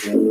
Let's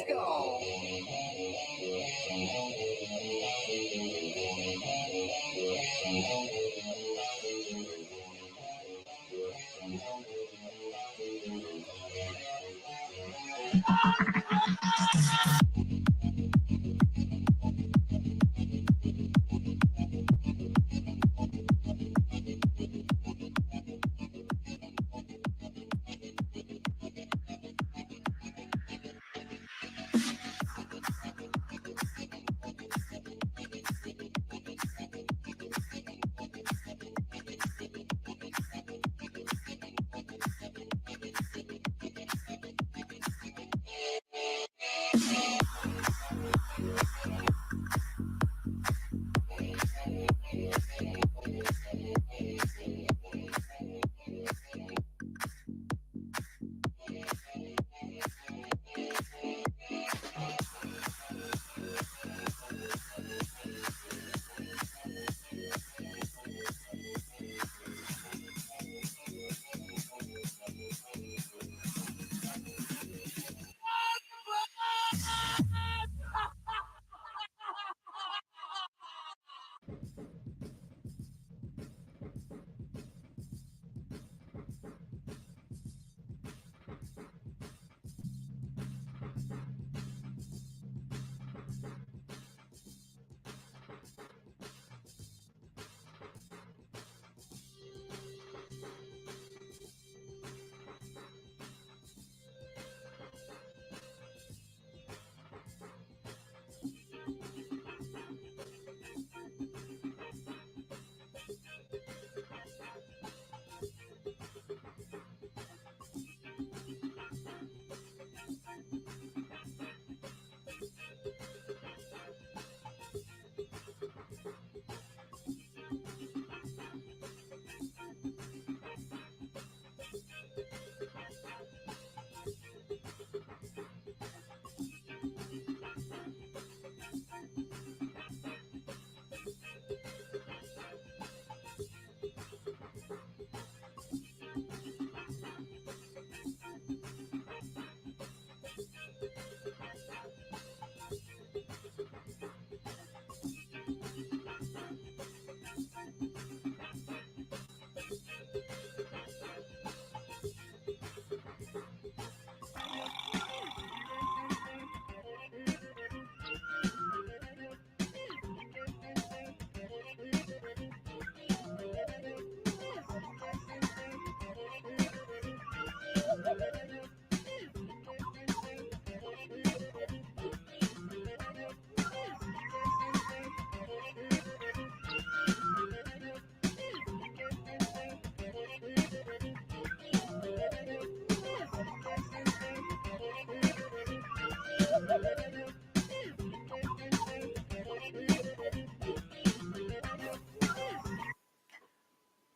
go.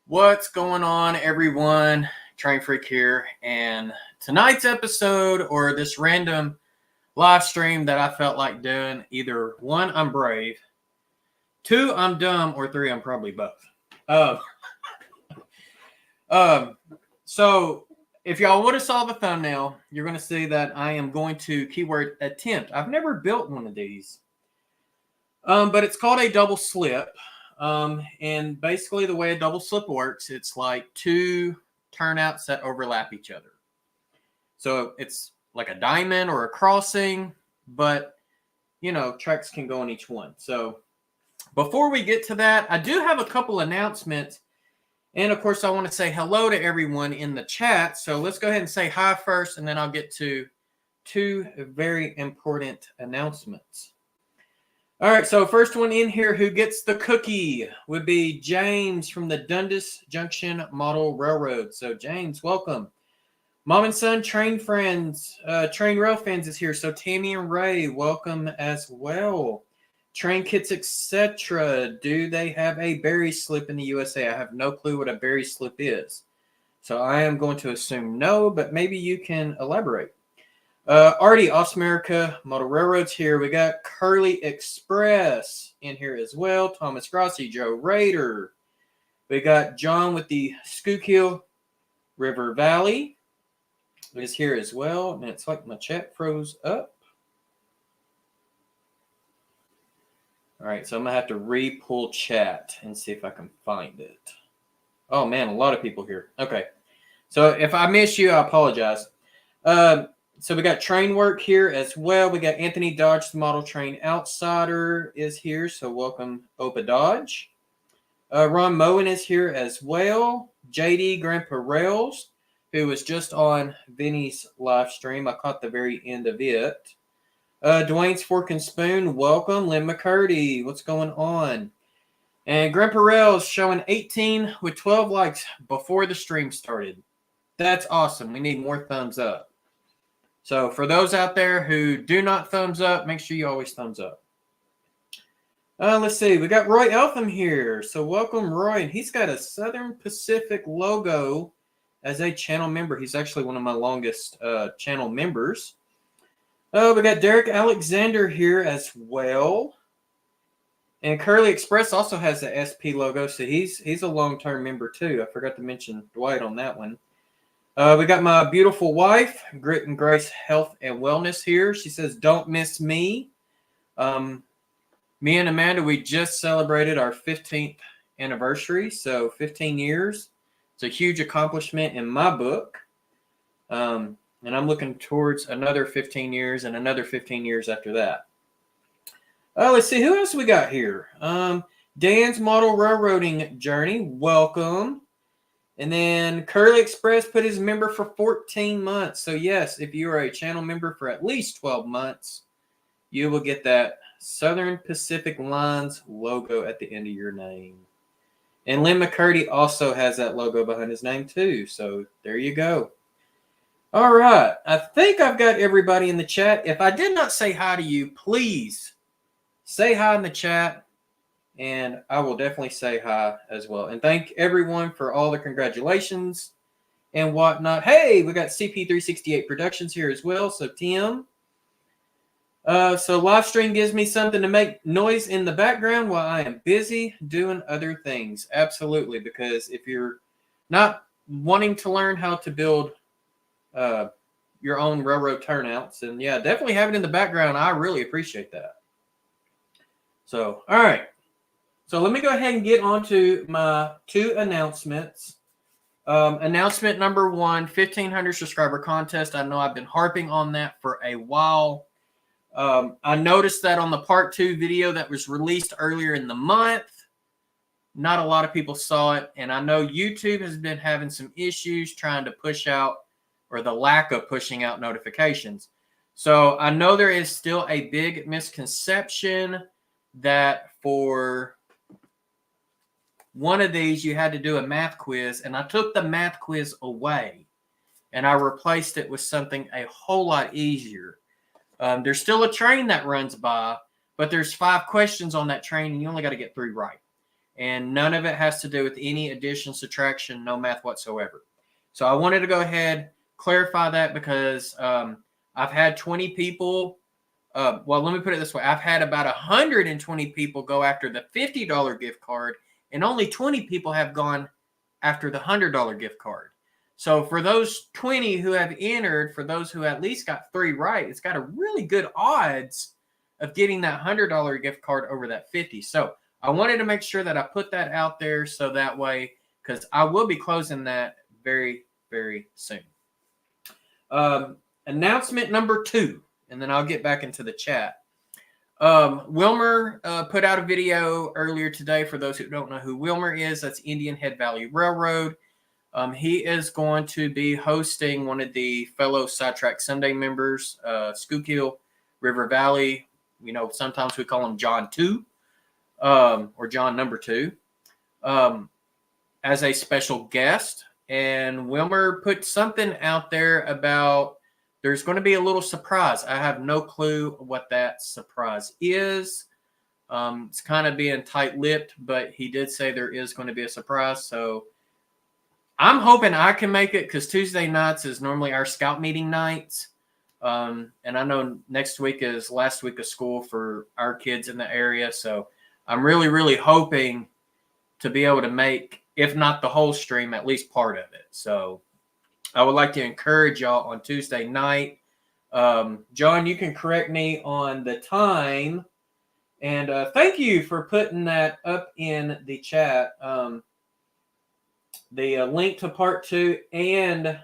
What's going on, everyone? Train Freak here, and tonight's episode, or this random live stream that I felt like doing, either one, I'm brave, two, I'm dumb, or three, I'm probably both. So if y'all would have saw the thumbnail, you're going to see that I am going to keyword attempt. I've never built one of these, but it's called a double slip. And basically the way a double slip works, it's like two turnouts that overlap each other. So it's like a diamond or a crossing, but, you know, tracks can go on each one. So before we get to that, I do have a couple announcements. And, of course, I want to say hello to everyone in the chat. So let's go ahead and say hi first, and then I'll get to two very important announcements. All right, so first one in here who gets the cookie would be James from the Dundas Junction Model Railroad. So, James, welcome. Mom and Son Train Friends, Train Rail Fans is here. So, Tammy and Ray, welcome as well. Train Kits, etc. Do they have a berry slip in the USA? I have no clue what a berry slip is. So, I am going to assume no, but maybe you can elaborate. Artie, Awesome America Model Railroads here. We got Curly Express in here as well. Thomas Grassi, Joe Rader. We got John with the Schuylkill River Valley is here as well. And it's like my chat froze up. All right, so I'm going to have to re-pull chat and see if I can find it. Oh, man, a lot of people here. Okay, so if I miss you, I apologize. So we got Train Work here as well. We got Anthony Dodge, the Model Train Outsider is here. So welcome, Opa Dodge. Ron Moen is here as well. JD Grandpa Rails, who was just on Vinny's live stream. I caught the very end of it. Dwayne's Fork and Spoon, welcome. Lynn McCurdy, what's going on? And Grandpa Rails showing 18 with 12 likes before the stream started. That's awesome. We need more thumbs up. So for those out there who do not thumbs up, make sure you always thumbs up. Let's see. We got Roy Eltham here. So welcome, Roy. And he's got a Southern Pacific logo as a channel member. He's actually one of my longest channel members. We got Derek Alexander here as well. And Curly Express also has the SP logo. So he's a long-term member too. I forgot to mention Dwight on that one. We got my beautiful wife, Grit and Grace Health and Wellness here. She says, don't miss me. Me and Amanda, we just celebrated our 15th anniversary. So 15 years. It's a huge accomplishment in my book. And I'm looking towards another 15 years and another 15 years after that. Let's see. Who else we got here? Dan's Model Railroading Journey. Welcome. And then Curly Express put his member for 14 months. So, yes, if you are a channel member for at least 12 months, you will get that Southern Pacific Lines logo at the end of your name. And Lynn McCurdy also has that logo behind his name, too. So, there you go. All right. I think I've got everybody in the chat. If I did not say hi to you, please say hi in the chat. And I will definitely say hi as well. And thank everyone for all the congratulations and whatnot. Hey, we got CP368 Productions here as well. So, Tim. So, live stream gives me something to make noise in the background while I am busy doing other things. Absolutely. Because if you're not wanting to learn how to build your own railroad turnouts, and yeah, definitely have it in the background. I really appreciate that. So, all right. So let me go ahead and get on to my two announcements. Announcement number one, 1,500 subscriber contest. I know I've been harping on that for a while. I noticed that on the part 2 video that was released earlier in the month, not a lot of people saw it. And I know YouTube has been having some issues trying to push out or the lack of pushing out notifications. So I know there is still a big misconception that for one of these you had to do a math quiz, and I took the math quiz away and I replaced it with something a whole lot easier. There's still a train that runs by, but there's 5 questions on that train and you only got to get 3 right. And none of it has to do with any addition, subtraction, no math whatsoever. So I wanted to go ahead, clarify that, because I've had 20 people. Well, let me put it this way. I've had about 120 people go after the $50 gift card, and only 20 people have gone after the $100 gift card. So for those 20 who have entered, for those who at least got 3 right, it's got a really good odds of getting that $100 gift card over that 50. So I wanted to make sure that I put that out there, so that way, because I will be closing that very, very soon. Announcement number 2, and then I'll get back into the chat. Wilmer put out a video earlier today. For those who don't know who Wilmer is, that's Indian Head Valley Railroad. He is going to be hosting one of the fellow Sidetrack Sunday members, Schuylkill River Valley. You know, sometimes we call him John 2, or John number 2, as a special guest. And Wilmer put something out there about there's going to be a little surprise. I have no clue what that surprise is. It's kind of being tight-lipped, but he did say there is going to be a surprise. So I'm hoping I can make it, because Tuesday nights is normally our scout meeting nights. And I know next week is last week of school for our kids in the area. So I'm really, really hoping to be able to make, if not the whole stream, at least part of it. So I would like to encourage y'all on Tuesday night. John, you can correct me on the time. And thank you for putting that up in the chat. The link to part 2 and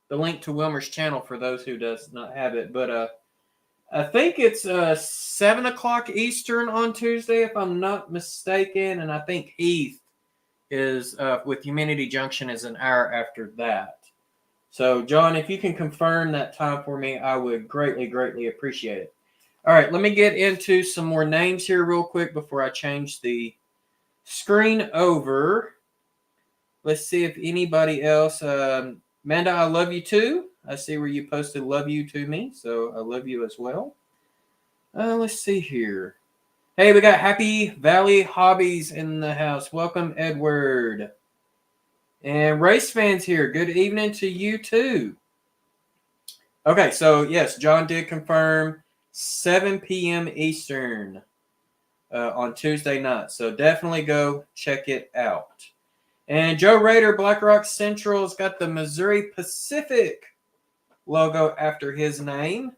the link to Wilmer's channel for those who does not have it. But I think it's 7 o'clock Eastern on Tuesday, if I'm not mistaken. And I think Heath is with Humanity Junction is an hour after that. So, John, if you can confirm that time for me, I would greatly, greatly appreciate it. All right, let me get into some more names here real quick before I change the screen over. Let's see if anybody else. Amanda, I love you too. I see where you posted love you to me, so I love you as well. Let's see here. Hey, we got Happy Valley Hobbies in the house. Welcome, Edward. And race fans here, good evening to you too. Okay, so yes, John did confirm 7 p.m. Eastern on Tuesday night. So definitely go check it out. And Joe Rader, Black Rock Central, has got the Missouri Pacific logo after his name.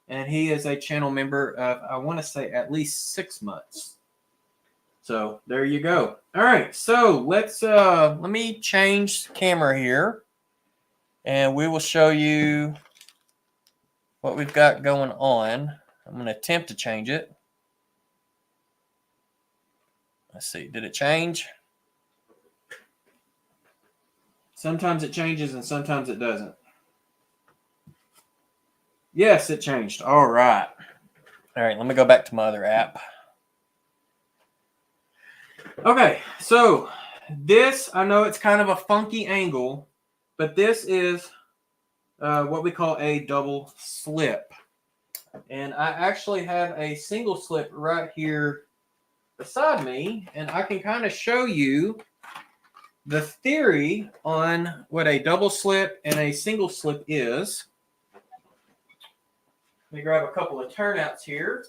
And he is a channel member of, I want to say, at least 6 months. So there you go. All right, so let's let me change the camera here, and we will show you what we've got going on. I'm going to attempt to change it. Let's see, did it change? Sometimes it changes and sometimes it doesn't. Yes, it changed. All right. All right, let me go back to my other app. Okay, so this, I know it's kind of a funky angle, but this is what we call a double slip. And I actually have a single slip right here beside me, and I can kind of show you the theory on what a double slip and a single slip is. Let me grab a couple of turnouts here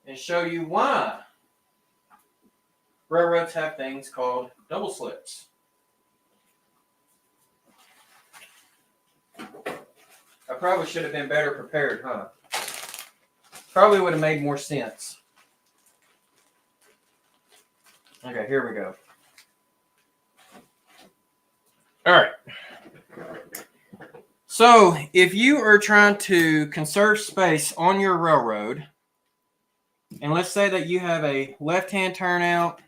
and show you why railroads have things called double slips. I probably should have been better prepared, huh? Probably would have made more sense. Okay, here we go. All right. So if you are trying to conserve space on your railroad, and let's say that you have a left-hand turnout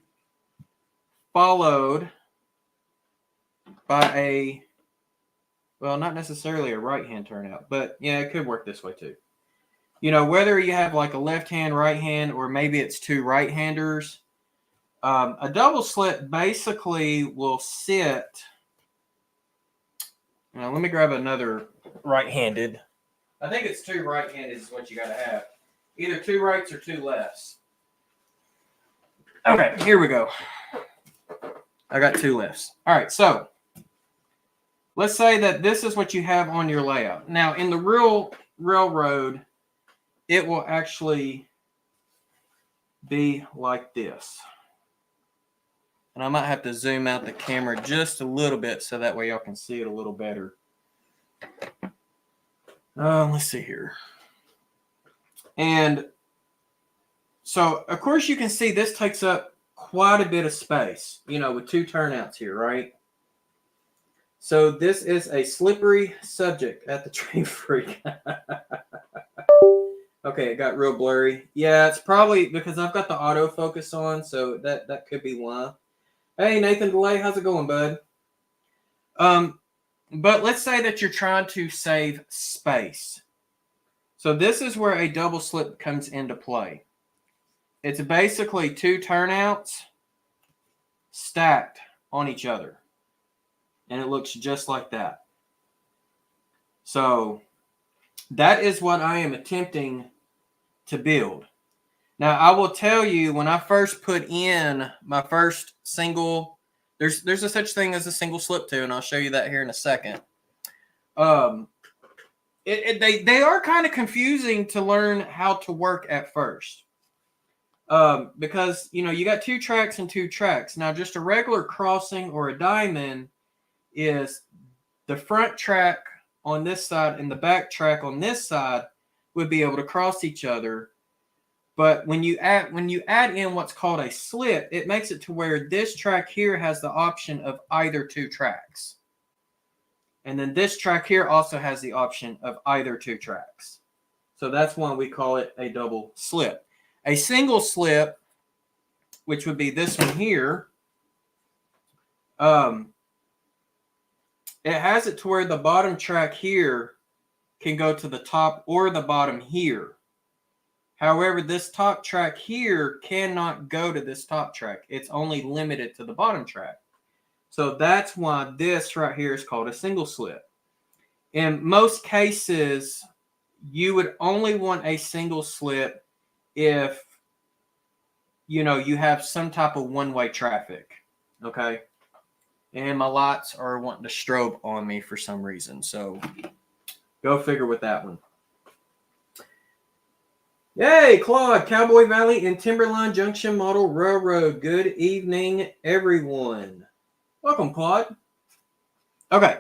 followed by a well, not necessarily a right-hand turnout, but yeah, it could work this way too. You know, whether you have like a left hand, right hand, or maybe it's two right-handers, a double slip basically will sit. Now, let me grab another right-handed. I think it's two right-handed is what you got to have. Either two rights or two lefts. Okay, here we go. I got two lefts. All right, so let's say that this is what you have on your layout. Now, in the real railroad, it will actually be like this. And I might have to zoom out the camera just a little bit so that way y'all can see it a little better. Let's see here. And so, of course, you can see this takes up quite a bit of space, you know, with two turnouts here, right? So this is a slippery subject at the Train Freak. Okay, it got real blurry. Yeah, it's probably because I've got the autofocus on, so that could be why. Hey, Nathan DeLay, how's it going, bud? But let's say that you're trying to save space. So this is where a double slip comes into play. It's basically two turnouts stacked on each other. And it looks just like that. So that is what I am attempting to build. Now, I will tell you, when I first put in my first single, there's a such thing as a single slip too, and I'll show you that here in a second. They are kind of confusing to learn how to work at first. Because, you know, you got two tracks and two tracks. Now, just a regular crossing or a diamond is the front track on this side and the back track on this side would be able to cross each other. But when you add in what's called a slip, it makes it to where this track here has the option of either two tracks. And then this track here also has the option of either two tracks. So that's why we call it a double slip. A single slip, which would be this one here, it has it to where the bottom track here can go to the top or the bottom here. However, this top track here cannot go to this top track. It's only limited to the bottom track. So that's why this right here is called a single slip. In most cases, you would only want a single slip if, you know, you have some type of one-way traffic. Okay? And my lights are wanting to strobe on me for some reason. So go figure with that one. Yay, Claude, Cowboy Valley and Timberline Junction Model Railroad. Good evening, everyone. Welcome, Claude. Okay.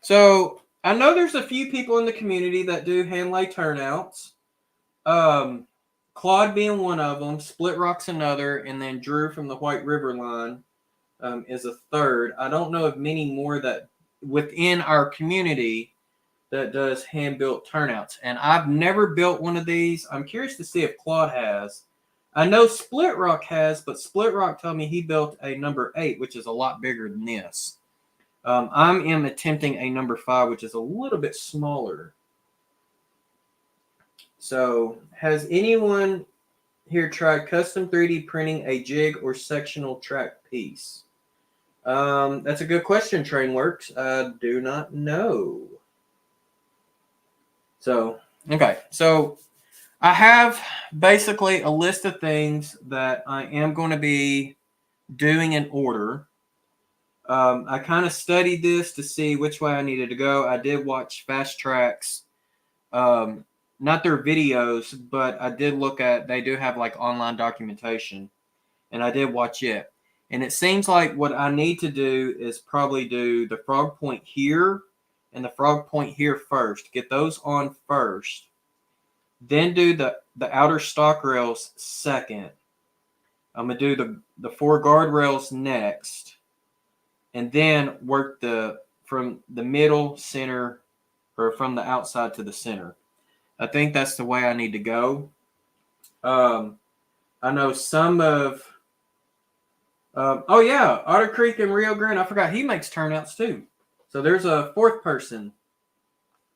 So I know there's a few people in the community that do hand lay turnouts. Claude being one of them, Split Rock's another, and then Drew from the White River line is a third. I don't know of many more that within our community that does hand-built turnouts. And I've never built one of these. I'm curious to see if Claude has. I know Split Rock has, but Split Rock told me he built a number 8, which is a lot bigger than this. I am attempting a number 5, which is a little bit smaller. So, has anyone here tried custom 3D printing a jig or sectional track piece? That's a good question, Trainworks. I do not know. So, okay. So, I have basically a list of things that I am going to be doing in order. I kind of studied this to see which way I needed to go. I did watch Fast Track's, not their videos, but I did look at, they do have like online documentation, and I did watch it. And it seems like what I need to do is probably do the frog point here and the frog point here first. Get those on first. Then do the outer stock rails second. I'm going to do the 4 guardrails next. And then work from the middle, center, or from the outside to the center. I think that's the way I need to go. I know some of... oh, yeah, Otter Creek and Rio Grande. I forgot he makes turnouts too. So there's a fourth person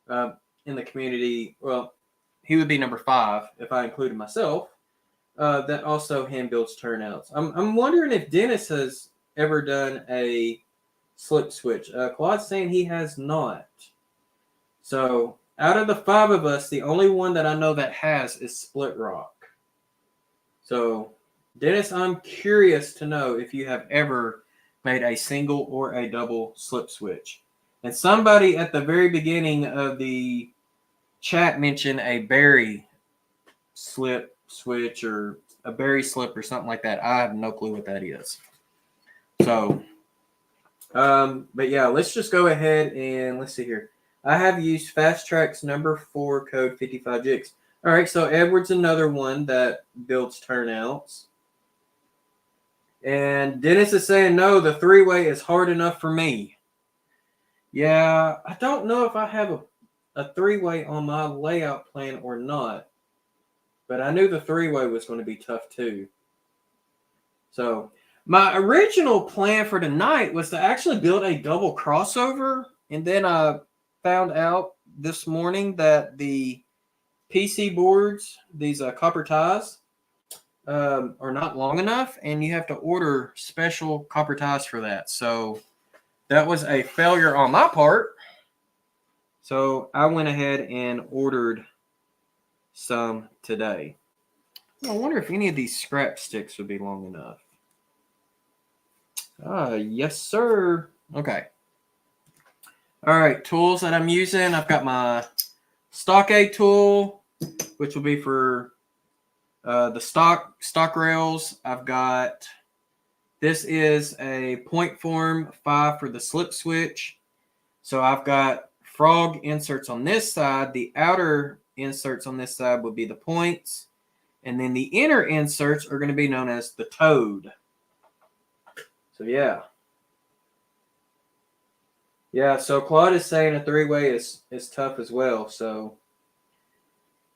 in the community. Well, he would be number 5 if I included myself. That also hand builds turnouts. I'm wondering if Dennis has ever done a slip switch. Claude's saying he has not. So out of the 5 of us, the only one that I know that has is Split Rock. So Dennis, I'm curious to know if you have ever made a single or a double slip switch. And somebody at the very beginning of the chat mentioned a berry slip switch or a berry slip or something like that. I have no clue what that is. So, but yeah, let's just go ahead and let's see here. I have used Fast Track's number 4 code 55 jigs. All right, so Edward's another one that builds turnouts. And Dennis is saying, no, the 3-way is hard enough for me. Yeah, I don't know if I have a 3-way on my layout plan or not. But I knew the 3-way was going to be tough too. So my original plan for tonight was to actually build a double crossover. And then I found out this morning that the PC boards, these copper ties, are not long enough. And you have to order special copper ties for that. So that was a failure on my part. So I went ahead and ordered some today. I wonder if any of these scrap sticks would be long enough. Yes, sir. Okay. All right, tools that I'm using. I've got my stockade tool, which will be for the stock rails. I've got, this is a point form 5 for the slip switch. So I've got frog inserts on this side. The outer inserts on this side would be the points. And then the inner inserts are going to be known as the toad. So, yeah. Yeah, so Claude is saying a 3-way is tough as well. So,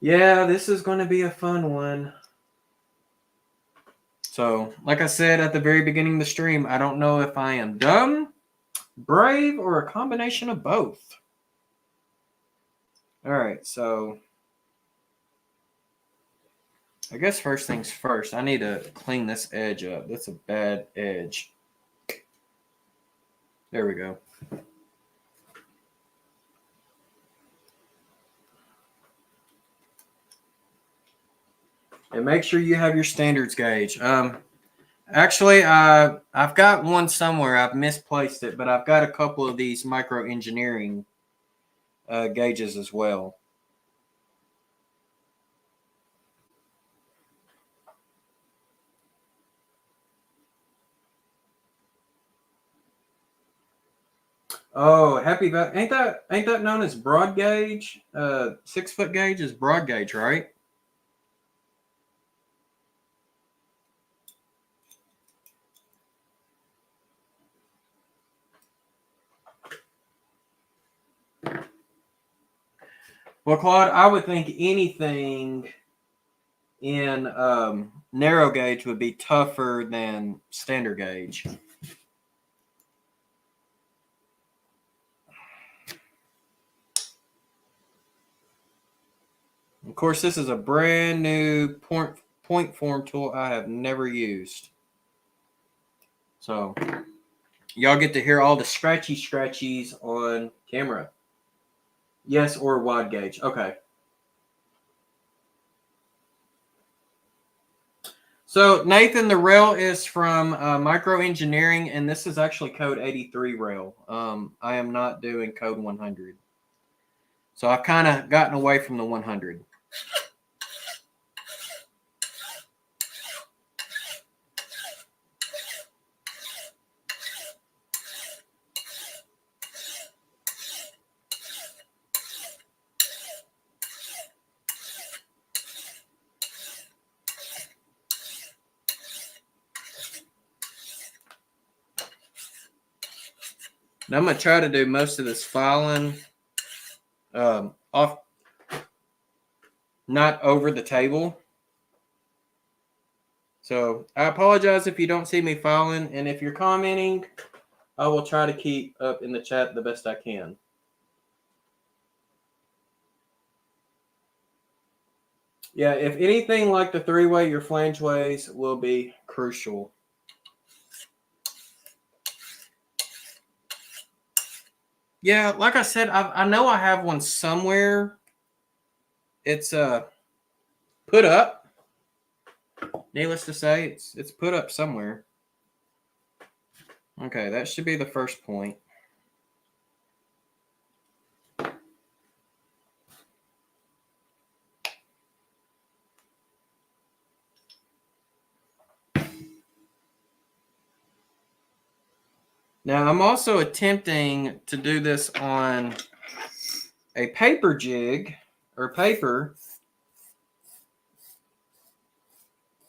yeah, this is going to be a fun one. So, like I said at the very beginning of the stream, I don't know if I am dumb, brave, or a combination of both. All right, so I guess first things first, I need to clean this edge up. That's a bad edge. There we go. And make sure you have your standards gauge. Actually, I've got one somewhere. I've misplaced it, but I've got a couple of these micro engineering gauges as well. Oh, happy about ain't that known as broad gauge? 6-foot gauge is broad gauge, right? Well, Claude, I would think anything in narrow gauge would be tougher than standard gauge. Of course, this is a brand new point form tool I have never used. So, y'all get to hear all the scratchies on camera. Yes, or wide gauge. Okay. So, Nathan, the rail is from Micro Engineering, and this is actually code 83 rail. I am not doing code 100. So, I've kind of gotten away from the 100. Now I'm going to try to do most of this filing off, not over the table. So I apologize if you don't see me filing. And if you're commenting, I will try to keep up in the chat the best I can. Yeah, if anything like the 3-way, your flangeways will be crucial. Yeah, like I said, I know I have one somewhere. It's put up. Needless to say, it's put up somewhere. Okay, that should be the first point. Now, I'm also attempting to do this on a paper jig or paper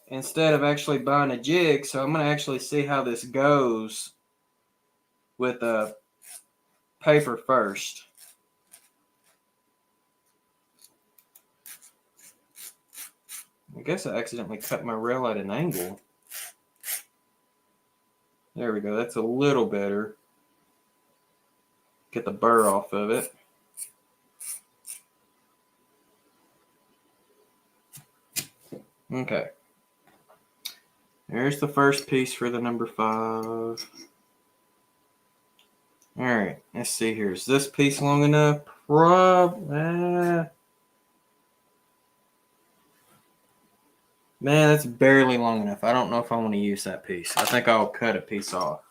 instead of actually buying a jig. So I'm going to actually see how this goes with a paper first. I guess I accidentally cut my rail at an angle. There we go. That's a little better. Get the burr off of it. Okay. There's the first piece for the number 5. All right. Let's see here. Is this piece long enough? Man, that's barely long enough. I don't know if I want to use that piece. I think I'll cut a piece off.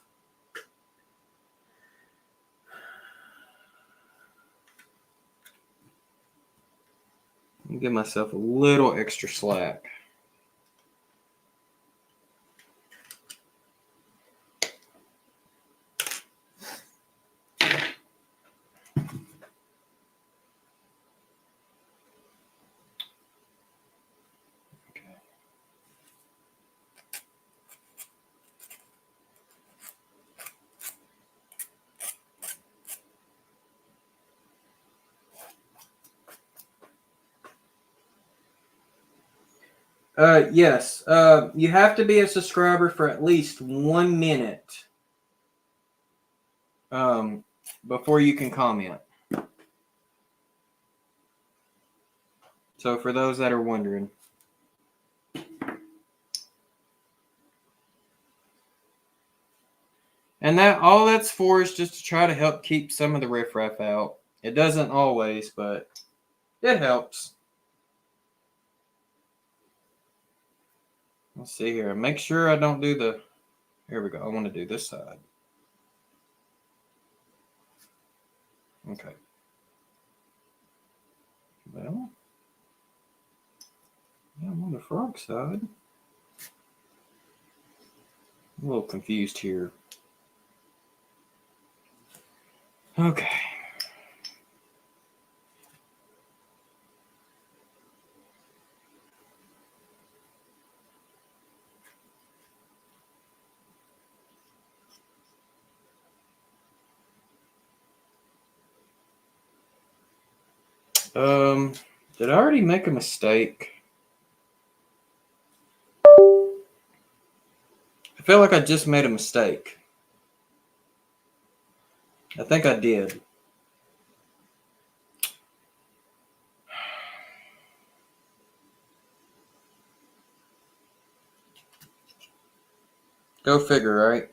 Give myself a little extra slack. Yes. You have to be a subscriber for at least 1 minute before you can comment. So for those that are wondering. And all that's for is just to try to help keep some of the riffraff out. It doesn't always, but it helps. Let's see here. Make sure I don't do the... Here we go. I want to do this side. Okay. Well, yeah, I'm on the frog side. I'm a little confused here. Okay. Did I already make a mistake? I feel like I just made a mistake. I think I did. Go figure, right?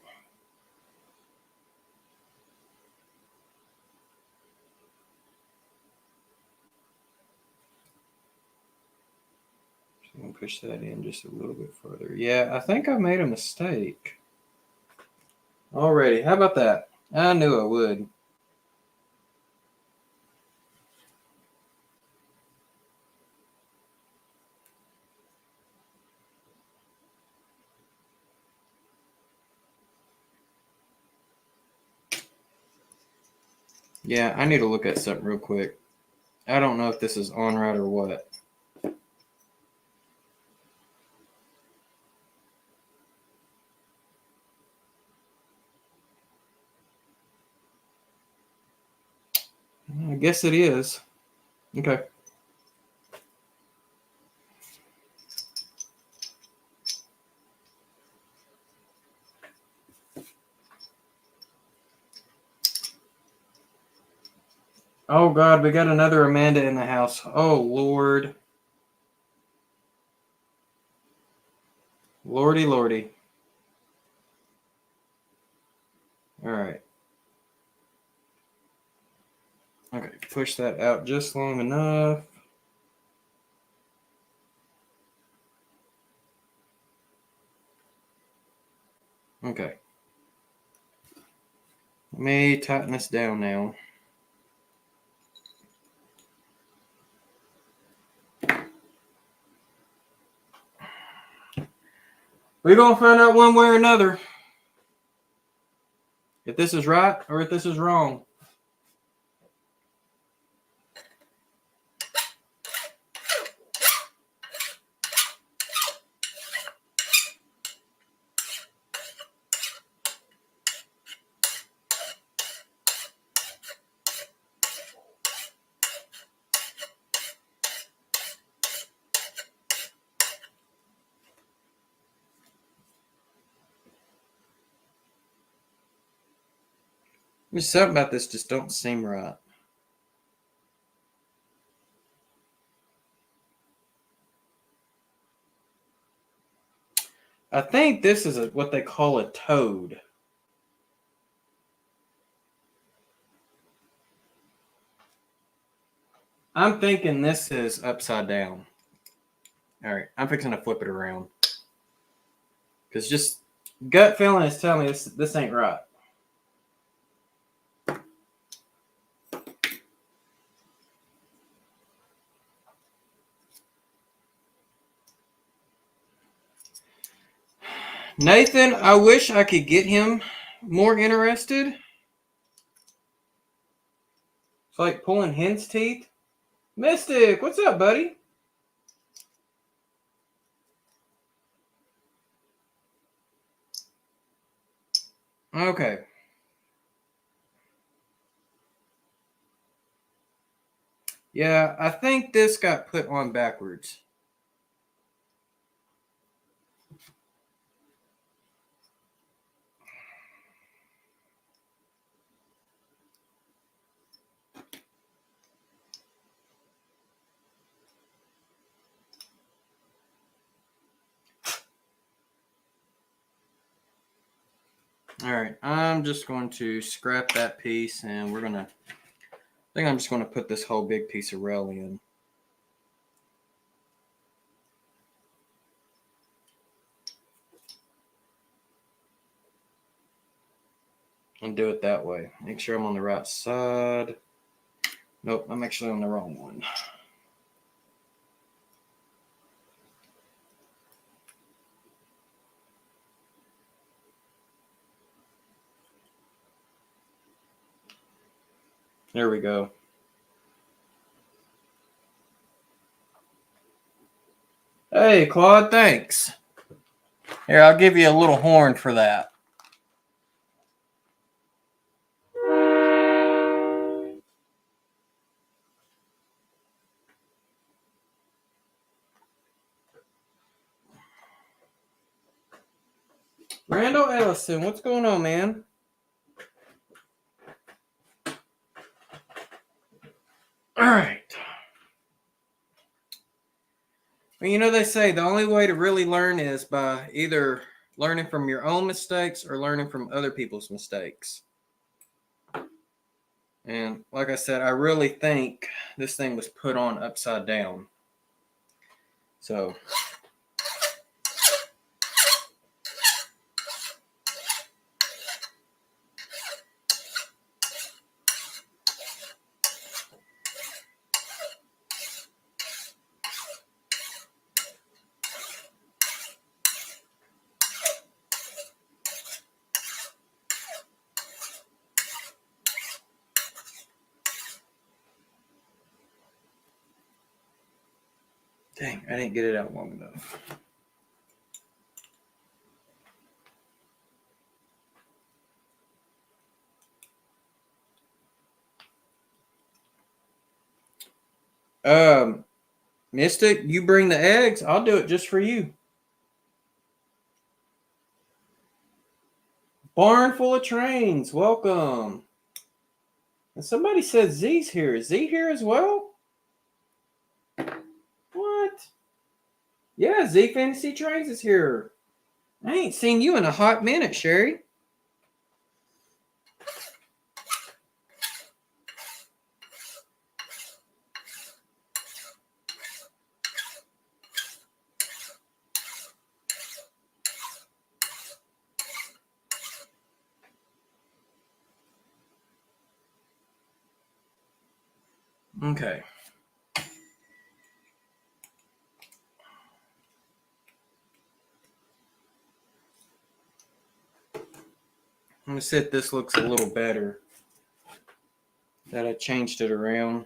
I'm going to push that in just a little bit further. Yeah, I think I made a mistake. Alrighty, how about that? I knew I would. Yeah, I need to look at something real quick. I don't know if this is on right or what. I guess it is. Okay. Oh, God, we got another Amanda in the house. Oh, Lord. Lordy, lordy. All right. Okay, push that out just long enough. Okay. Let me tighten this down now. We're going to find out one way or another if this is right or if this is wrong. There's something about this just don't seem right. I think this is what they call a toad. I'm thinking this is upside down. All right, I'm fixing to flip it around. Because just gut feeling is telling me this ain't right. Nathan, I wish I could get him more interested. It's like pulling hen's teeth. Mystic, what's up, buddy? Okay. Yeah, I think this got put on backwards. All right, I'm just going to scrap that piece and I think I'm just going to put this whole big piece of rail in. And do it that way. Make sure I'm on the right side. Nope, I'm actually on the wrong one. There we go. Hey, Claude, thanks. Here, I'll give you a little horn for that. Randall Ellison, what's going on, man? All right. Well, you know, they say the only way to really learn is by either learning from your own mistakes or learning from other people's mistakes. And like I said, I really think this thing was put on upside down. So dang, I didn't get it out long enough. Mystic, you bring the eggs. I'll do it just for you. Barn full of trains. Welcome. And somebody said Z's here. Is Z here as well? What? Yeah, Z Fantasy Trains is here. I ain't seen you in a hot minute, Sherry. Okay. I'm going to see if this looks a little better. That I changed it around.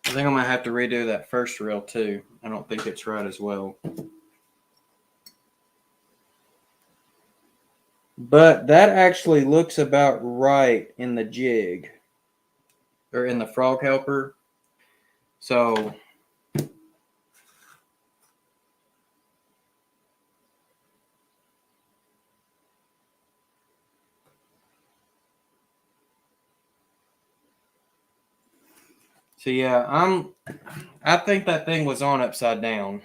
I think I'm going to have to redo that first reel too. I don't think it's right as well. But that actually looks about right in the jig. Or in the frog helper. So yeah, I think that thing was on upside down.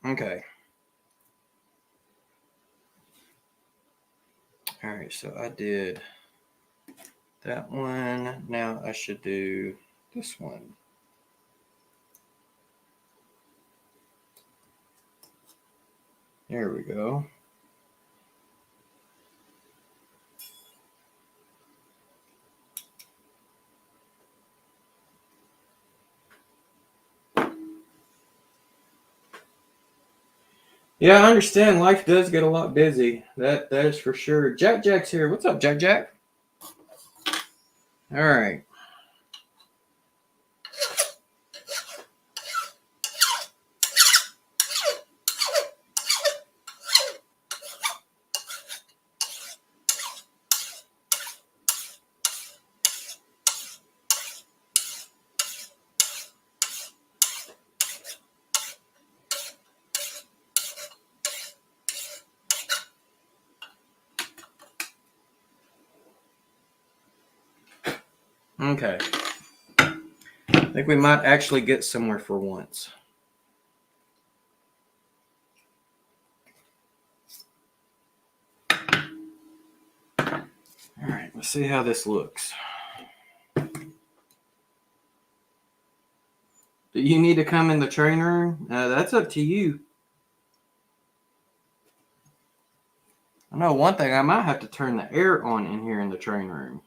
Okay. All right, so I did that one. Now I should do this one. There we go. Yeah, I understand. Life does get a lot busy. That is for sure. Jack's here. What's up, Jack? All right. Okay. I think we might actually get somewhere for once. All right, let's see how this looks. Do you need to come in the train room? That's up to you. I know one thing, I might have to turn the air on in here in the train room.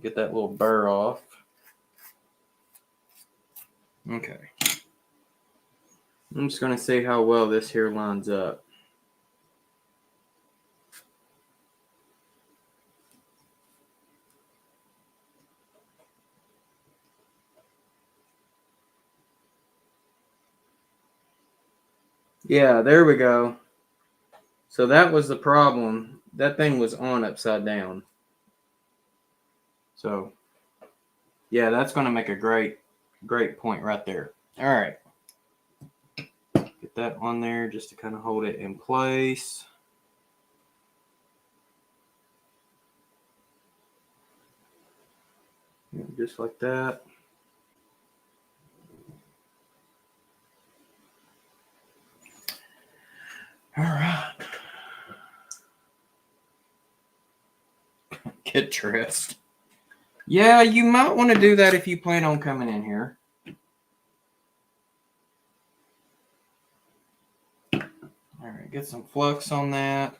Get that little burr off. Okay. I'm just going to see how well this here lines up. Yeah, there we go. So that was the problem. That thing was on upside down. So, yeah, that's going to make a great point right there. All right. Get that on there just to kind of hold it in place. Just like that. All right. Get dressed. Yeah, you might want to do that if you plan on coming in here. All right, get some flux on that.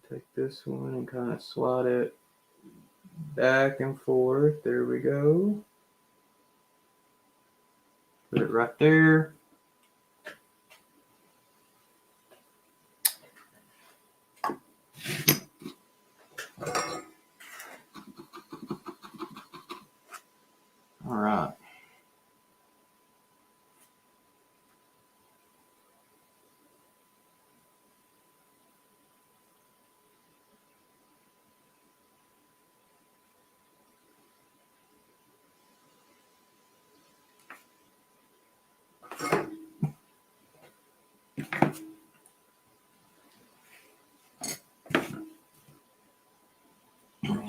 Take this one and kind of slide it back and forth. There we go. Put it right there.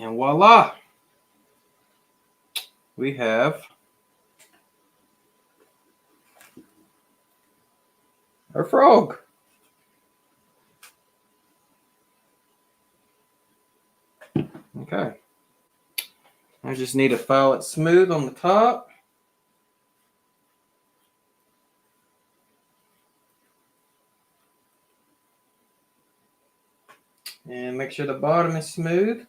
And voila, we have our frog. Okay. I just need to file it smooth on the top. And make sure the bottom is smooth.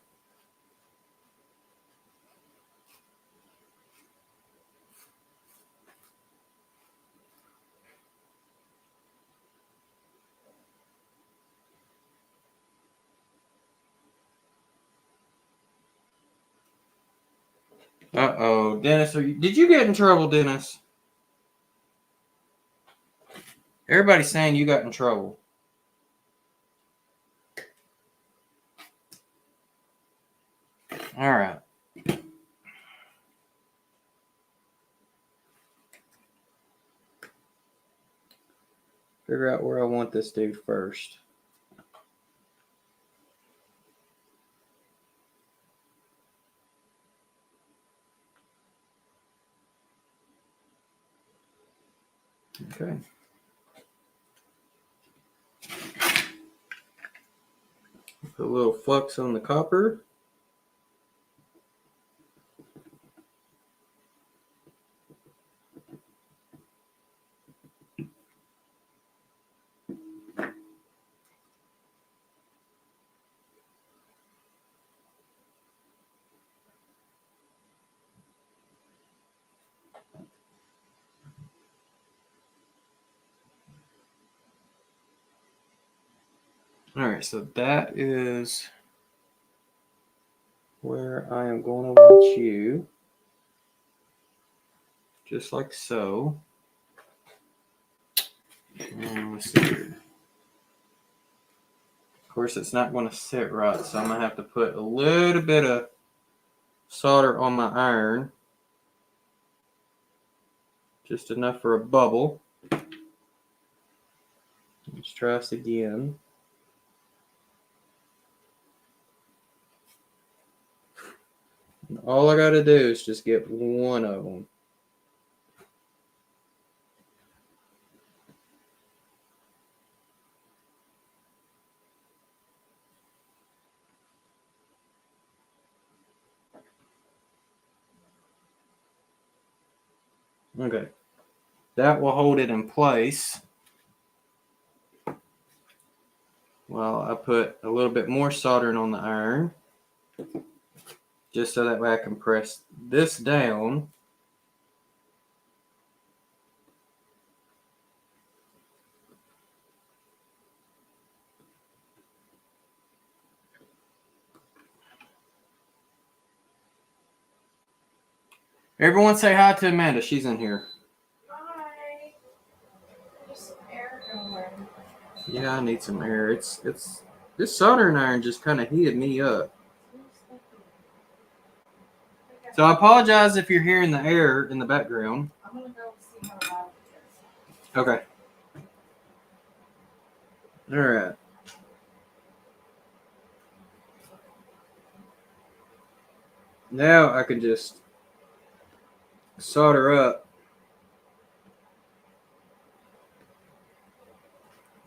Uh-oh, Dennis, did you get in trouble, Dennis? Everybody's saying you got in trouble. All right. Figure out where I want this dude first. Okay. Put a little flux on the copper. All right, so that is where I am going to want you. Just like so. And let's see here. Of course, it's not going to sit right, so I'm going to have to put a little bit of solder on my iron. Just enough for a bubble. Let's try this again. And all I got to do is just get one of them. Okay. That will hold it in place. Well, I put a little bit more soldering on the iron. Just so that way I can press this down. Everyone say hi to Amanda. She's in here. Hi. There's some air going. Yeah, I need some air. It's this soldering iron just kind of heated me up. So I apologize if you're hearing the air in the background. I'm gonna go see how loud it is. Okay. All right. Now I can just solder up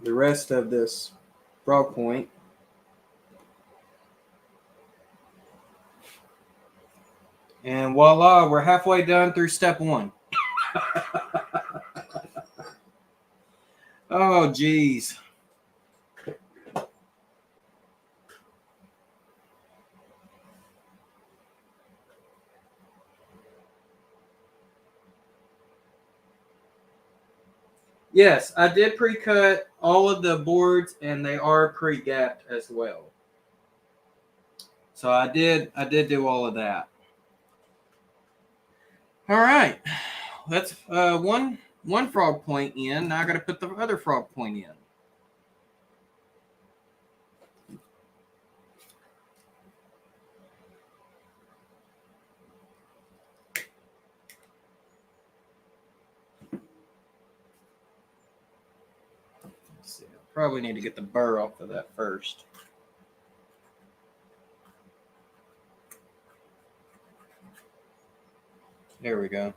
the rest of this frog point. And voila, we're halfway done through step one. Oh, geez. Yes, I did pre-cut all of the boards, and they are pre-gapped as well. So I did do all of that. All right, that's one frog point in. Now I got to put the other frog point in. Let's see, I probably need to get the burr off of that first. There we go.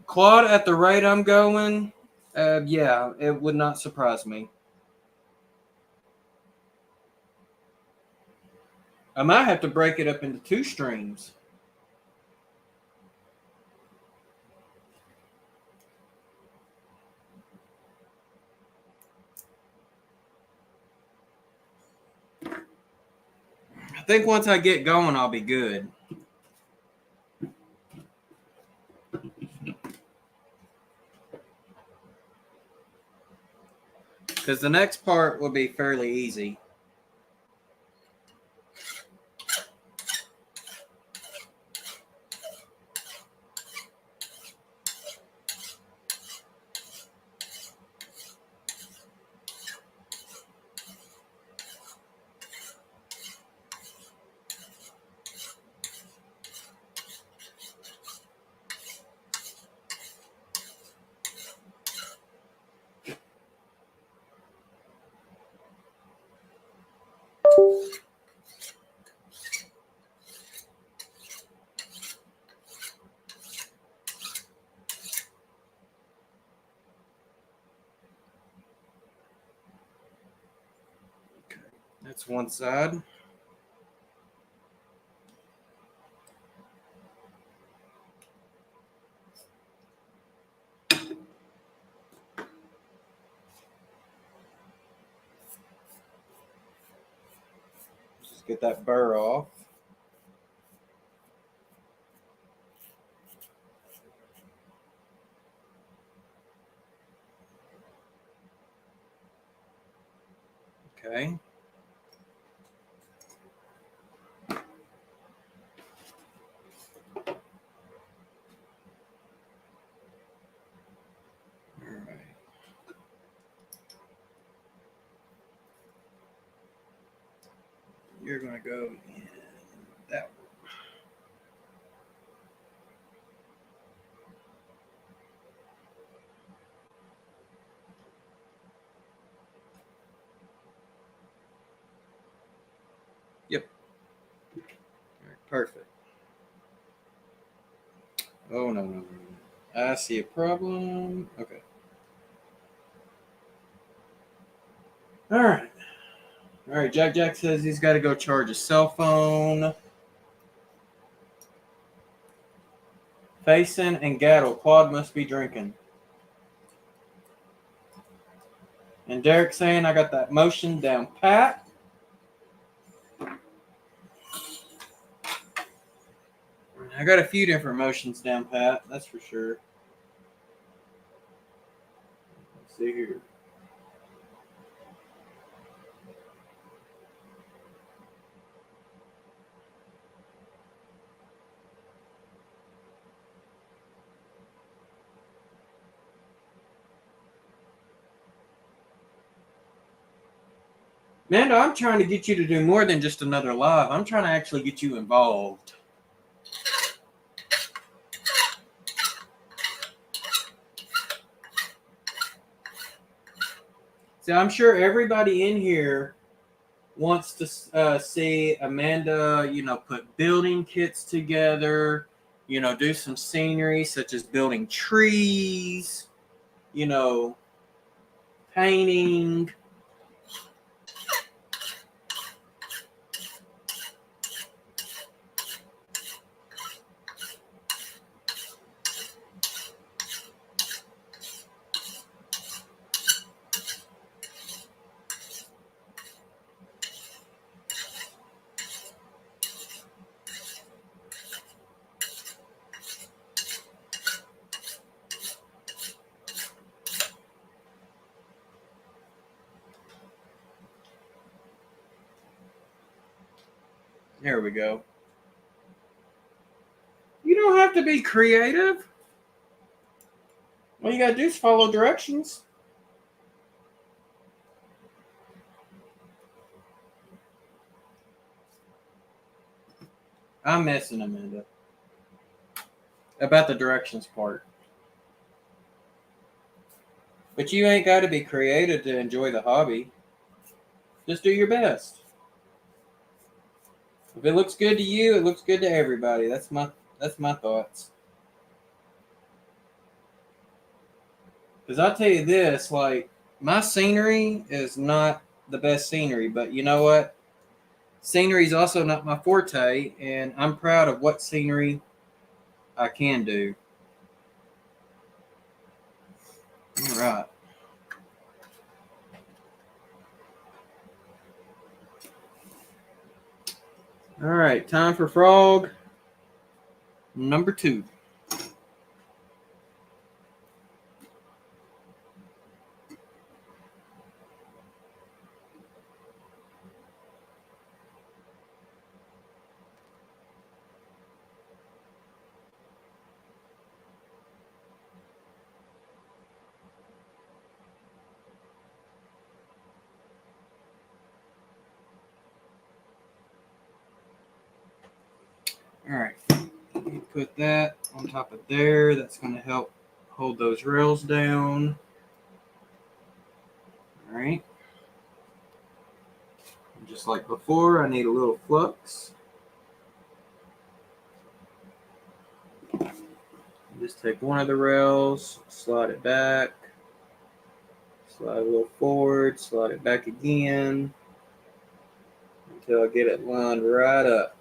Claude, at the rate I'm going, yeah, it would not surprise me. I might have to break it up into 2 streams. I think once I get going, I'll be good. Because the next part will be fairly easy. That's one side. Just get that burr off. Okay. All right. You're going to go in that one. Yep. All right, perfect. Oh, no. I see a problem. Okay. All right. All right. Jack says he's got to go charge his cell phone. Facing and Gattle. Claude must be drinking. And Derek saying I got that motion down pat. I got a few different motions down pat, that's for sure. Let's see here. Amanda, I'm trying to get you to do more than just another live. I'm trying to actually get you involved. See, I'm sure everybody in here wants to see Amanda, put building kits together, do some scenery such as building trees, painting. There we go. You don't have to be creative. All you got to do is follow directions. I'm messing, Amanda. About the directions part. But you ain't got to be creative to enjoy the hobby. Just do your best. If it looks good to you, it looks good to everybody. That's my thoughts. Because I'll tell you this, like, my scenery is not the best scenery, but you know what? Scenery is also not my forte, and I'm proud of what scenery I can do. All right. All right, time for frog number 2. All right, put that on top of there. That's going to help hold those rails down. All right. Just like before, I need a little flux. Just take one of the rails, slide it back, slide a little forward, slide it back again until I get it lined right up.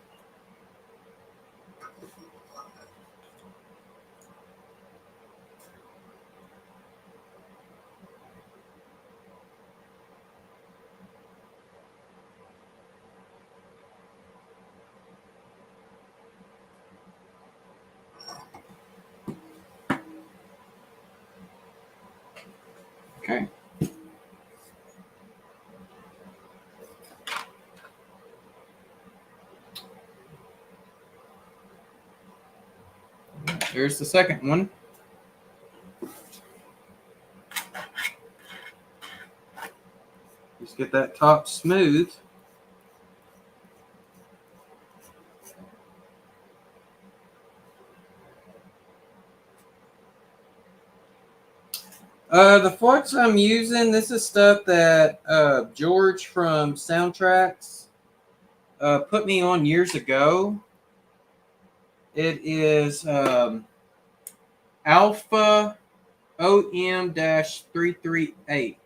Okay. There's the second one. Just get that top smooth. The flux I'm using, this is stuff that George from Soundtracks put me on years ago. It is Alpha OM-338.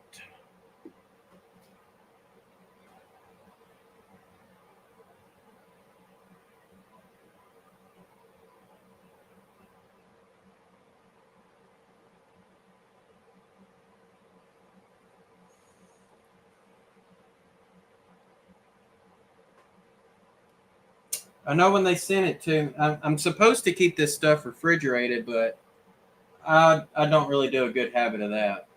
I know when they sent it to me, I'm supposed to keep this stuff refrigerated, but I don't really do a good habit of that.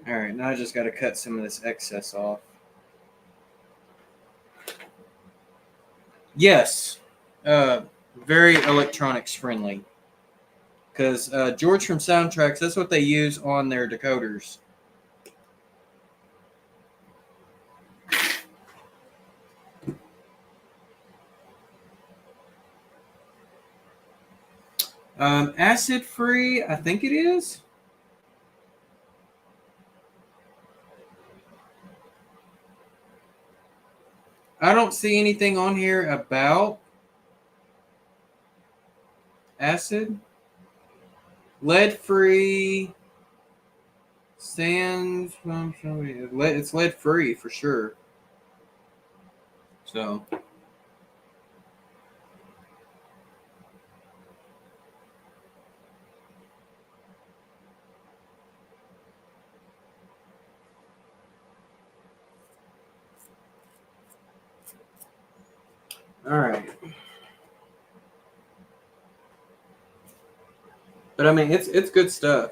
All right, now I just got to cut some of this excess off. Yes, very electronics friendly. Because George from Soundtracks, that's what they use on their decoders. Acid free, I think it is. I don't see anything on here about acid. Lead free. Sand. It's lead free for sure. So. All right. But I mean, it's good stuff.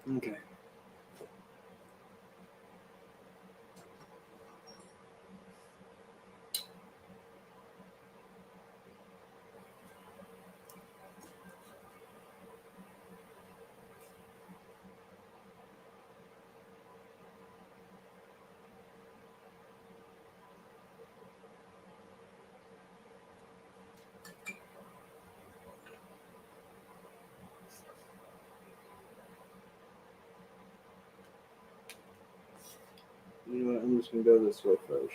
Okay. You know what? I'm just going to go this way first.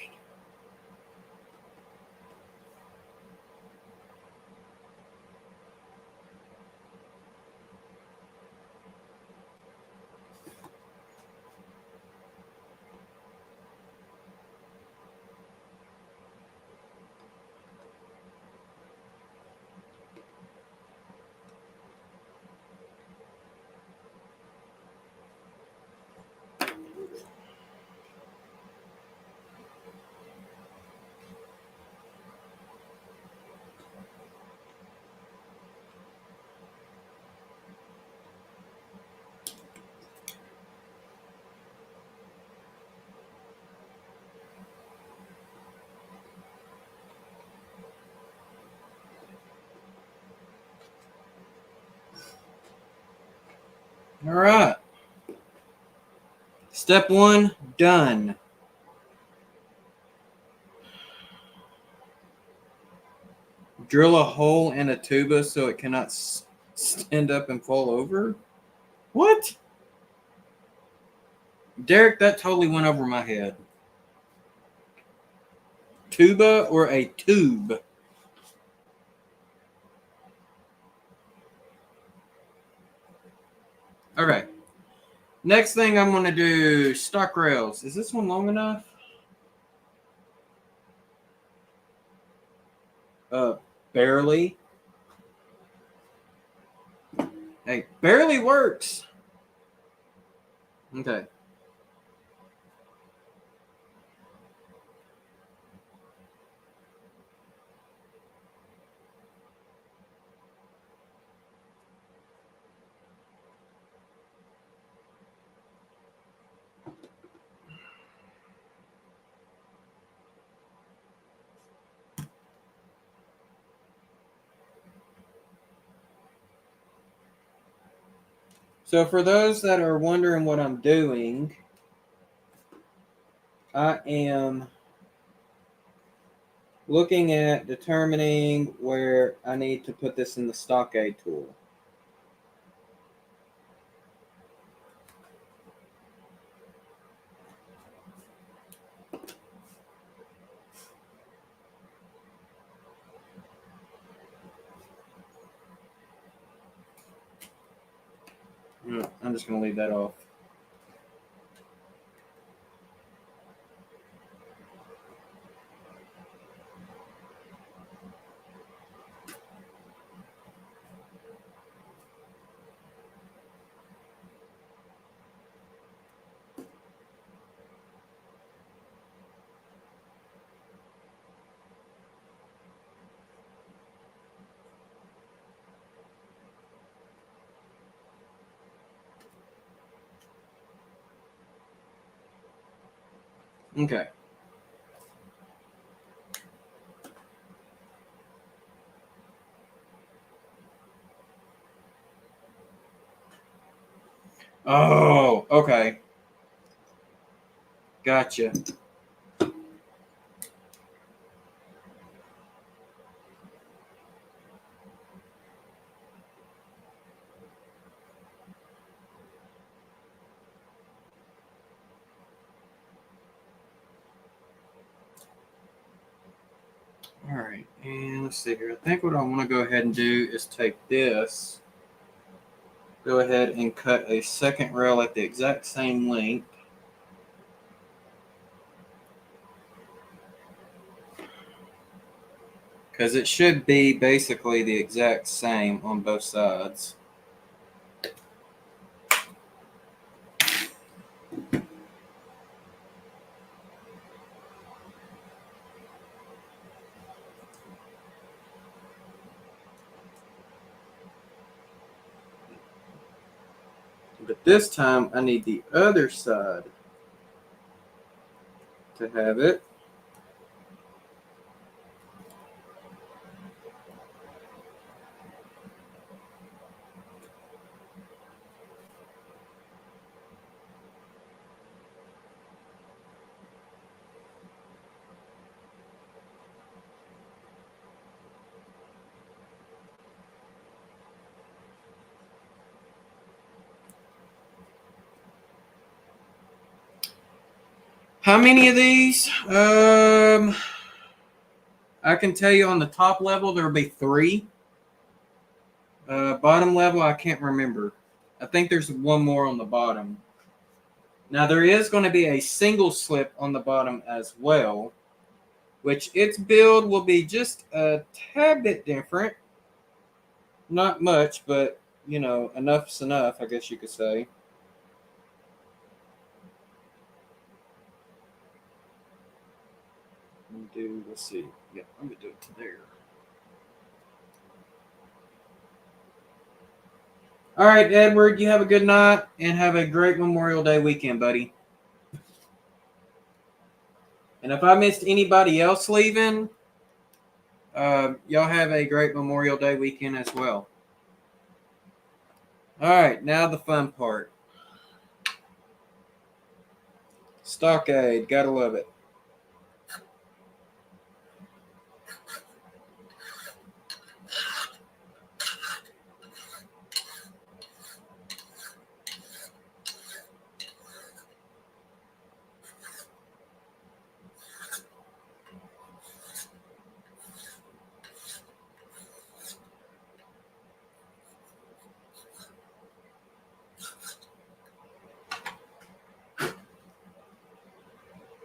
All right. Step 1, done. Drill a hole in a tuba so it cannot stand up and fall over. What? Derek, that totally went over my head. Tuba or a tube? Okay. Next thing I'm going to do, stock rails. Is this one long enough? Barely. Hey, barely works. Okay. So for those that are wondering what I'm doing, I am looking at determining where I need to put this in the stockade tool. I'm just going to leave that off. Okay. Oh, okay. Gotcha. All right, and let's see here. I think what I want to go ahead and do is take this, go ahead and cut a second rail at the exact same length. Because it should be basically the exact same on both sides. But this time I need the other side to have it. How many of these? I can tell you on the top level there will be 3. Bottom level I can't remember. I think there's one more on the bottom. Now there is going to be a single slip on the bottom as well, which its build will be just a tad bit different. Not much, but you know, enough's enough, I guess you could say. Let's see. Yeah, I'm going to do it to there. All right, Edward, you have a good night and have a great Memorial Day weekend, buddy. And if I missed anybody else leaving, y'all have a great Memorial Day weekend as well. All right, now the fun part. Stockade, gotta love it.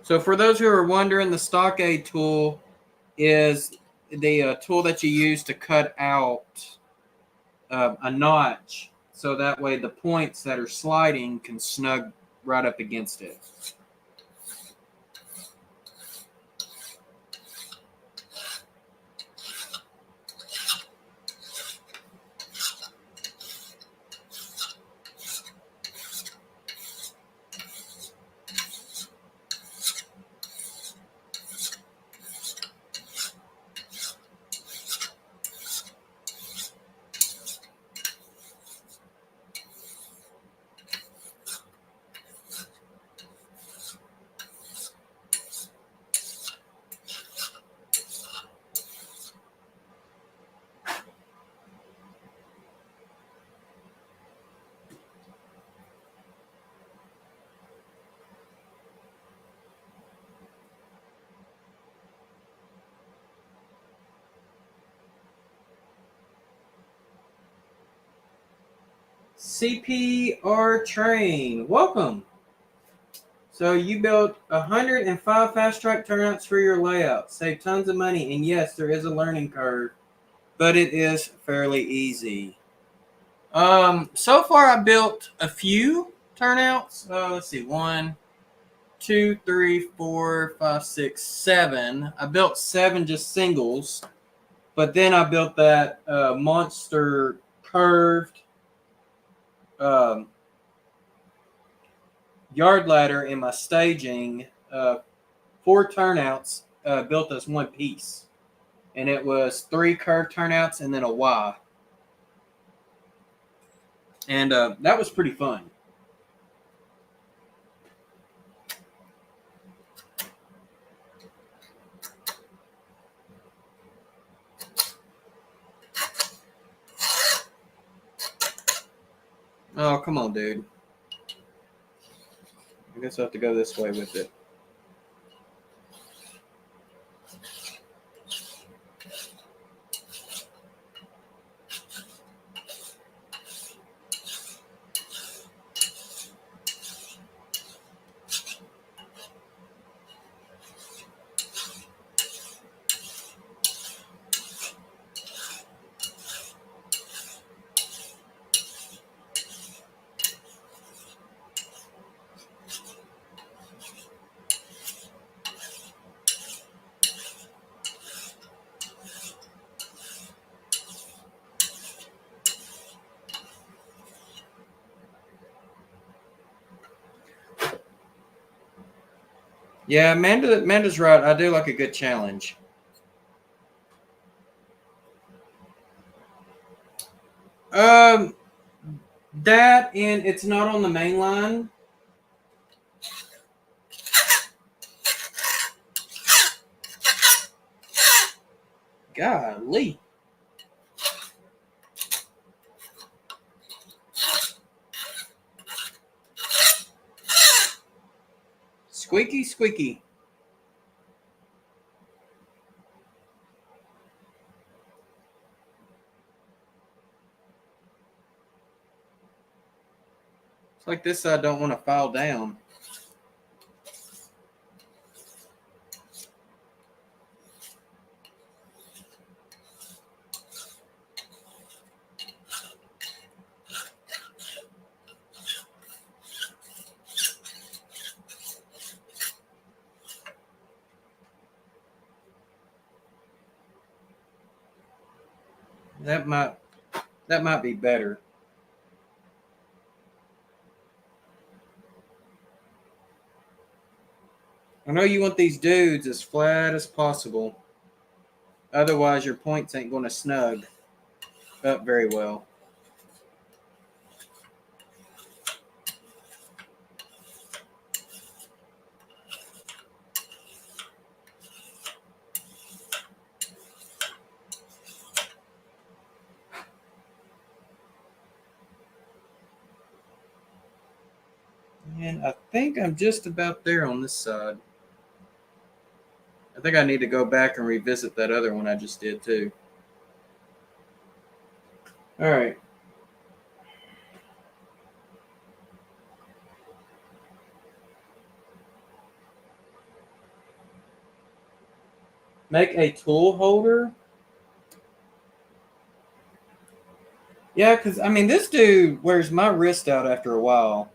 So for those who are wondering, the Stockade tool is the tool that you use to cut out a notch, so that way the points that are sliding can snug right up against it. CPR Train, welcome. So you built 105 fast track turnouts for your layout. Save tons of money, and yes, there is a learning curve, but it is fairly easy. So far I built a few turnouts. Let's see, 1, 2, 3, 4, 5, 6, 7. I built 7 just singles, but then I built that monster curved yard ladder in my staging. 4 turnouts built as one piece, and it was 3 curved turnouts and then a Y, and that was pretty fun. Oh, come on, dude. I guess I have to go this way with it. Yeah, Amanda's right. I do like a good challenge. Um, that and it's not on the main line. Golly. Squeaky, squeaky. It's like this I don't want to file down. That might be better. I know you want these dudes as flat as possible. Otherwise, your points ain't going to snug up very well. And I think I'm just about there on this side. I think I need to go back and revisit that other one I just did too. All right. Make a tool holder. Yeah, because, I mean, this dude wears my wrist out after a while.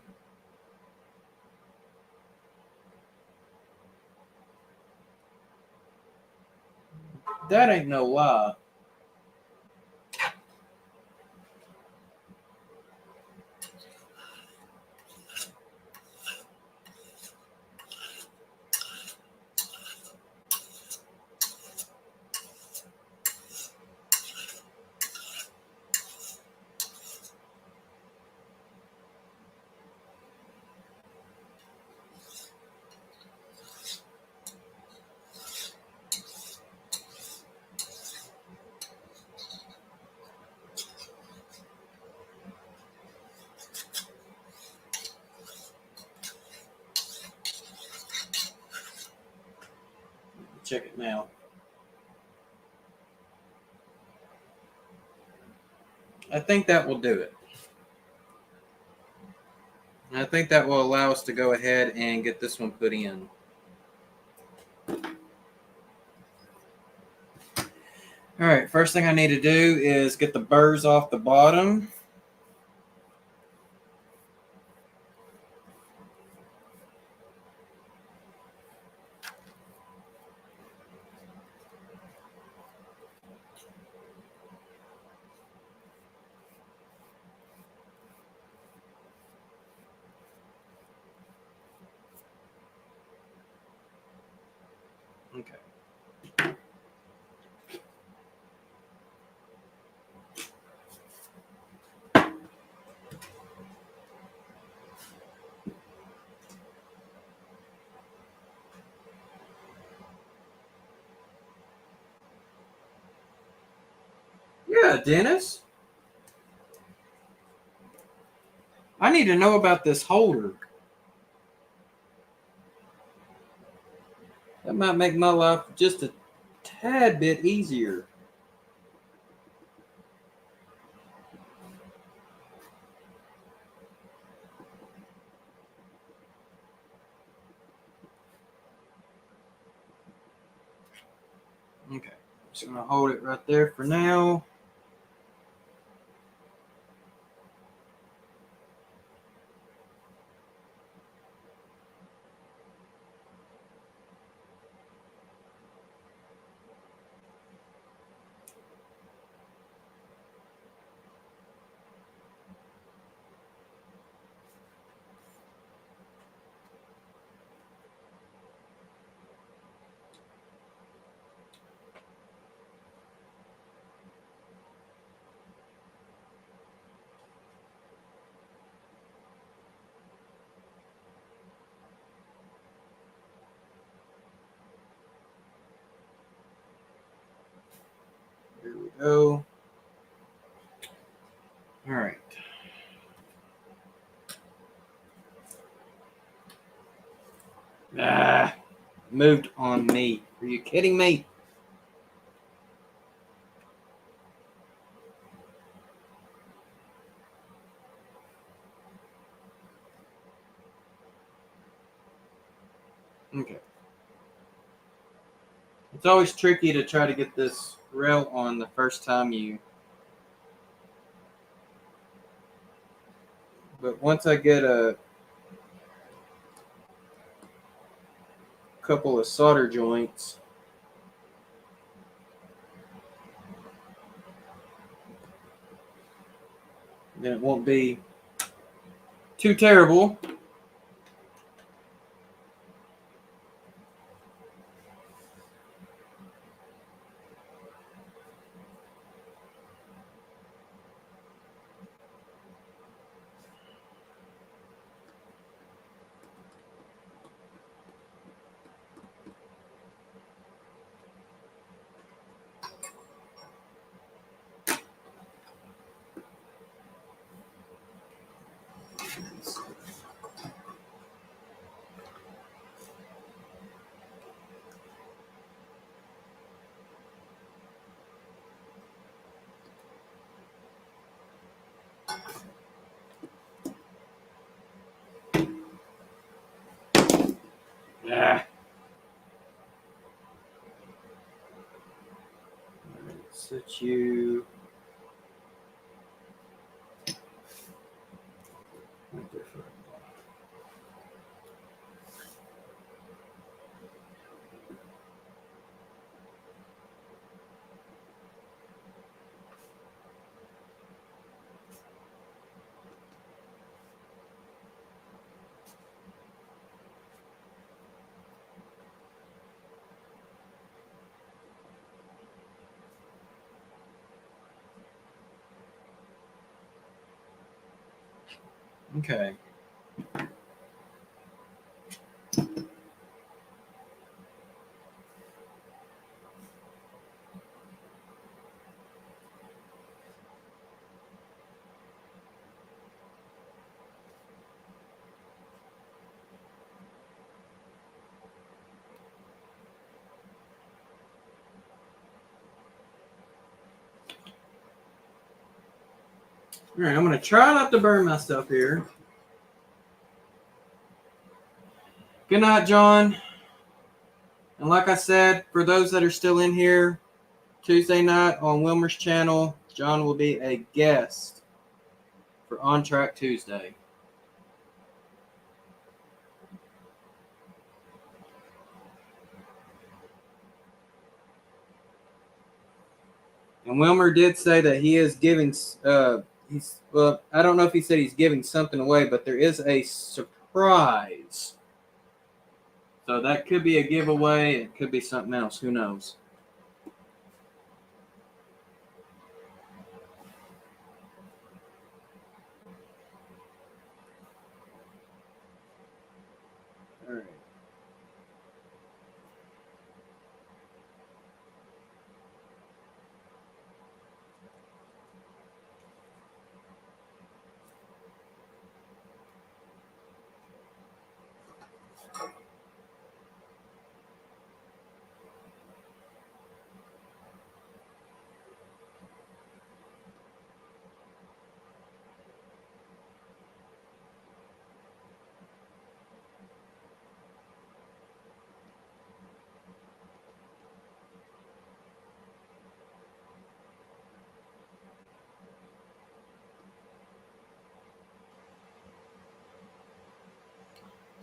That ain't no lie. Check it now. I think that will do it. I think that will allow us to go ahead and get this one put in. All right, first thing I need to do is get the burrs off the bottom. Okay. Yeah, Dennis. I need to know about this holder. That might make my life just a tad bit easier. Okay, just gonna hold it right there for now. go. All right. Ah, moved on me. Are you kidding me? Okay. It's always tricky to try to get this rail on the first time you. But once I get a couple of solder joints, then it won't be too terrible. Yeah. Set you right there for a Okay. All right, I'm going to try not to burn myself here. Good night, John. And like I said, for those that are still in here, Tuesday night on Wilmer's channel, John will be a guest for On Track Tuesday. And Wilmer did say that he is giving, I don't know if he said he's giving something away, but there is a surprise. So that could be a giveaway. It could be something else. Who knows? All right.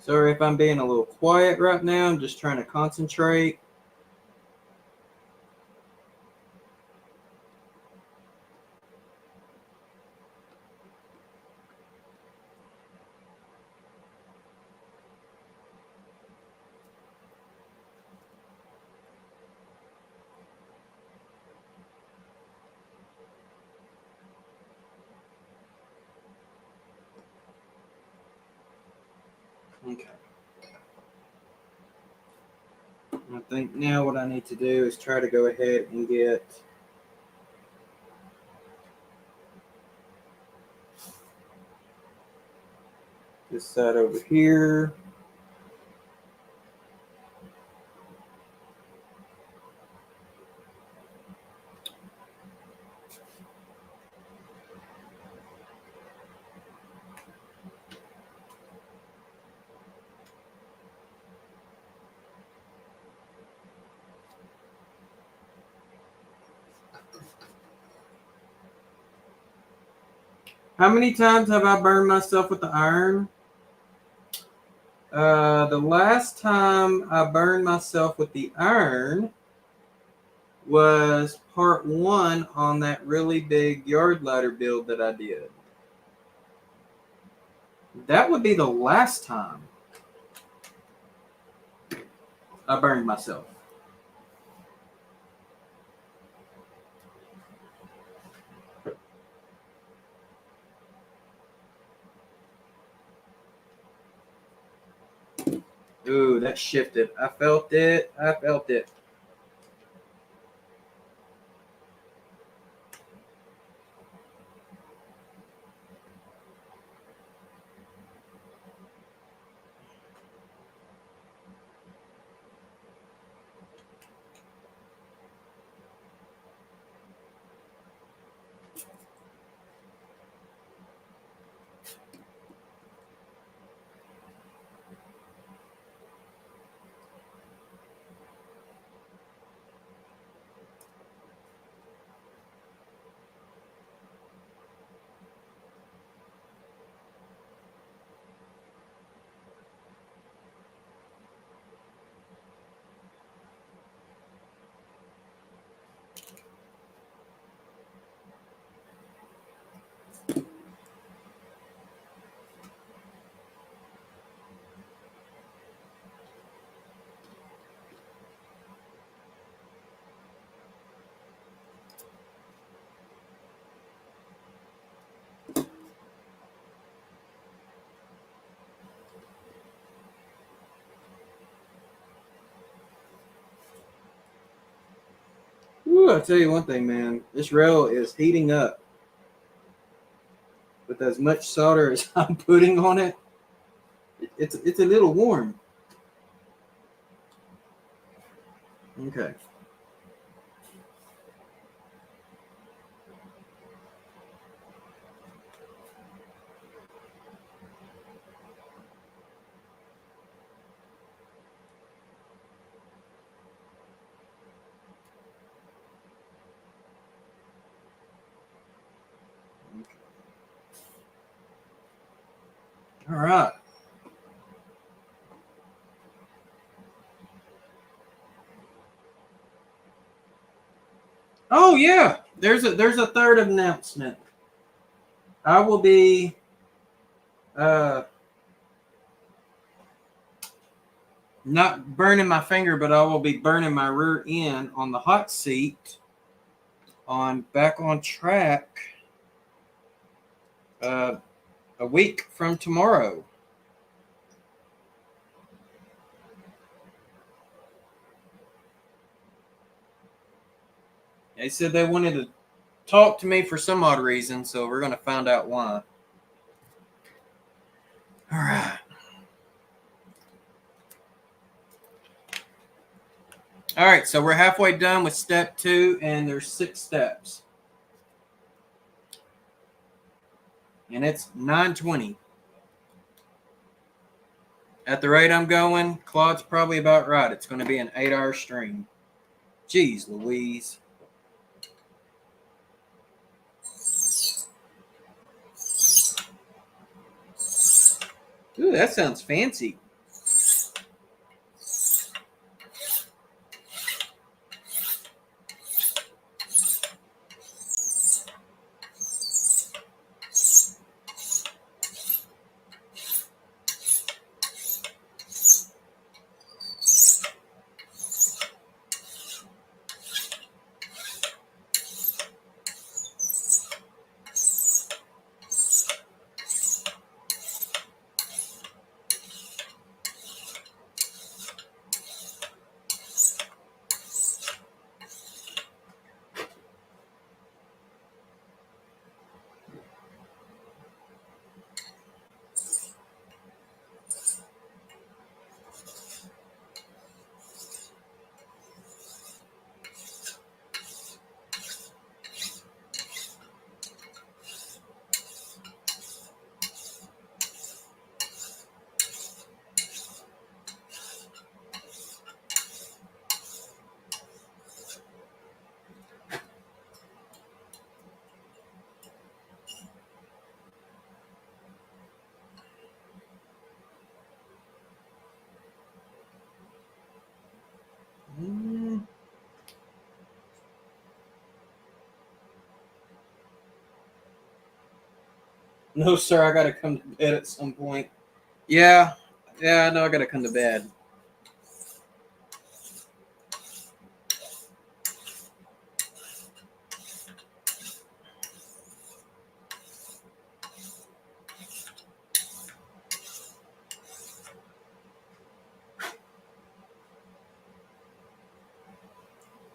Sorry if I'm being a little quiet right now. I'm just trying to concentrate. Okay. I think now what I need to do is try to go ahead and get This side over here. How many times have I burned myself with the iron? The last time I burned myself with the iron was part 1 on that really big yard ladder build that I did. That would be the last time I burned myself. Ooh, that shifted. I felt it. I felt it. Ooh, I'll tell you one thing, man. This rail is heating up. With as much solder as I'm putting on it, it's a little warm. Okay. All right. Oh yeah, there's a third announcement. I will be not burning my finger, but I will be burning my rear end on the hot seat on Back on Track a week from tomorrow. They said they wanted to talk to me for some odd reason, so we're going to find out why. All right. All right, so we're halfway done with step 2, and there's 6 steps. And it's 9:20. At the rate I'm going, Claude's probably about right. It's going to be an 8-hour stream. Jeez Louise. Ooh, that sounds fancy. No, sir, I got to come to bed at some point. Yeah, I know I got to come to bed.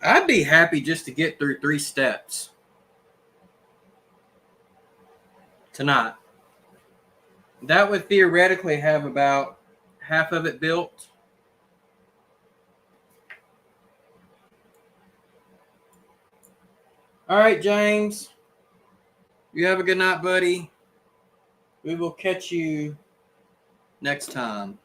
I'd be happy just to get through 3 steps tonight. That would theoretically have about half of it built. All right, James. You have a good night, buddy. We will catch you next time.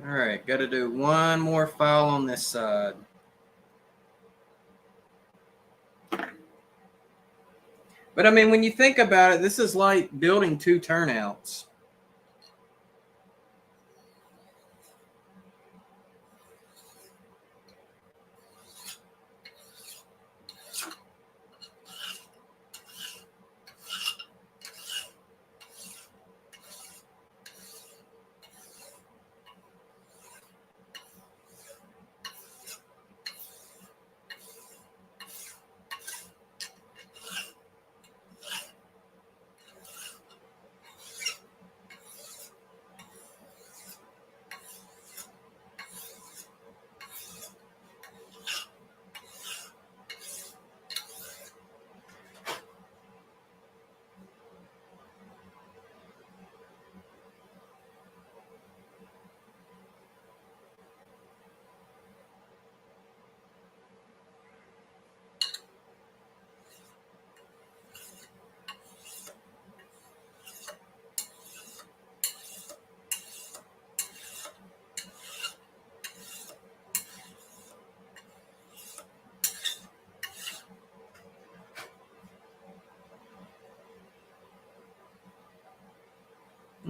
All right, got to do one more file on this side. But I mean, when you think about it, this is like building 2 turnouts.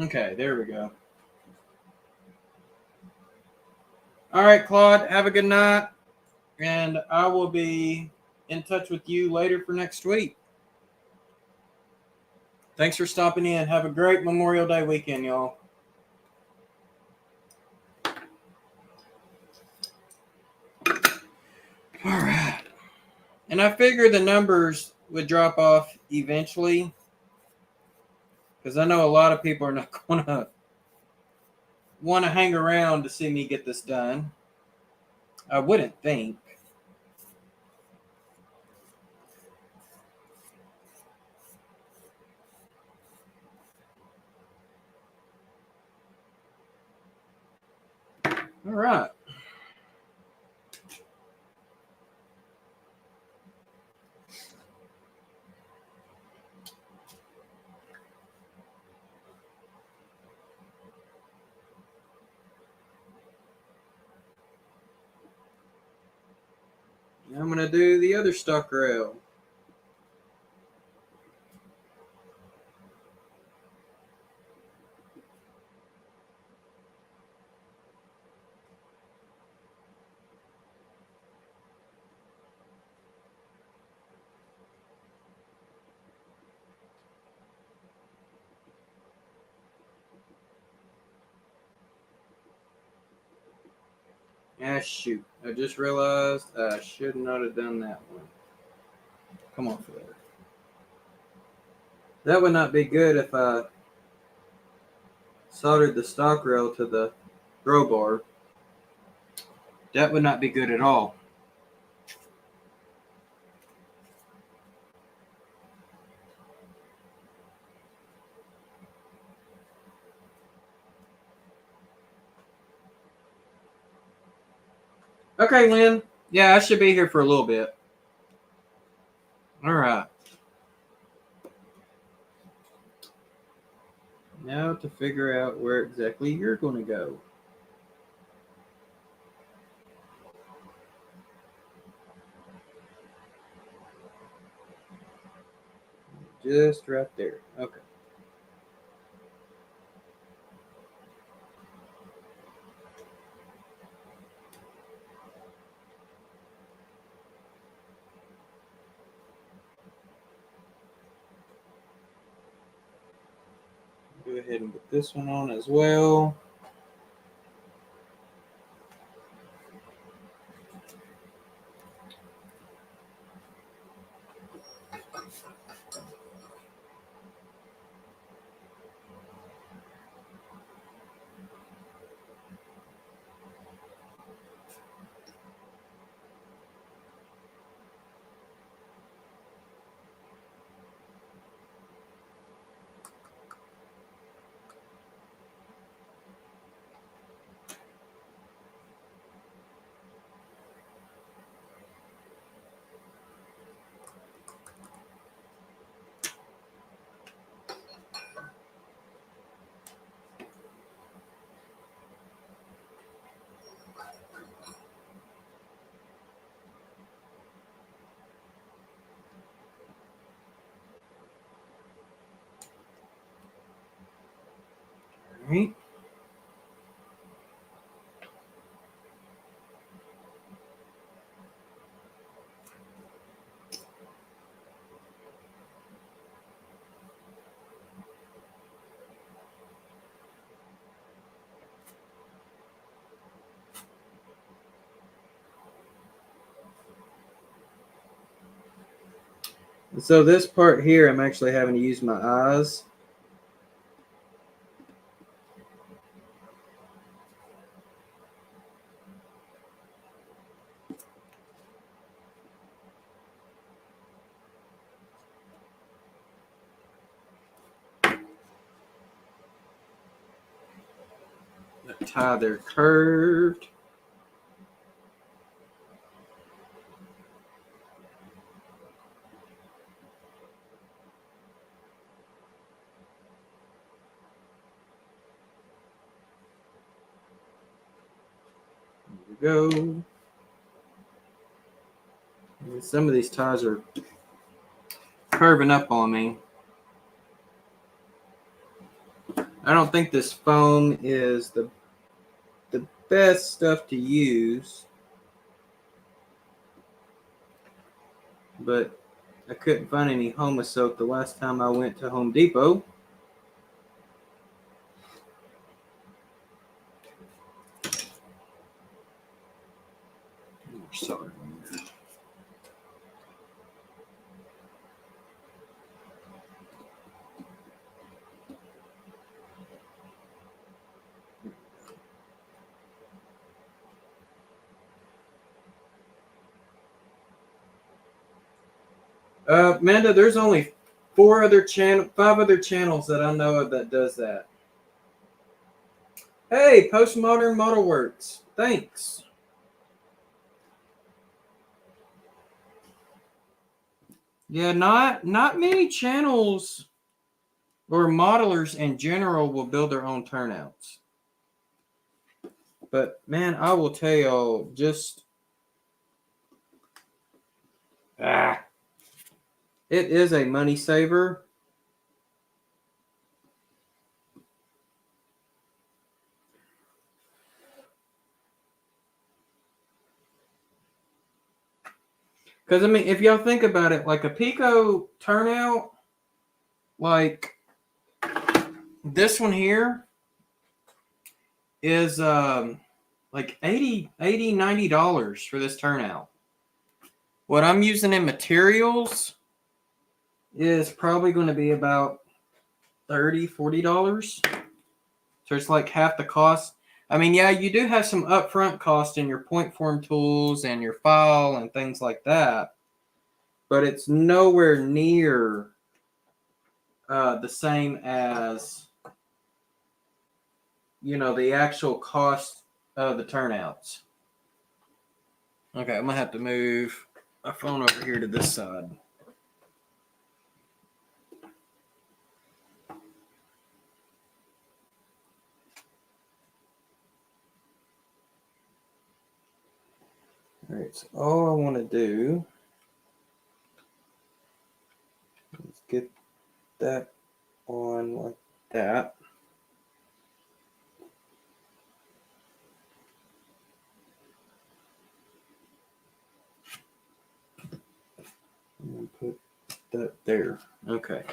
Okay, there we go. All right, Claude, have a good night. And I will be in touch with you later for next week. Thanks for stopping in. Have a great Memorial Day weekend, y'all. All right. And I figured the numbers would drop off eventually, because I know a lot of people are not going to want to hang around to see me get this done. I wouldn't think. All right. Now I'm going to do the other stock rail. Ah, shoot. I just realized I should not have done that one. Come on, Flair. That would not be good if I soldered the stock rail to the grow bar. That would not be good at all. Okay, Lynn. Yeah, I should be here for a little bit. All right. Now to figure out where exactly you're going to go. Just right there. Okay. Go ahead and get this one on as well. All right. So this part here, I'm actually having to use my eyes. The tie, they're curved. There we go. And some of these ties are curving up on me. I don't think this foam is the best stuff to use, but I couldn't find any Homa soap the last time I went to Home Depot. Sorry. Amanda, there's only 5 other channels that I know of that does that. Hey, Postmodern Model Works, thanks. Yeah, not many channels or modelers in general will build their own turnouts. But man, I will tell y'all, just it is a money saver. Because, I mean, if y'all think about it, like a Pico turnout, like this one here is like $80, $90 for this turnout. What I'm using in materials is probably going to be about $30, $40. So it's like half the cost. I mean, yeah, you do have some upfront cost in your point form tools and your file and things like that, but it's nowhere near the same as, you know, the actual cost of the turnouts. Okay, I'm gonna have to move my phone over here to this side. All right, so all I want to do is get that on like that. And put that there. Okay.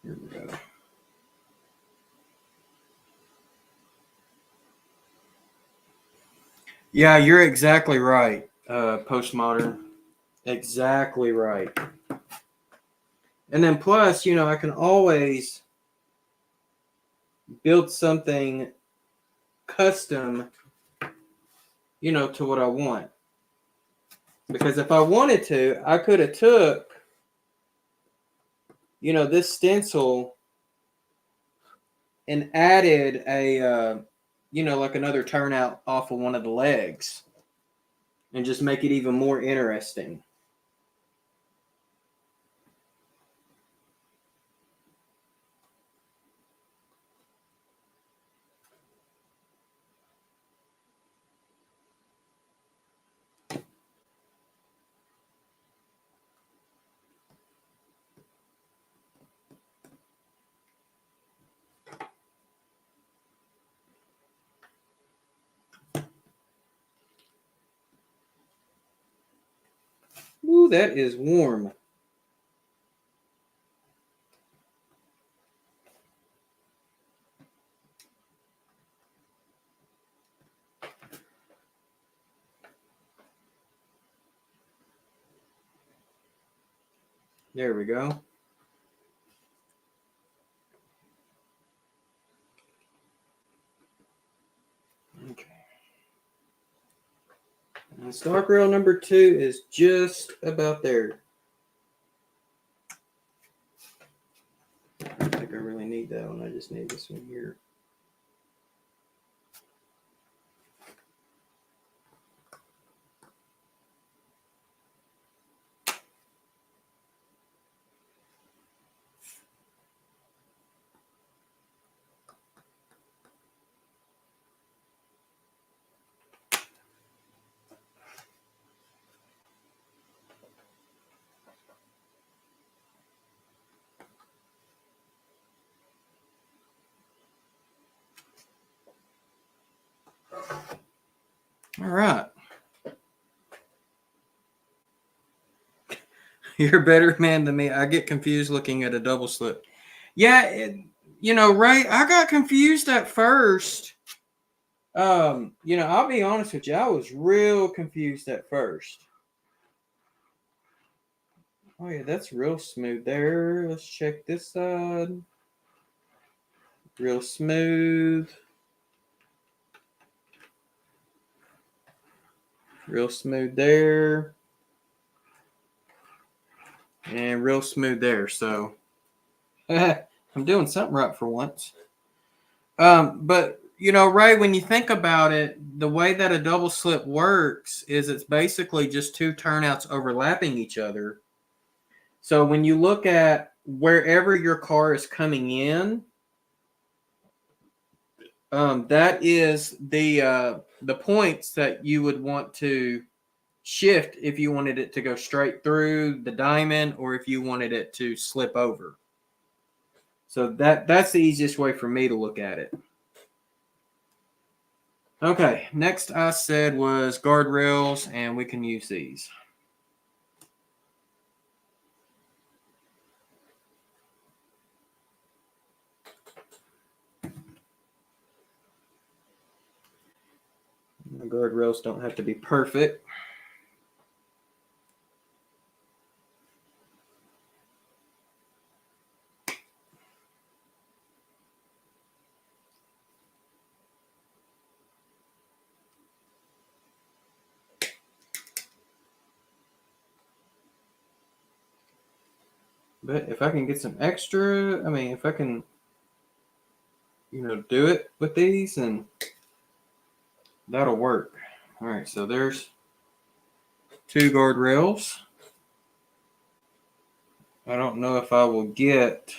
Here we go. Yeah, you're exactly right, postmodern. Exactly right. And then plus, you know, I can always build something custom, you know, to what I want. Because if I wanted to, I could have took, you know, this stencil and added a, you know, like another turnout off of one of the legs and just make it even more interesting. Ooh, that is warm. There we go. Okay. And stock rail number 2 is just about there. I don't think I really need that one. I just need this one here. All right. You're a better man than me. I get confused looking at a double slip. Yeah, you know, Ray, I got confused at first. You know, I'll be honest with you. I was real confused at first. Oh, yeah, that's real smooth there. Let's check this side. Real smooth. Real smooth there. And real smooth there. So, I'm doing something right for once. But, you know, Ray, when you think about it, the way that a double slip works is it's basically just two turnouts overlapping each other. So when you look at wherever your car is coming in, that is the points that you would want to shift if you wanted it to go straight through the diamond or if you wanted it to slip over. So that's the easiest way for me to look at it. Okay, next I said was guardrails, and we can use these. The guardrails don't have to be perfect. But if I can get some extra, I mean, if I can, do it with these, and that'll work. All right, so there's 2 guardrails. I don't know if I will get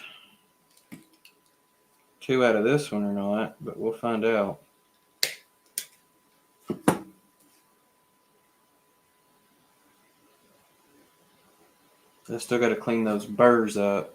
2 out of this one or not, but we'll find out. I still got to clean those burrs up.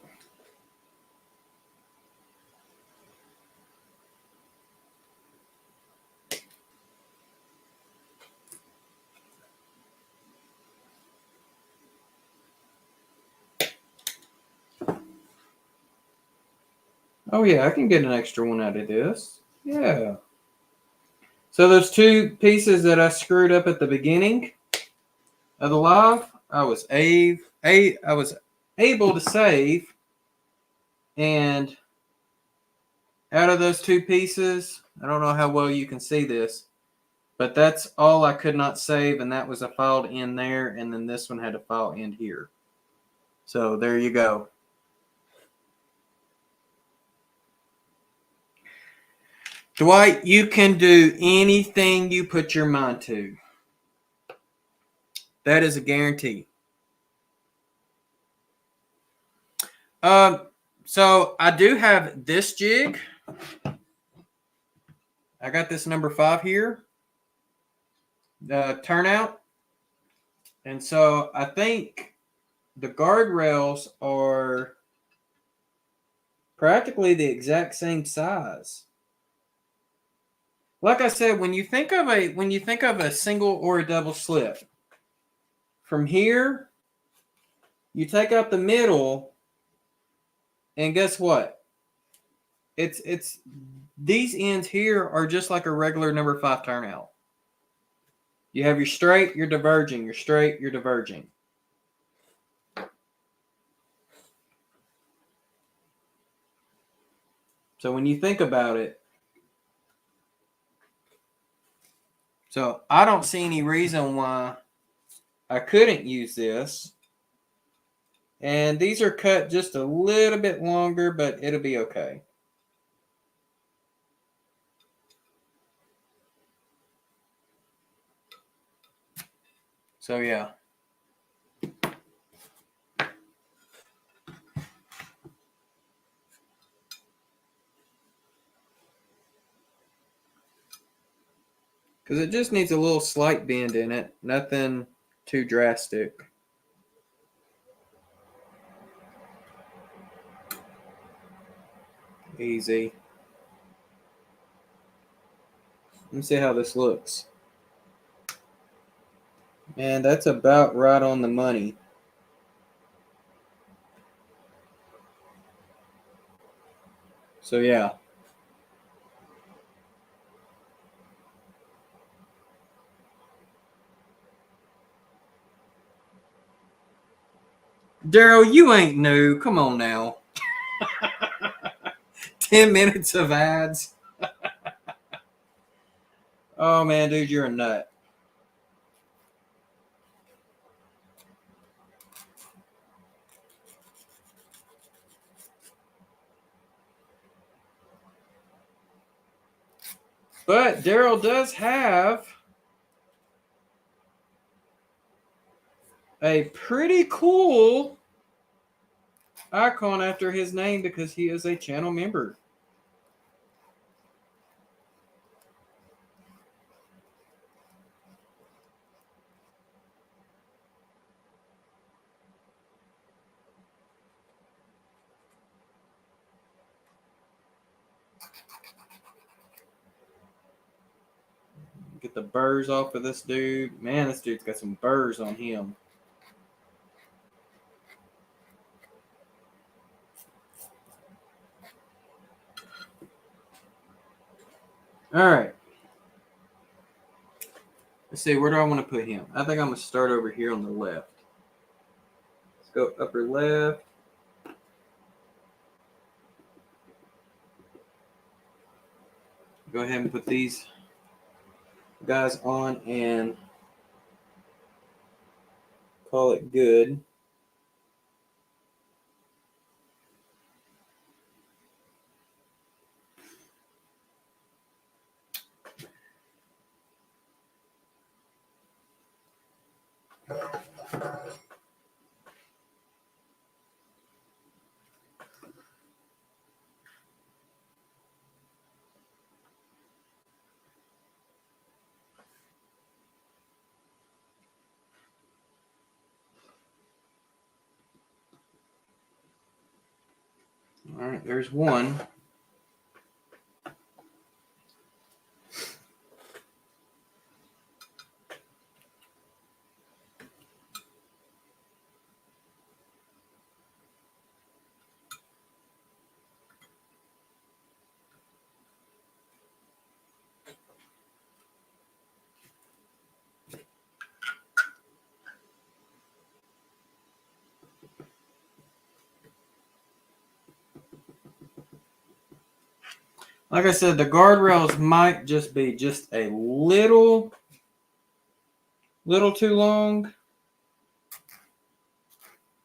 Oh yeah, I can get an extra one out of this. Yeah. So those 2 pieces that I screwed up at the beginning of the live, I was able to save, and out of those 2 pieces, I don't know how well you can see this, but that's all I could not save, and that was a filed end there, and then this one had a file end here. So there you go. Dwight, you can do anything you put your mind to. That is a guarantee. So I do have this jig. I got this number 5 here. Turnout. And so I think the guardrails are practically the exact same size. Like I said, when you think of a single or a double slip, from here, you take out the middle, and guess what? It's these ends here are just like a regular number 5 turnout. You have your straight, you're diverging, your straight, you're diverging. So when you think about it, so I don't see any reason why I couldn't use this. And these are cut just a little bit longer, but it'll be okay. So yeah. Because it just needs a little slight bend in it. Nothing too drastic. Easy. Let me see how this looks. And that's about right on the money. So yeah. Darrell, you ain't new. Come on now. 10 minutes of ads. Oh man, dude, you're a nut. But Darrell does have a pretty cool icon after his name because he is a channel member. Get the burrs off of this dude. Man, this dude's got some burrs on him. All right. Let's see, where do I want to put him? I think I'm going to start over here on the left. Let's go upper left. Go ahead and put these guys on and call it good. All right, there's one. Like I said, the guardrails might just be just a little too long,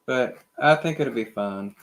but I think it'll be fine.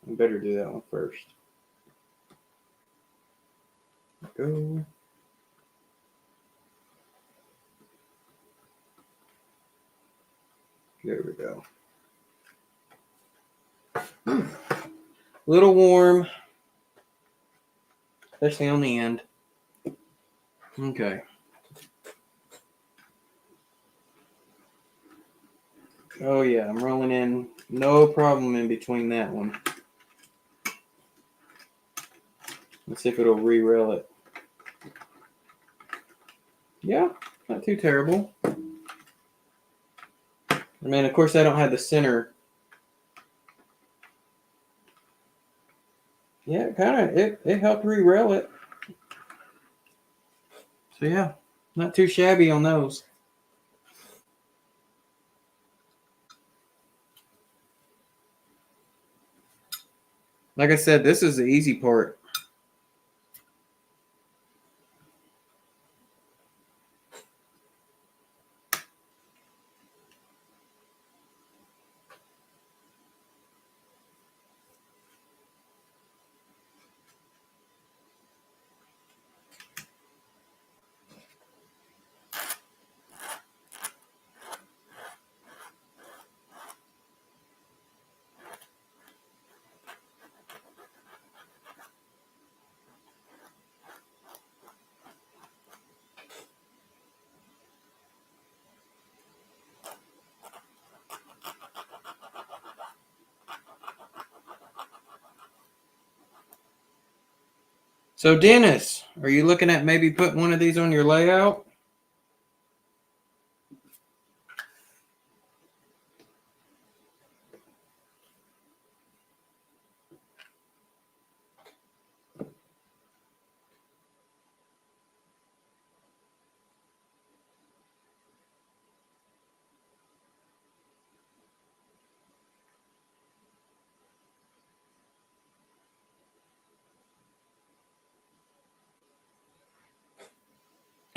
I better do that one first. Go. There we go. Little warm, especially on the end. Okay. Oh yeah, I'm rolling in. No problem in between that one. Let's see if it'll re-rail it. Yeah, not too terrible. I mean, of course, I don't have the center. Yeah, it helped re-rail it. So yeah, not too shabby on those. Like I said, this is the easy part. So, Dennis, are you looking at maybe putting one of these on your layout?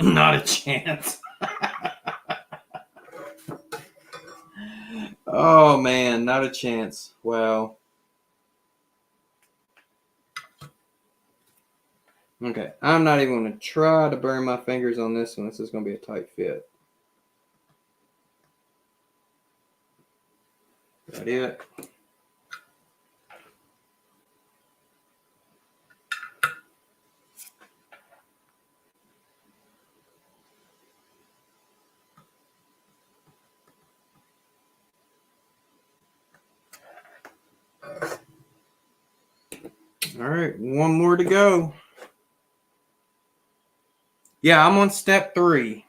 Not a chance. Oh, man, not a chance. Wow. Okay, I'm not even going to try to burn my fingers on this one. This is going to be a tight fit. That it? All right, one more to go. Yeah, I'm on step 3.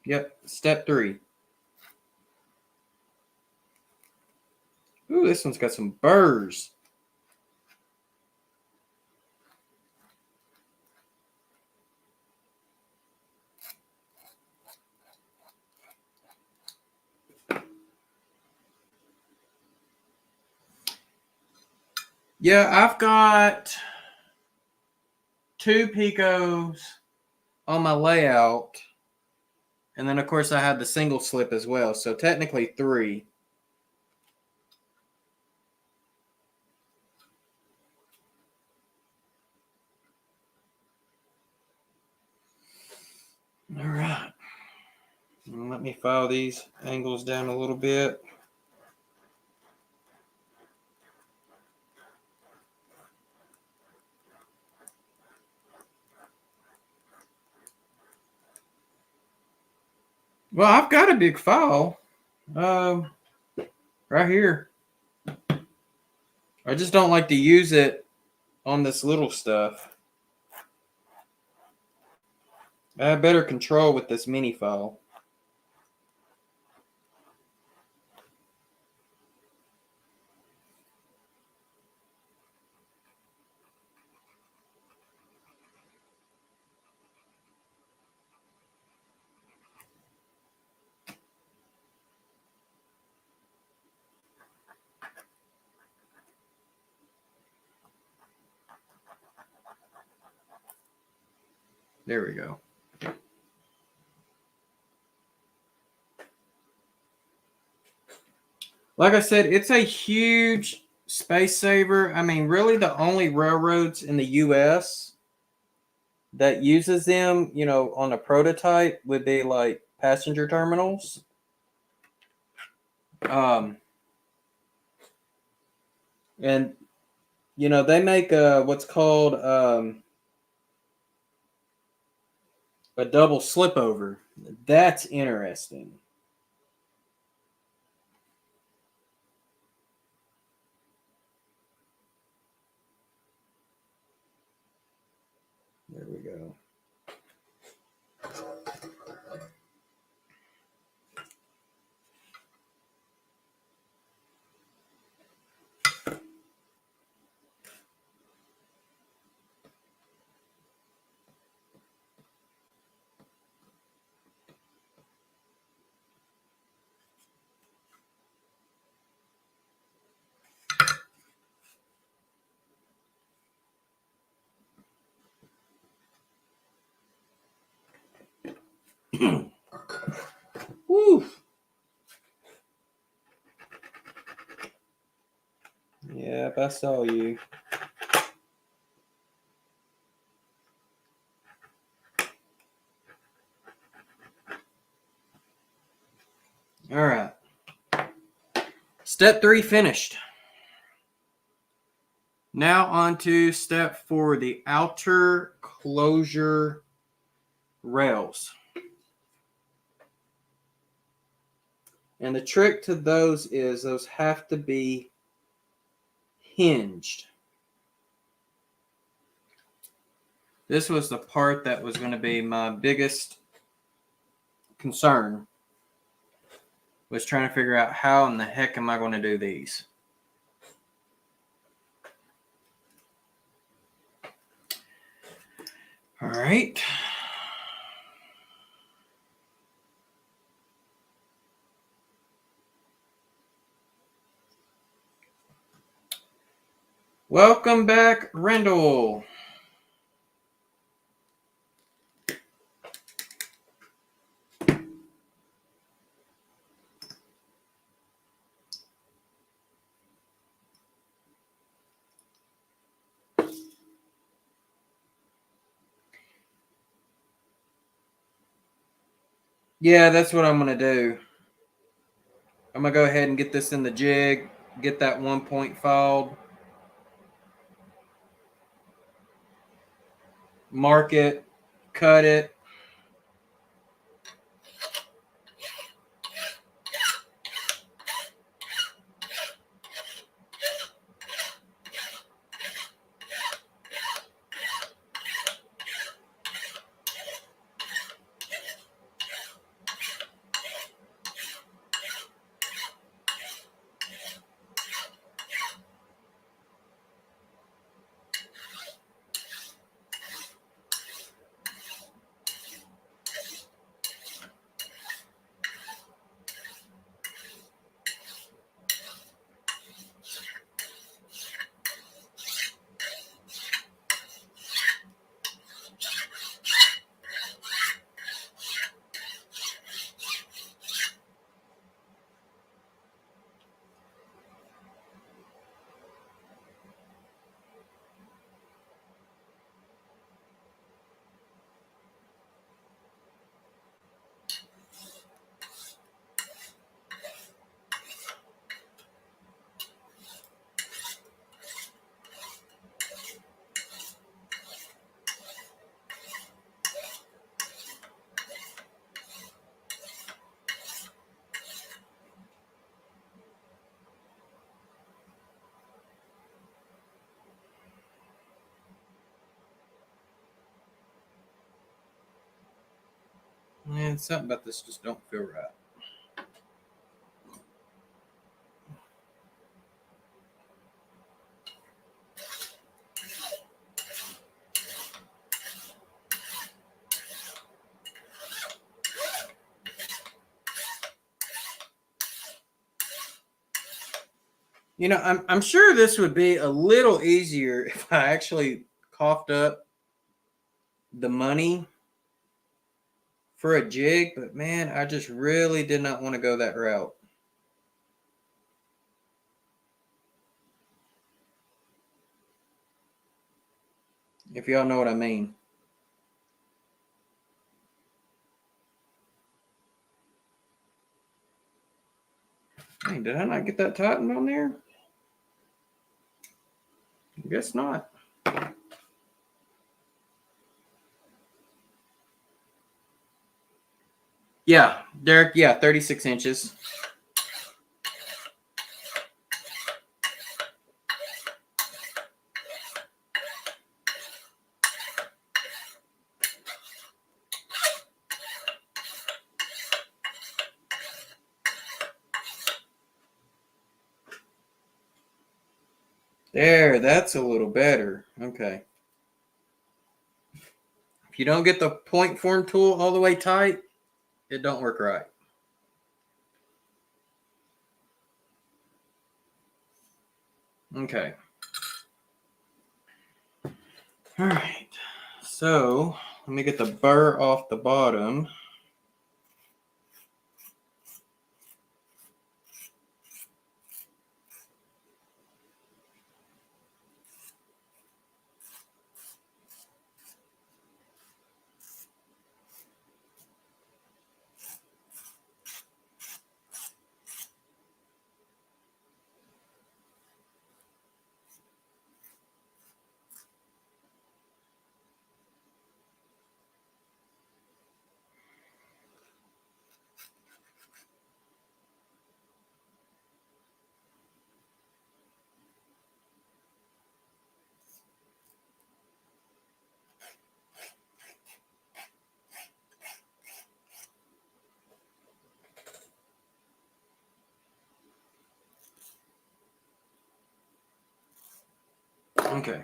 Yep, step 3. Ooh, this one's got some burrs. Yeah, I've got 2 picos on my layout. And then, of course, I had the single slip as well. So technically 3. All right. Let me file these angles down a little bit. Well, I've got a big file right here. I just don't like to use it on this little stuff. I have better control with this mini file. There we go. Like I said, it's a huge space saver. I mean, really the only railroads in the U.S. that uses them, you know, on a prototype would be like passenger terminals. And, you know, they make what's called a double slip over. That's interesting. There we go. Woo. Yep, I saw you. All right. Step 3 finished. Now on to step 4, the outer closure rails. And the trick to those is those have to be hinged. This was the part that was going to be my biggest concern, was trying to figure out how in the heck am I going to do these. All right. Welcome back, Rendell. Yeah, that's what I'm going to do. I'm going to go ahead and get this in the jig, get that 1 point filed, mark it, cut it. Man, something about this just don't feel right. You know, I'm sure this would be a little easier if I actually coughed up the money for a jig, but man, I just really did not want to go that route. If y'all know what I mean. Hey, did I not get that tightened on there? I guess not. Yeah, Derek, 36 inches. There, that's a little better. Okay. If you don't get the point form tool all the way tight, it don't work right. Okay. All right. So let me get the burr off the bottom. Okay.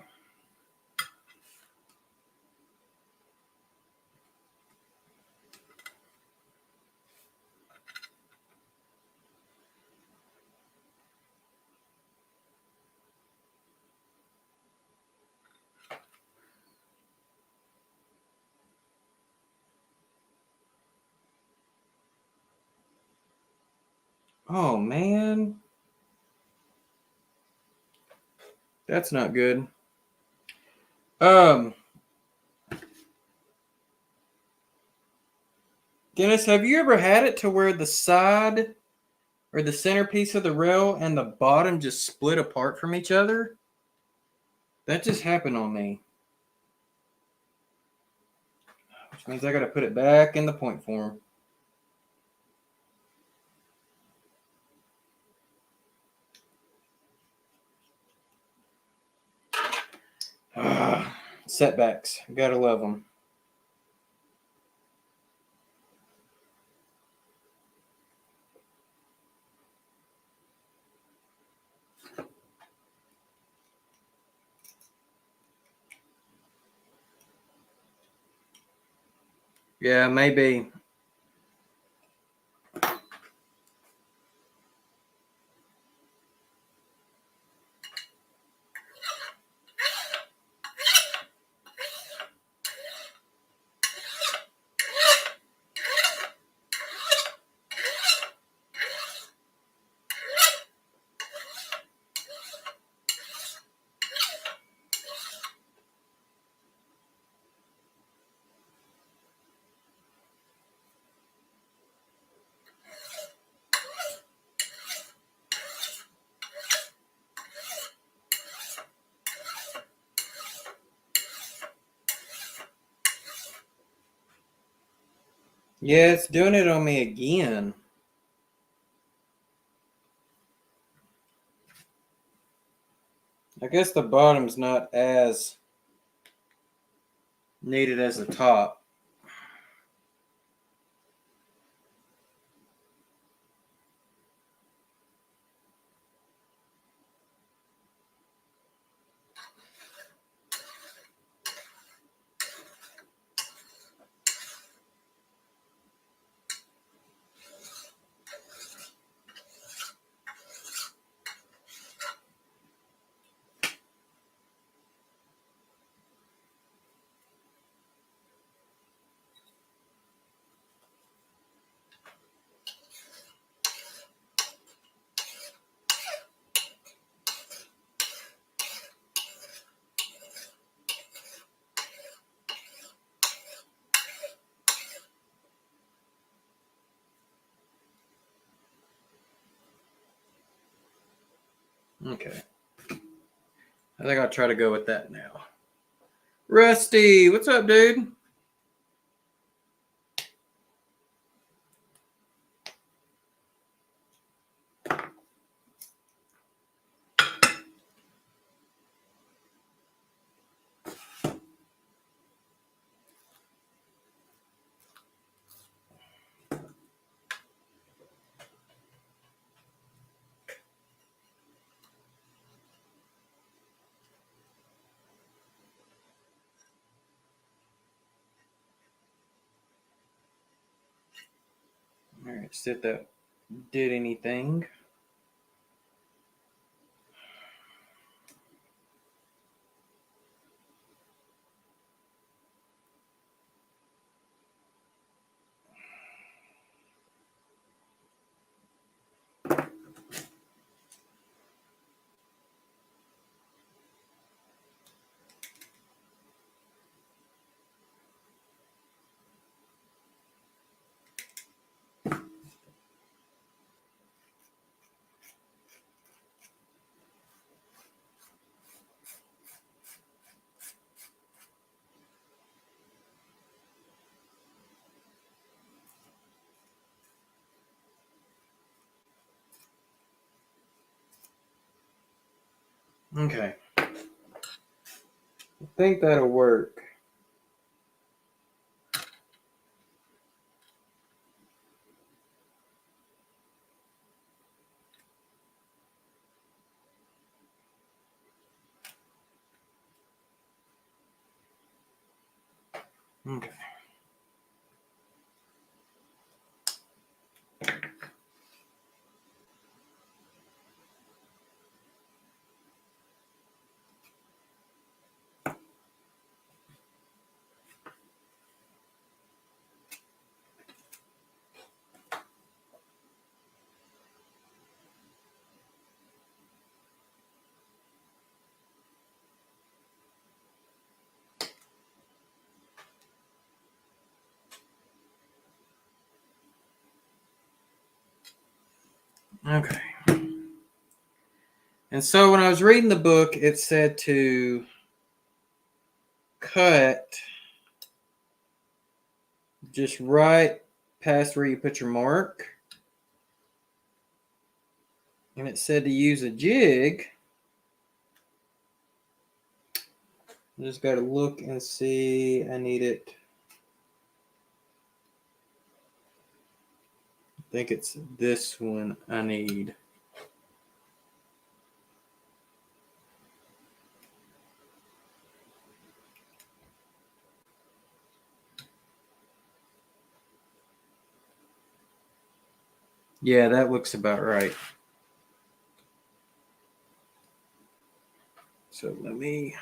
Oh man. That's not good. Dennis, have you ever had it to where the side or the centerpiece of the rail and the bottom just split apart from each other? That just happened on me. Which means I got to put it back in the point form. Setbacks. Gotta love them. Yeah, maybe. Yeah, it's doing it on me again. I guess the bottom's not as needed as the top. Okay. I think I'll try to go with that now. Rusty, what's up, dude? All right, see if that did anything. Okay. I think that'll work. Okay. Okay. And so when I was reading the book, it said to cut just right past where you put your mark. And it said to use a jig. I just got to look and see. I need it. I think it's this one I need. Yeah, that looks about right. So let me.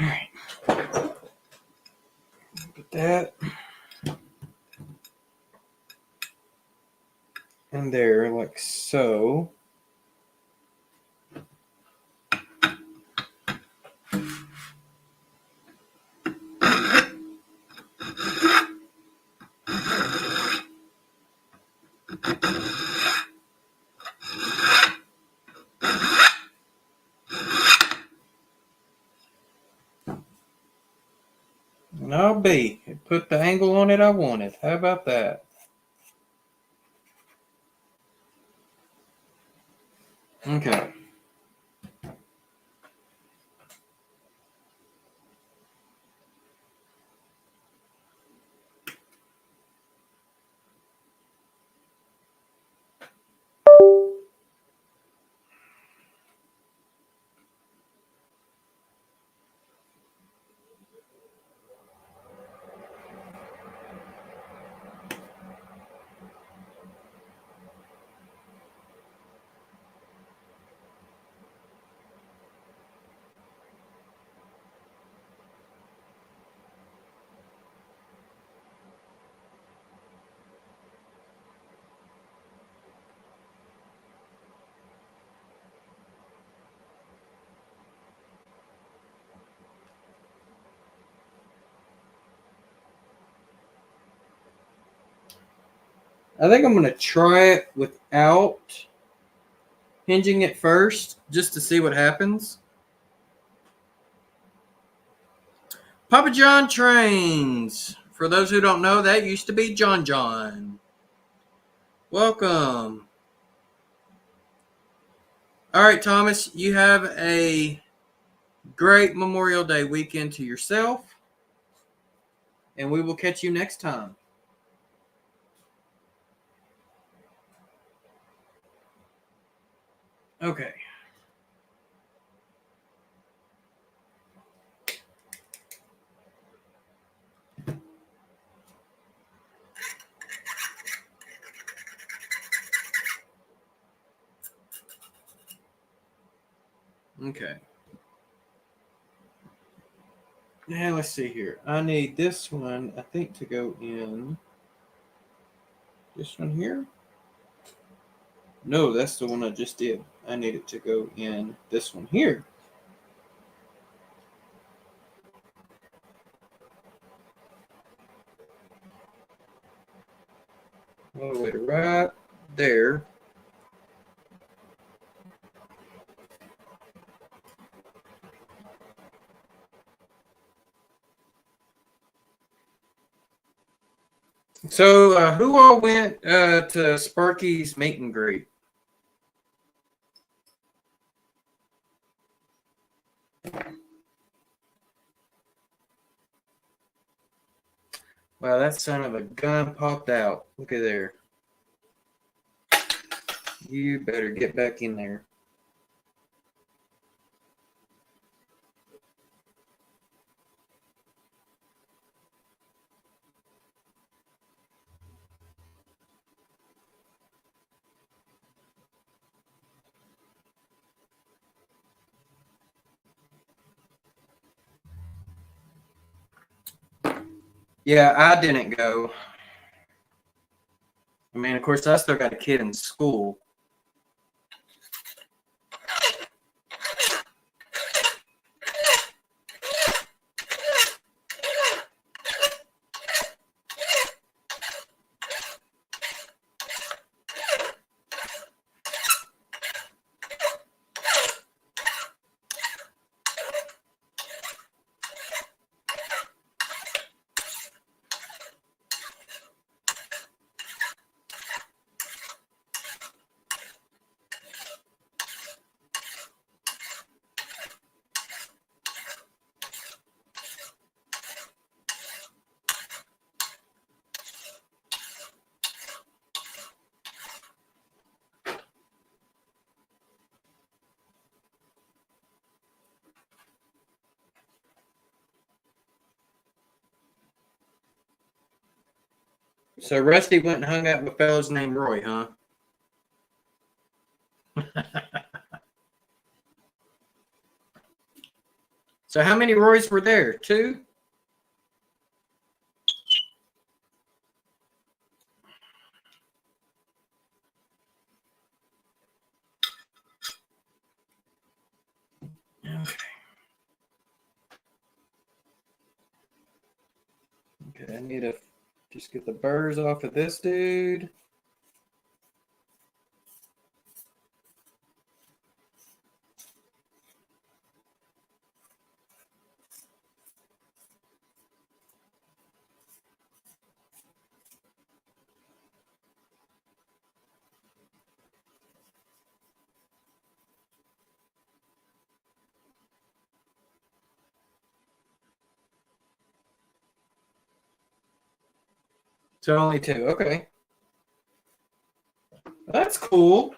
All right. Put that in there like so. And I'll be. It put the angle on it I wanted. How about that? Okay. I think I'm going to try it without hinging it first, just to see what happens. Papa John Trains. For those who don't know, that used to be John John. Welcome. All right, Thomas, you have a great Memorial Day weekend to yourself, and we will catch you next time. Okay. Okay. Now let's see here. I need this one, I think, to go in this one here. No, that's the one I just did. I need it to go in this one here. All the way right there. So, who all went to Sparky's meet and greet? Wow, that son of a gun popped out. Look at there. You better get back in there. Yeah, I didn't go. I mean, of course, I still got a kid in school. So Rusty went and hung out with fellas named Roy, huh? So how many Roys were there? 2? Okay. Okay, I need to just get the burrs off of this dude. So only 2. Okay. That's cool.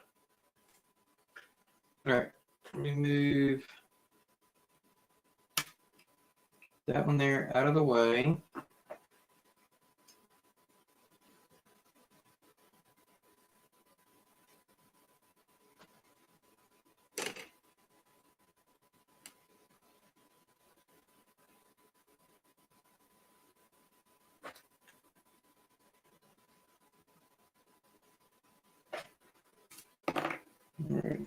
All right. Let me move that one there out of the way. All right.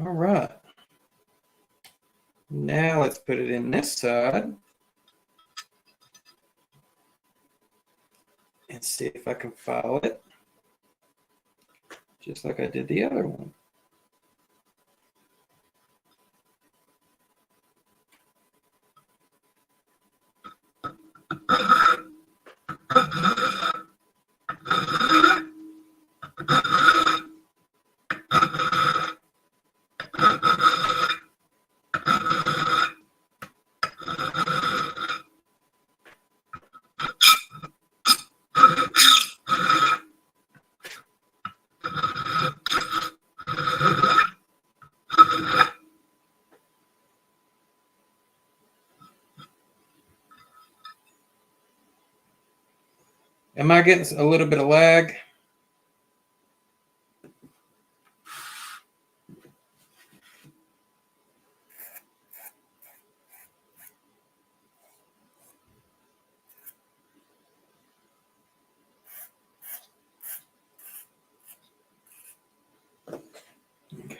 All right. Now let's put it in this side and see if I can file it just like I did the other one. Am I getting a little bit of lag? Okay.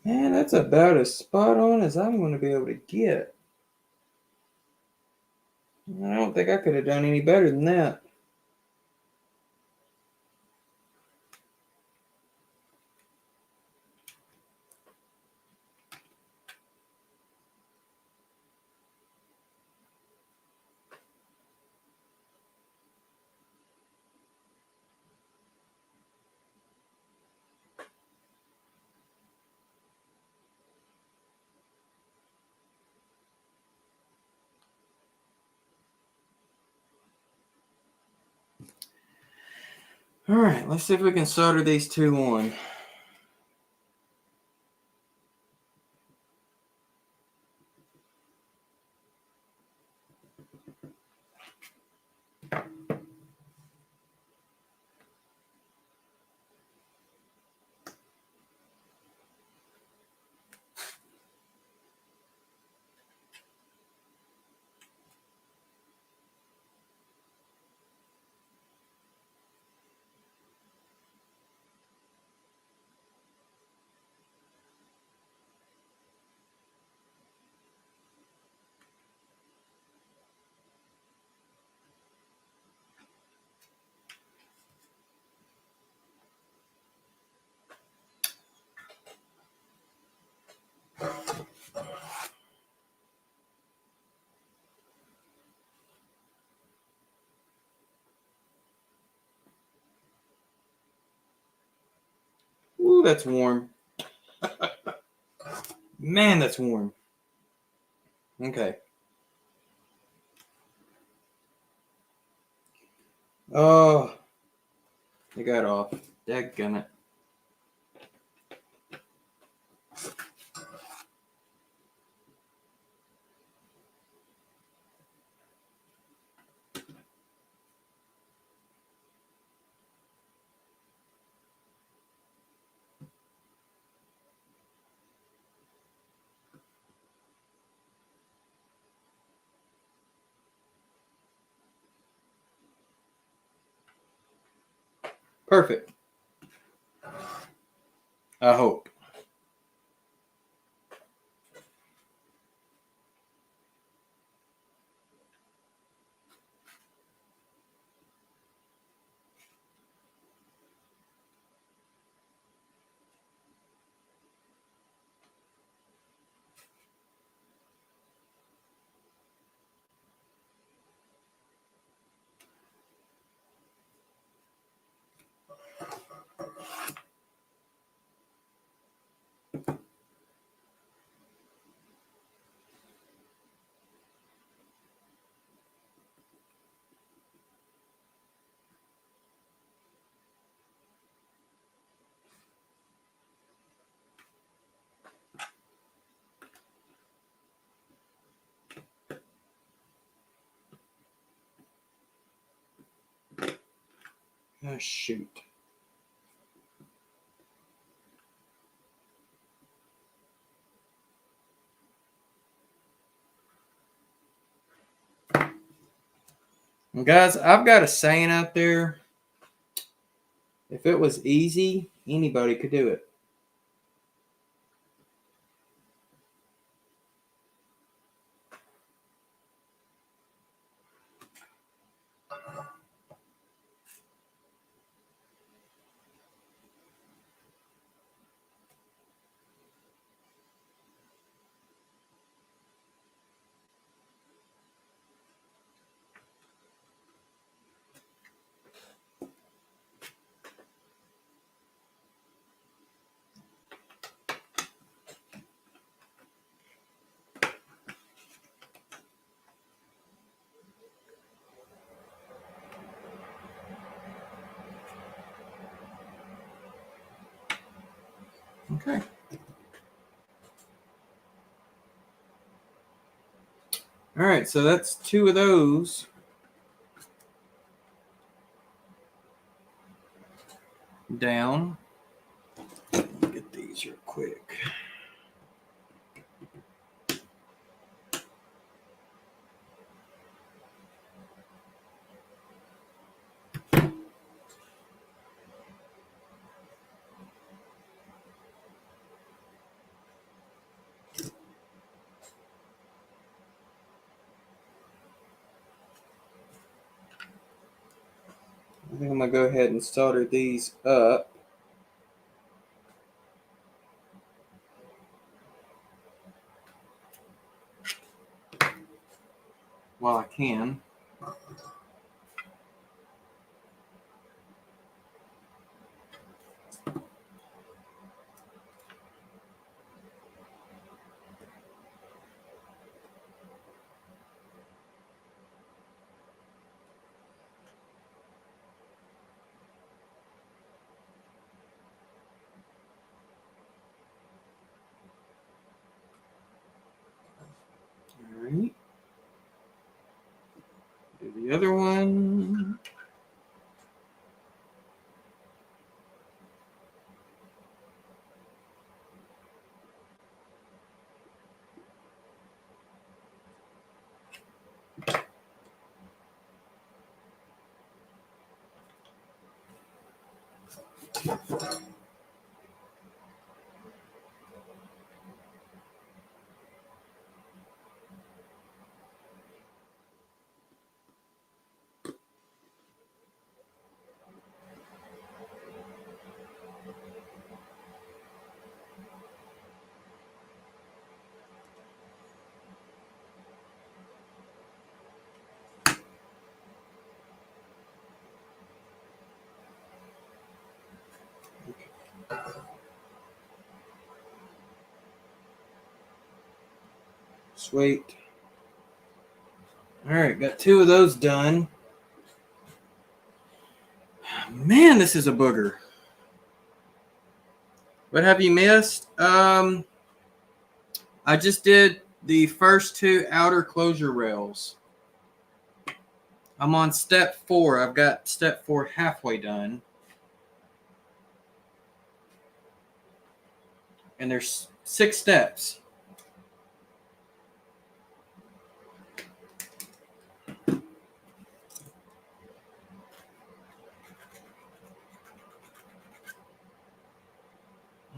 Man, that's about as spot on as I'm going to be able to get. I don't think I could have done any better than that. All right, let's see if we can solder these two on. Ooh, that's warm. Man, that's warm. Okay. Oh, it got off. Dadgummit. Perfect. I hope. Oh, shoot. And guys, I've got a saying out there. If it was easy, anybody could do it. Okay. All right, so that's 2 of those. Down. Get these real quick. I think I'm going to go ahead and solder these up. While I can. All right. Do the other one. Sweet. All right, got 2 of those done. Man, this is a booger. What have you missed? I just did the first 2 outer closure rails. I'm on step 4. I've got step 4 halfway done. And there's 6 steps.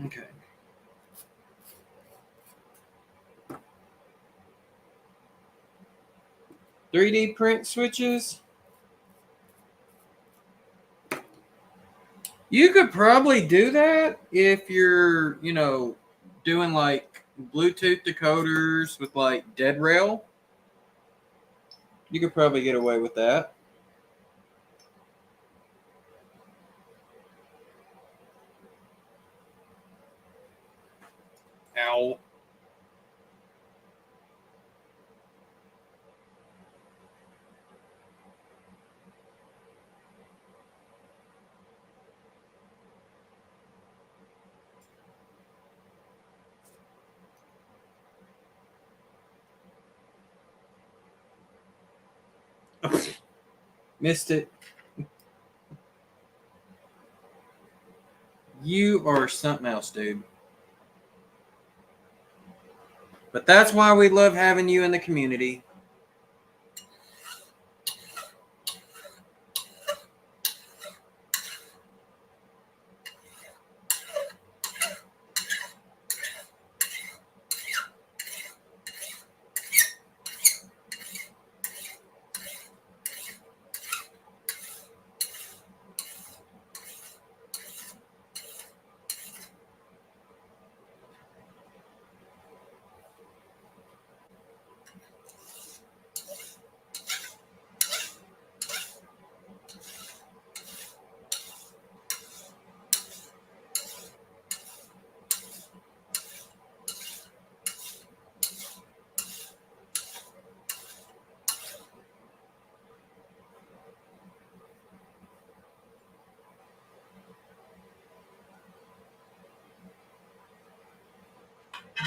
Okay. .3D print switches. You could probably do that if you're, doing like Bluetooth decoders with like Derail. You could probably get away with that. Ow. Missed it. You are something else, dude. But that's why we love having you in the community.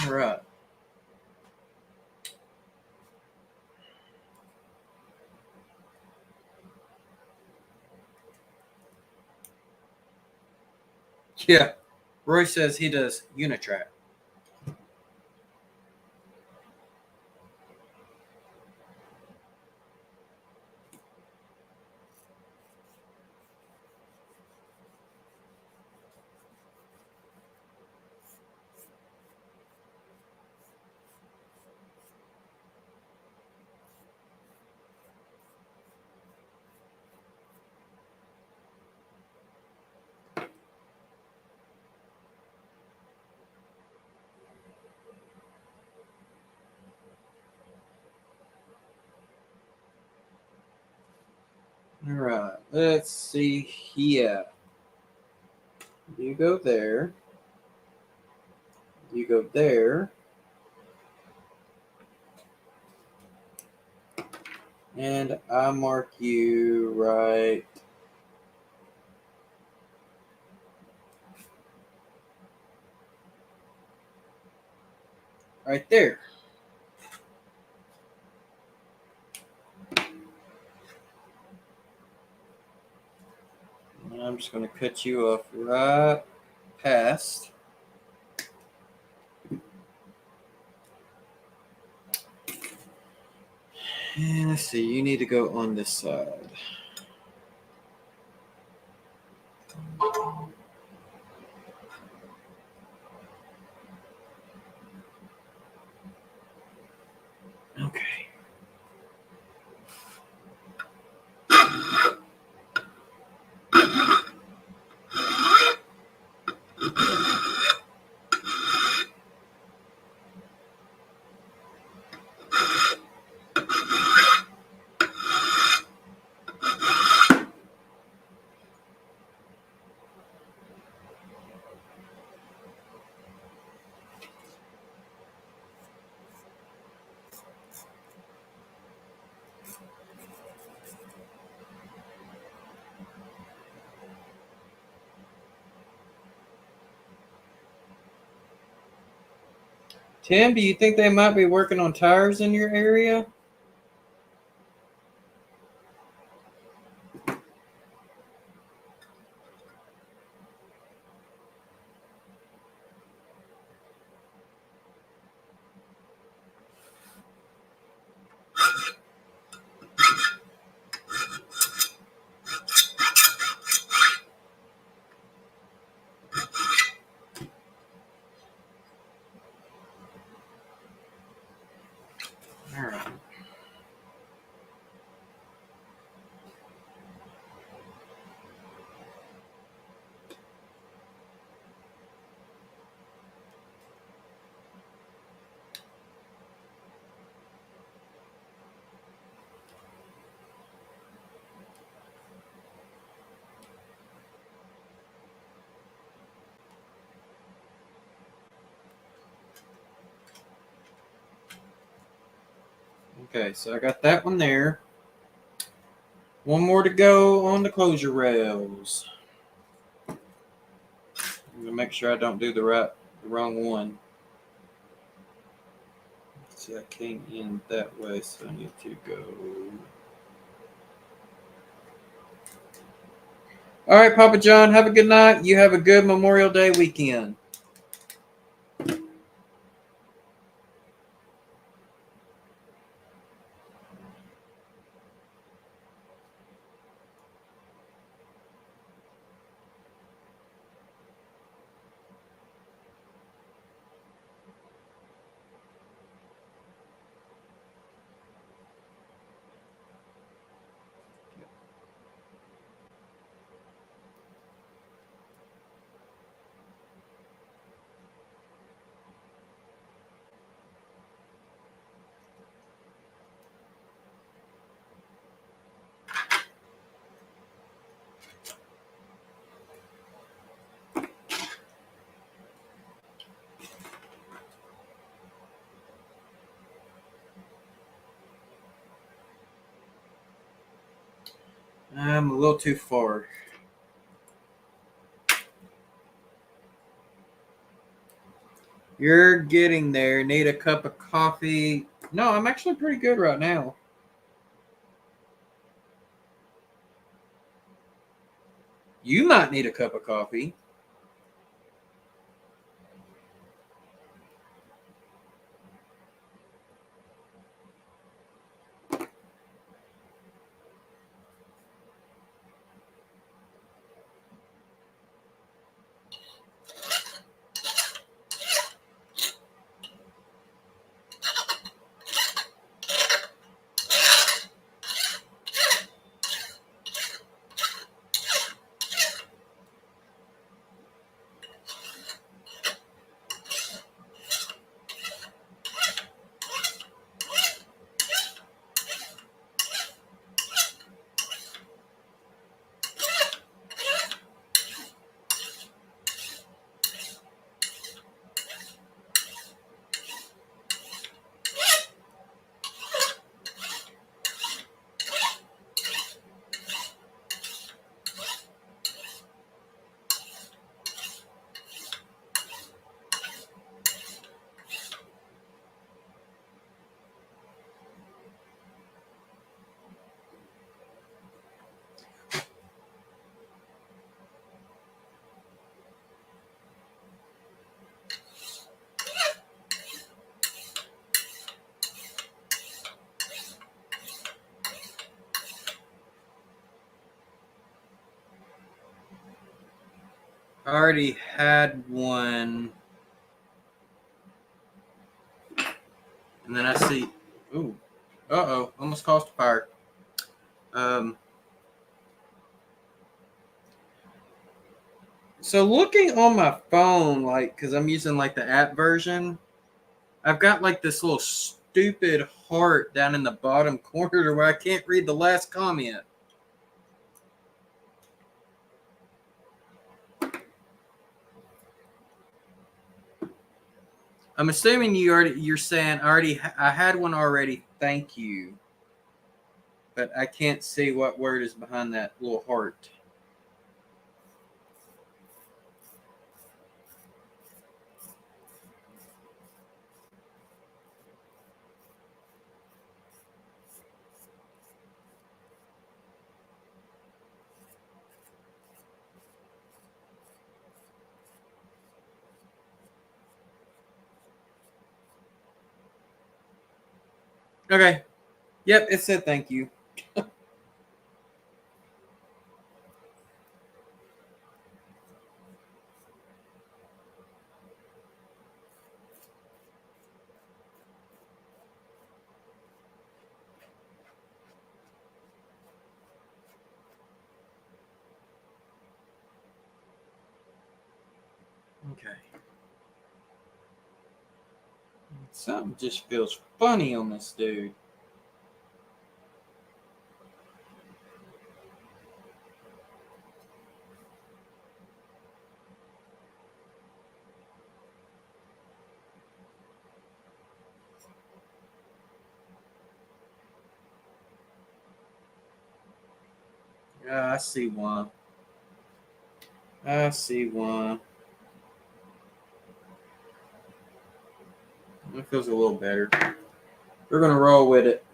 All right. Yeah. Roy says he does Unitrack. All right. Let's see here. You go there. You go there. And I mark you right there. And I'm just going to cut you off right past. And let's see, you need to go on this side. Okay. Tim, do you think they might be working on tires in your area? All right. Okay, so I got that one there. One more to go on the closure rails. I'm gonna make sure I don't do the wrong one. See, I came in that way, so I need to go. All right, Papa John, have a good night. You have a good Memorial Day weekend. I'm a little too far. You're getting there. Need a cup of coffee. No, I'm actually pretty good right now. You might need a cup of coffee. I already had one. And then I see, ooh, uh-oh, almost caused a fire. So looking on my phone, like, because I'm using, like, the app version, I've got, like, this little stupid heart down in the bottom corner where I can't read the last comment. I'm assuming you're saying I had one already. Thank you. But I can't see what word is behind that little heart. Okay. Yep, it said thank you. Okay. Something just feels funny on this dude. I see one. I see one. It feels a little better. We're going to roll with it.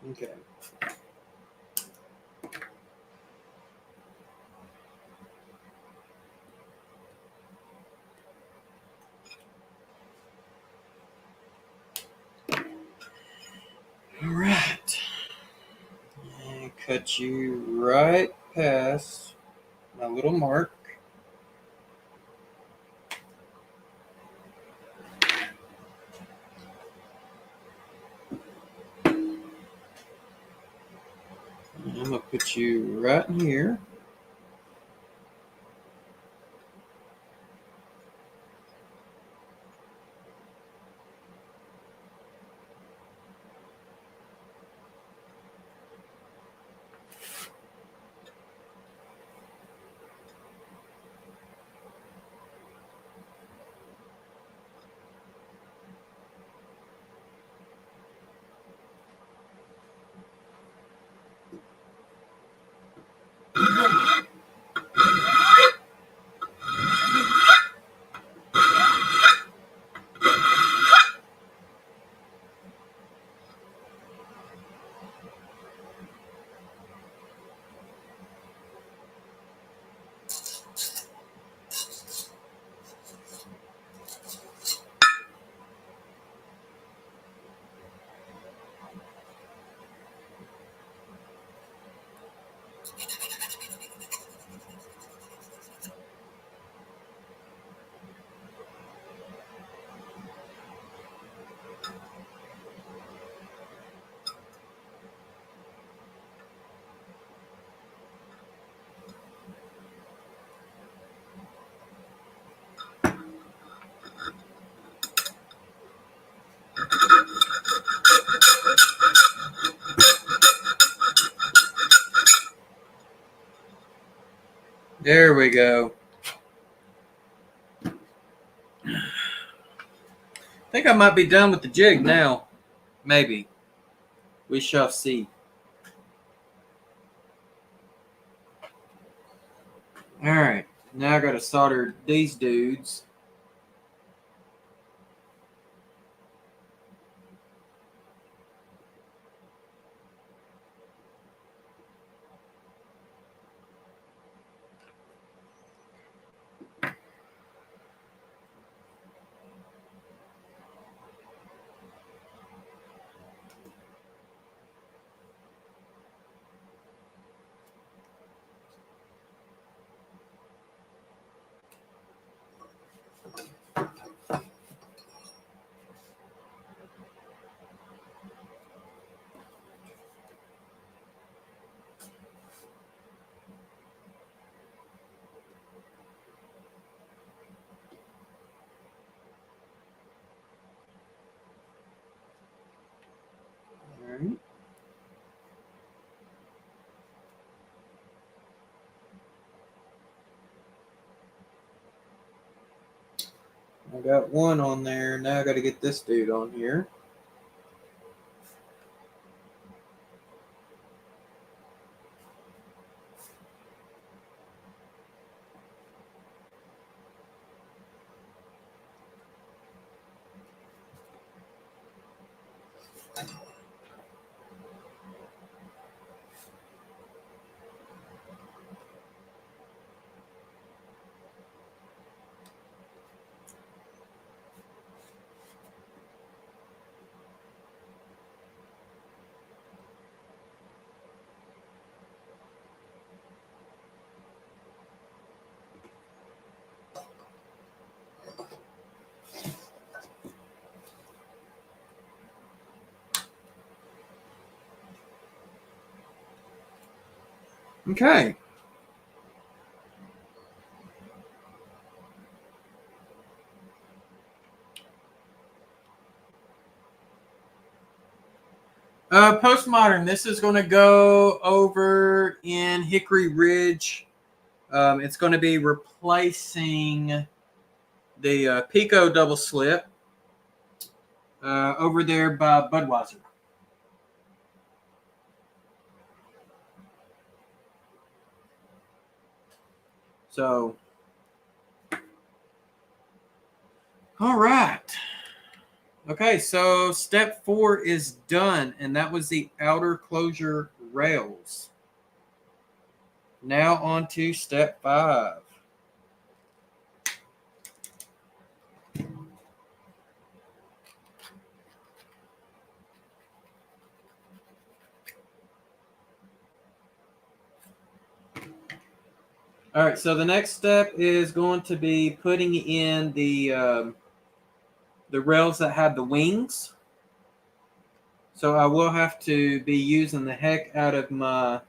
Okay. All right. And cut you right past my little mark. And I'm going to put you right in here. There we go. I think I might be done with the jig now. Maybe. We shall see. All right. Now I got to solder these dudes. All right. I got one on there. Now I got to get this dude on here. Okay. Postmodern. This is going to go over in Hickory Ridge. It's going to be replacing the Pico double slip over there by Budweiser. So, all right. Okay, so step 4 is done, and that was the outer closure rails. Now on to step 5. All right, so the next step is going to be putting in the rails that have the wings. So I will have to be using the heck out of my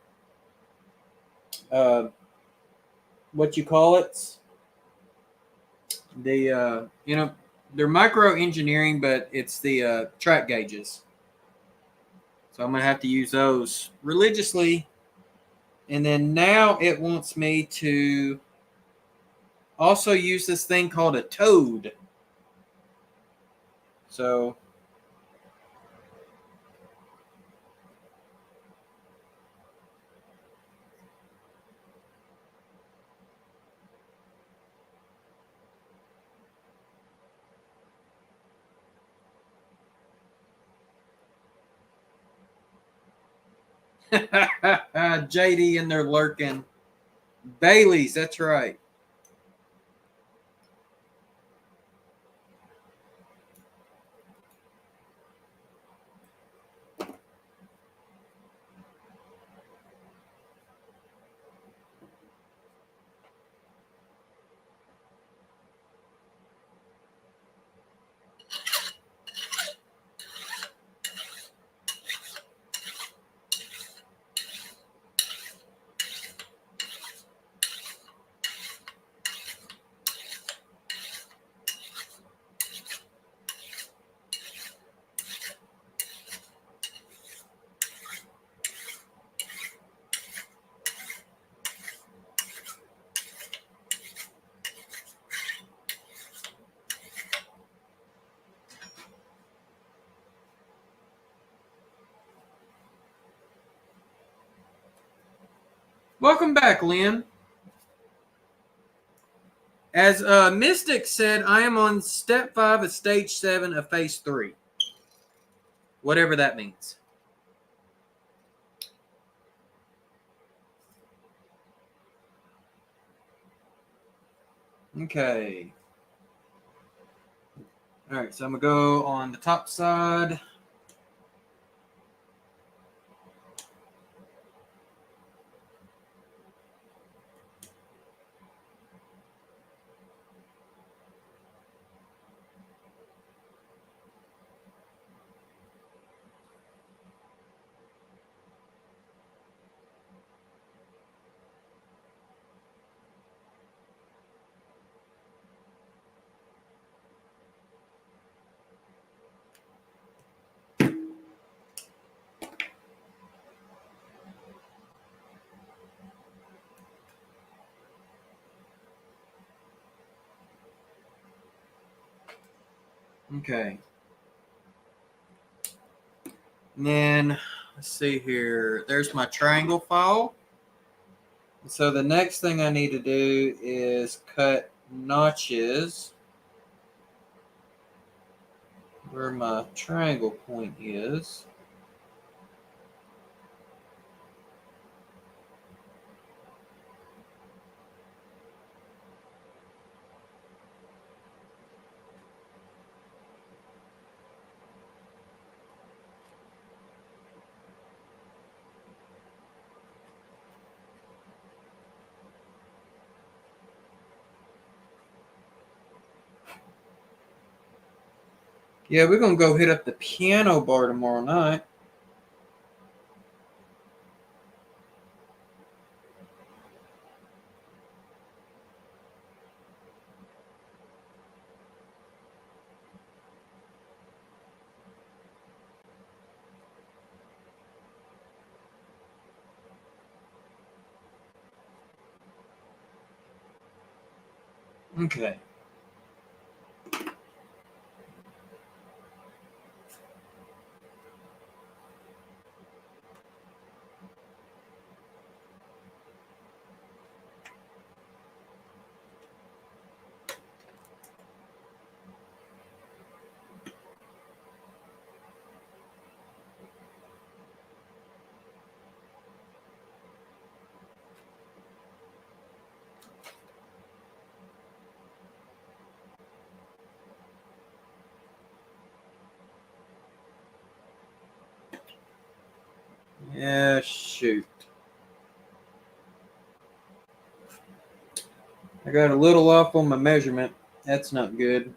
what you call it, the they're micro engineering, but it's the track gauges. So I'm gonna have to use those religiously. And then now it wants me to also use this thing called a toad. So JD in there lurking. Bailey's, that's right. Welcome back, Lynn. As Mystic said, I am on step 5 of stage 7 of phase 3. Whatever that means. Okay. All right, so I'm going to go on the top side. Okay. And then, let's see here. There's my triangle file. So the next thing I need to do is cut notches where my triangle point is. Yeah, we're going to go hit up the piano bar tomorrow night. Okay. Yeah, shoot. I got a little off on my measurement. That's not good.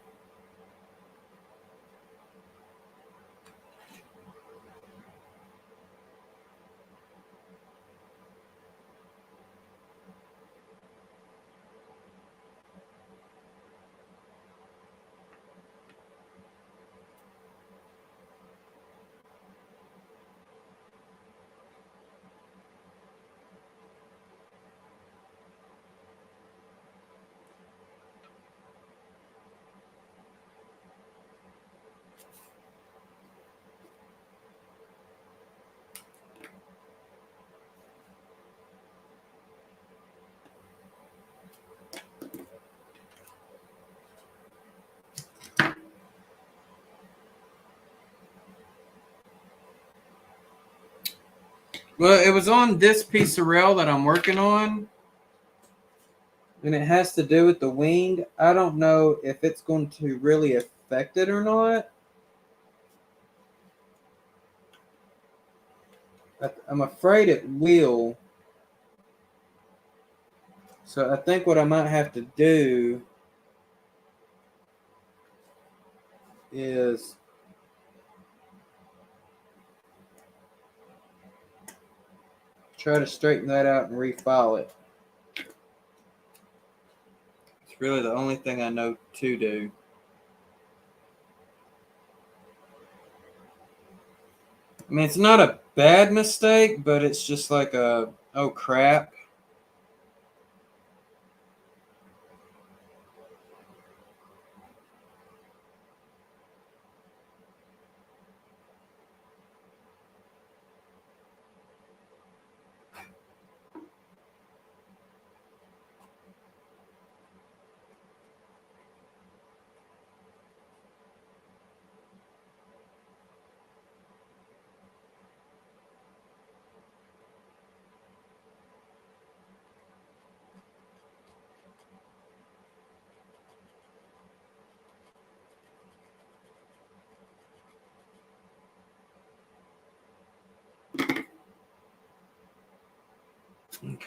Well, it was on this piece of rail that I'm working on, and it has to do with the wing. I don't know if it's going to really affect it or not. I'm afraid it will. So I think what I might have to do is try to straighten that out and refile it. It's really the only thing I know to do. I mean, it's not a bad mistake, but it's just like a, oh crap. Okay.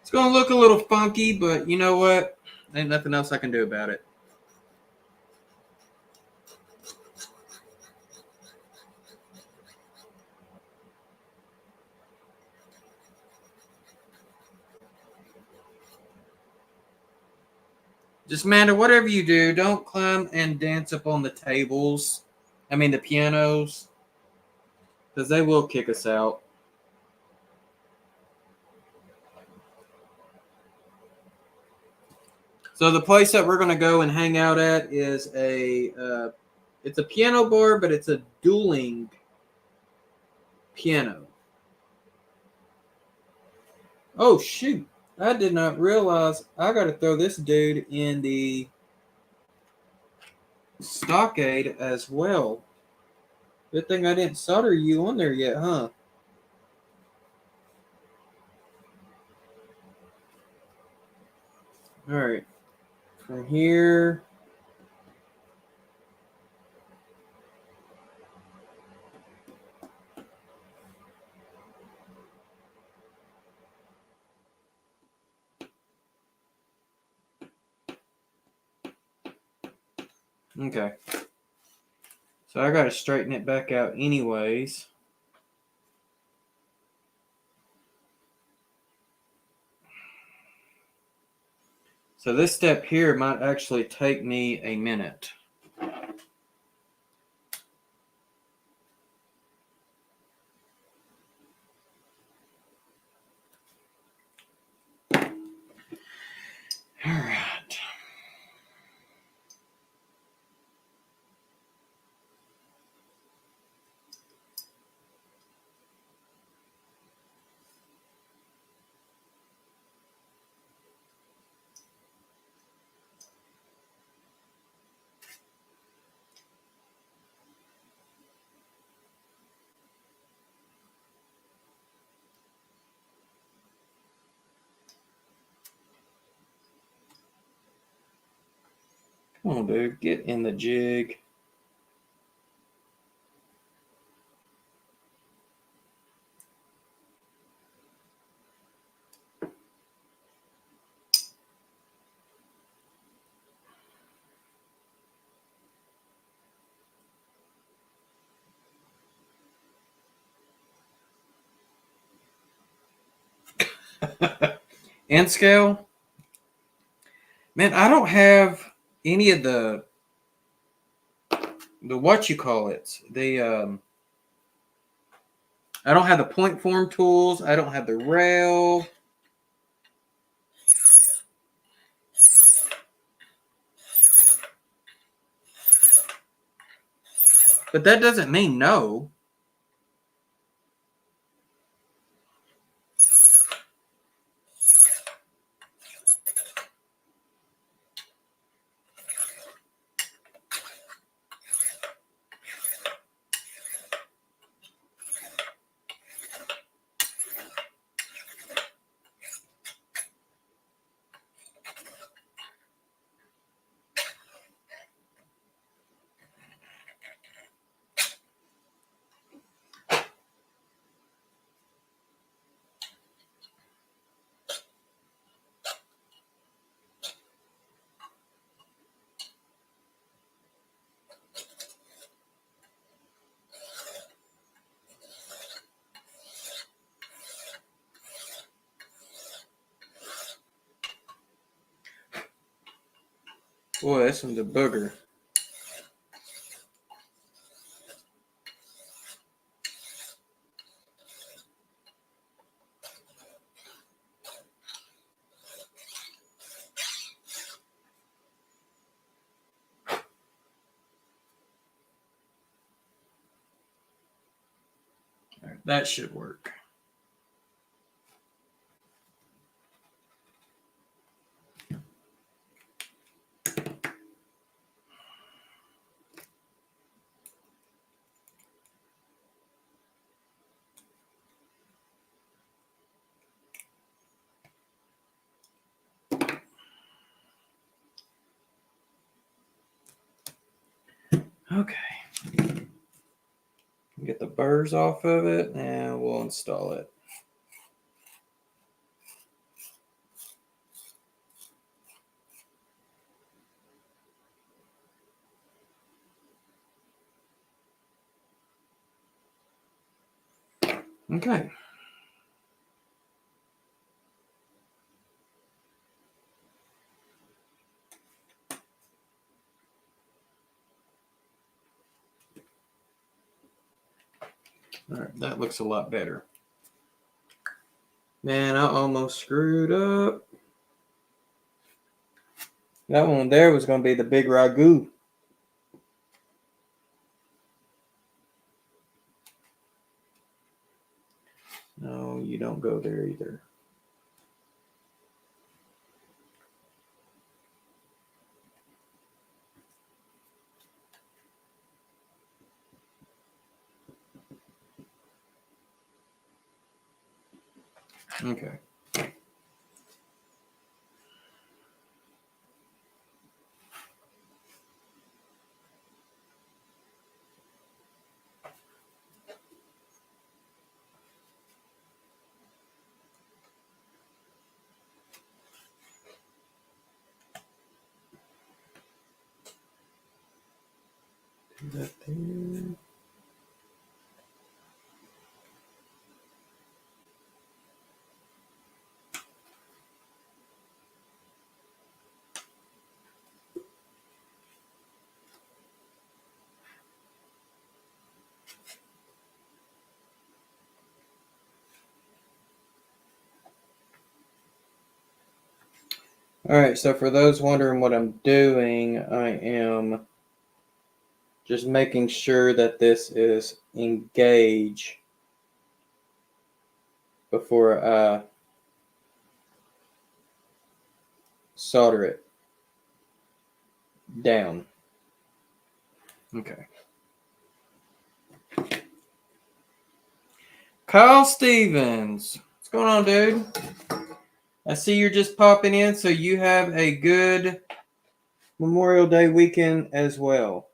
It's going to look a little funky, but you know what? Ain't nothing else I can do about it. Just, Amanda, whatever you do, don't climb and dance up on the tables. I mean, the pianos. Because they will kick us out. So the place that we're going to go and hang out at is it's a piano bar, but it's a dueling piano. Oh, shoot. I did not realize I got to throw this dude in the stockade as well. Good thing I didn't solder you on there yet, huh? All right. From here. Okay. So I got to straighten it back out anyways. So this step here might actually take me a minute. All right. Come on, dude. Get in the jig. End scale? Man, I don't have any of the what you call it. I don't have the point form tools. I don't have the rail. But that doesn't mean no. Boy, that's some the booger. All right, that should work. Okay. Get the burrs off of it and we'll install it. Okay. All right, that looks a lot better. Man, I almost screwed up. That one there was going to be the big ragu. No, you don't go there either. Okay. Do that there. All right, so for those wondering what I'm doing, I am just making sure that this is engaged before I solder it down. Okay. Kyle Stevens, what's going on, dude? I see you're just popping in, so you have a good Memorial Day weekend as well.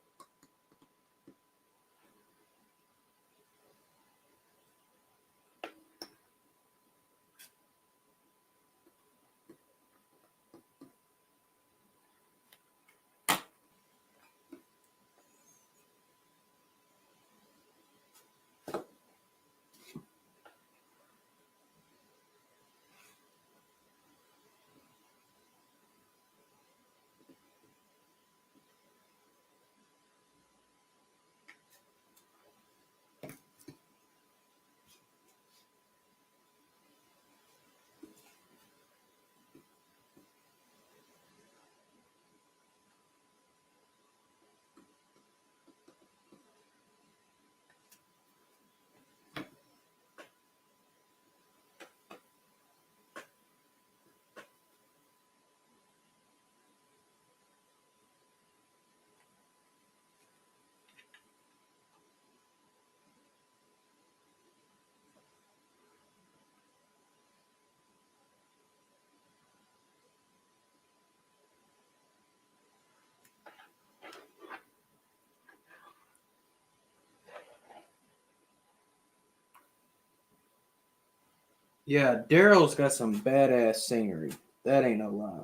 Yeah, Darrell's got some badass scenery. That ain't no lie.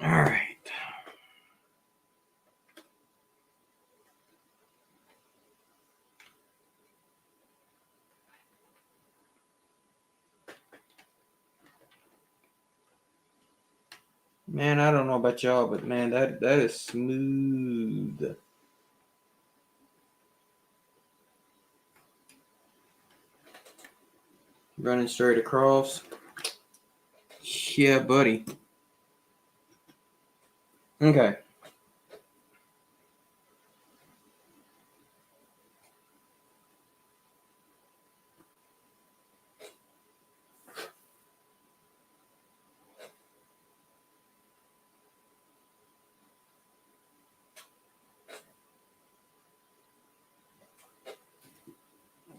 All right. Man, I don't know about y'all, but man, that is smooth. Running straight across. Yeah, buddy. Okay.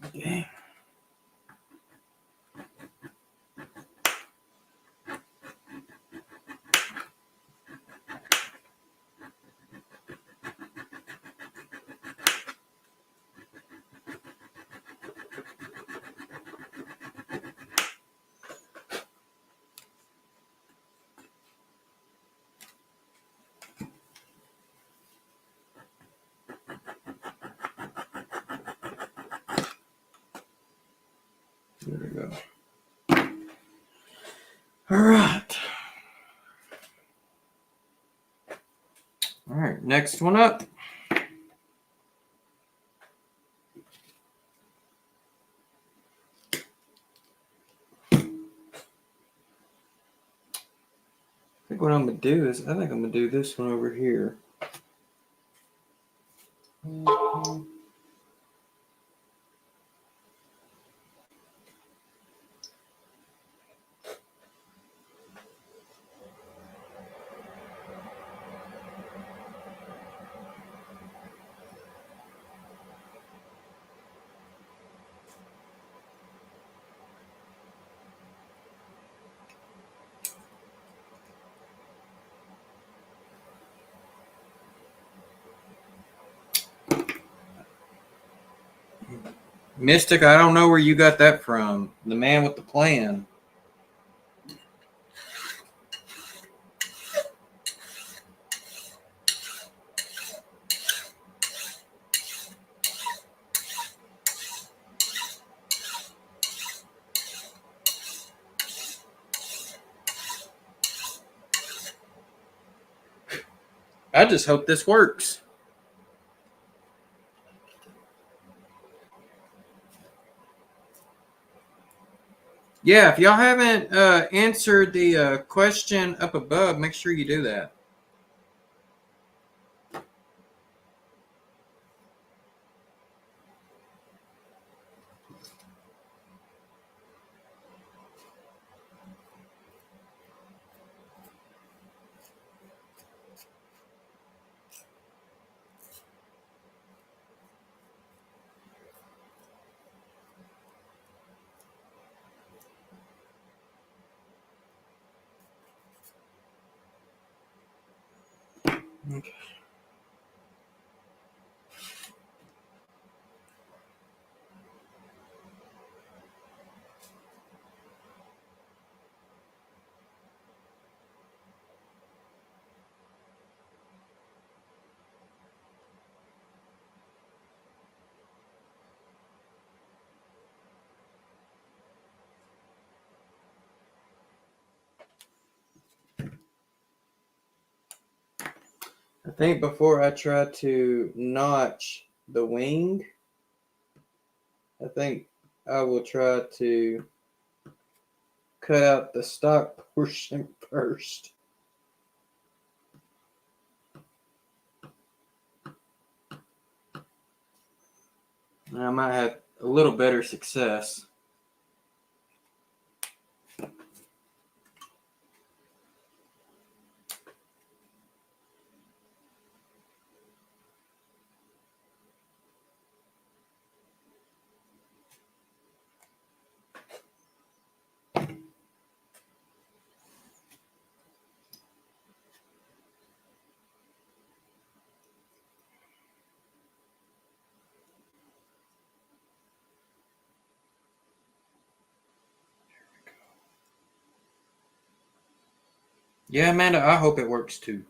Okay. There we go. All right. All right, next one up. I think what I'm going to do is, I think I'm going to do this one over here. Mystic, I don't know where you got that from. The man with the plan. I just hope this works. Yeah, if y'all haven't answered the question up above, make sure you do that. Okay. I think before I try to notch the wing, I think I will try to cut out the stock portion first. I might have a little better success. Yeah, Amanda, I hope it works too.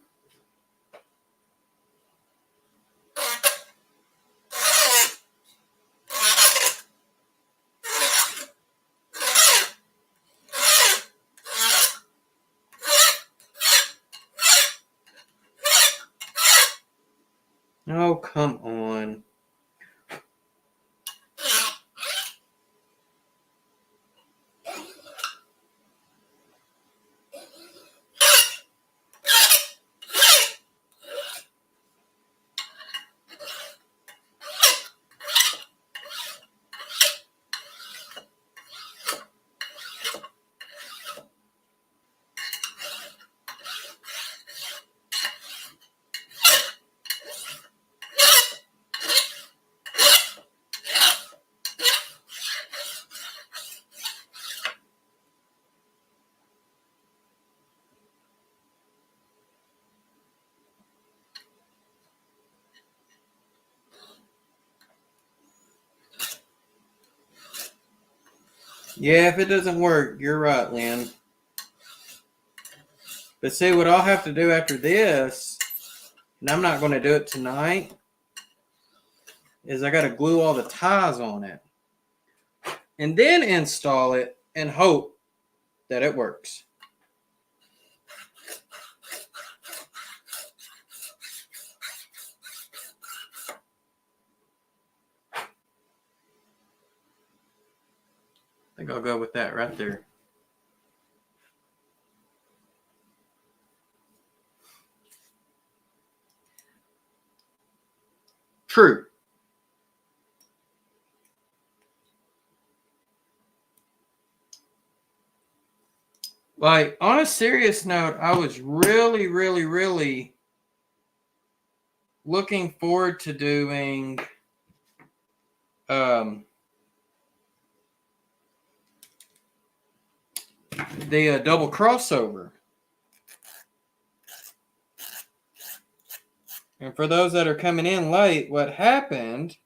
Oh, come on. Yeah, if it doesn't work, you're right, Lynn. But see, what I'll have to do after this, and I'm not going to do it tonight, is I got to glue all the ties on it. And then install it and hope that it works. I think I'll go with that right there. True. Like, on a serious note, I was really, really, really looking forward to doing the double crossover. And for those that are coming in late, what happened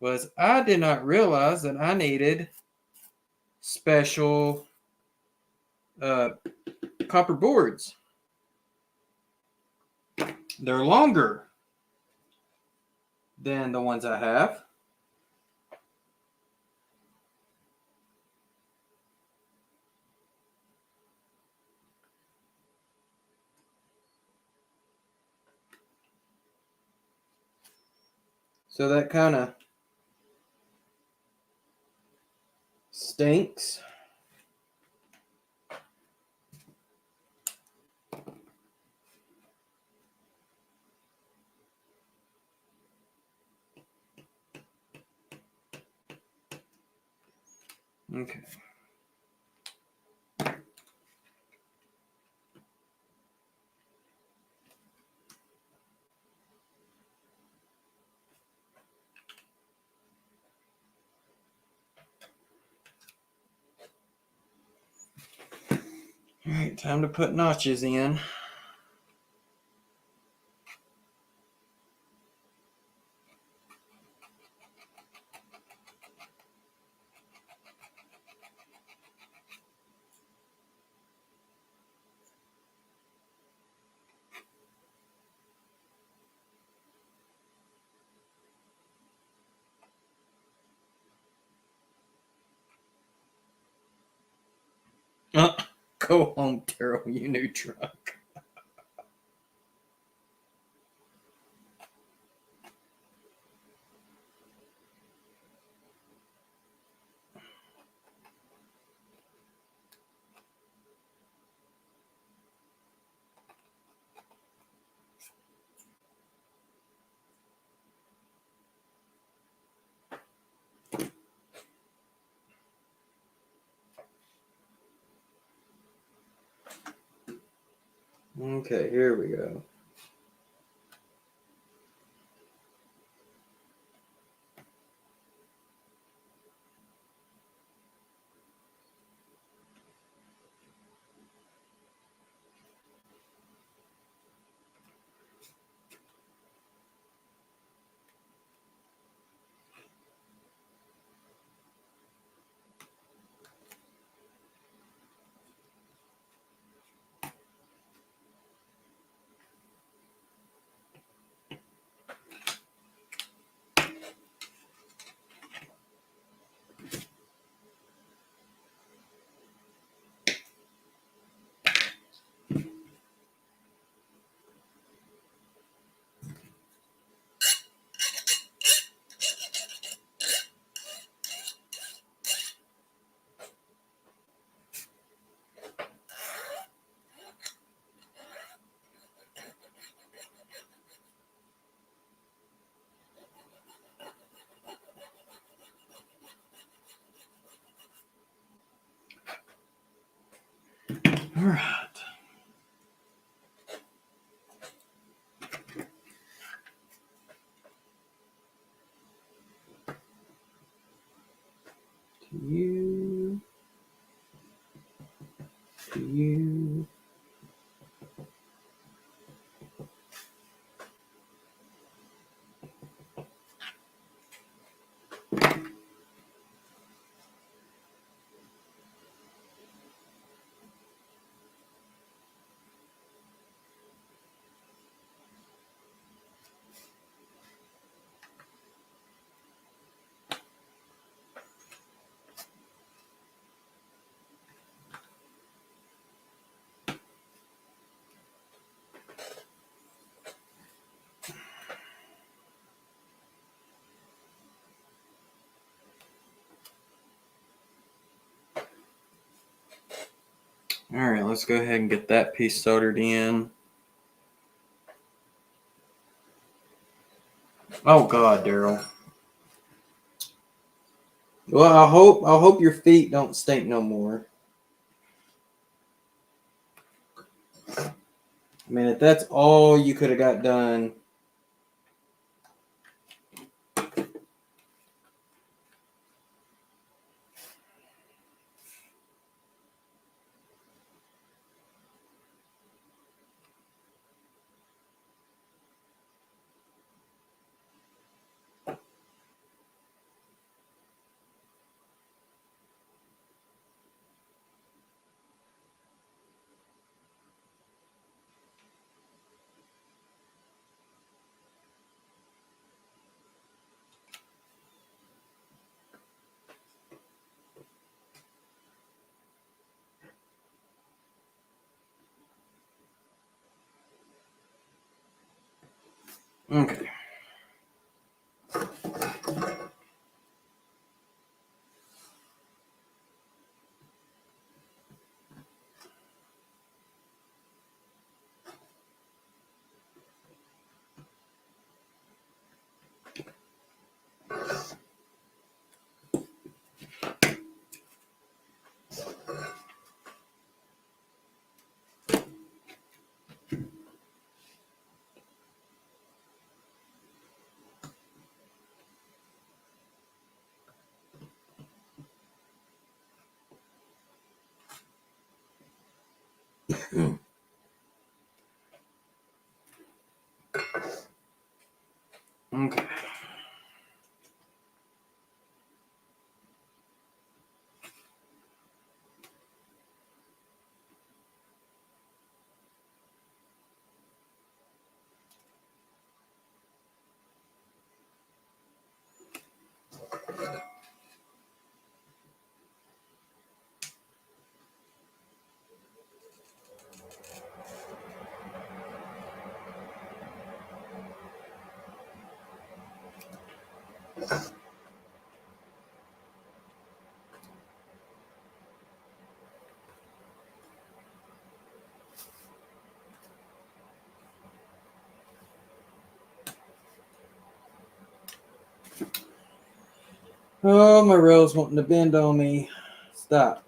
was I did not realize that I needed special copper boards. They're longer than the ones I have. So that kind of stinks. Okay. All right, time to put notches in. Go home, Darrell, you new truck. Okay, here we go. All right. To you. All right, let's go ahead and get that piece soldered in. Oh God, Darrell. Well, I hope your feet don't stink no more. I mean, if that's all you could have got done. Okay. Okay. Oh, my rail's wanting to bend on me. Stop.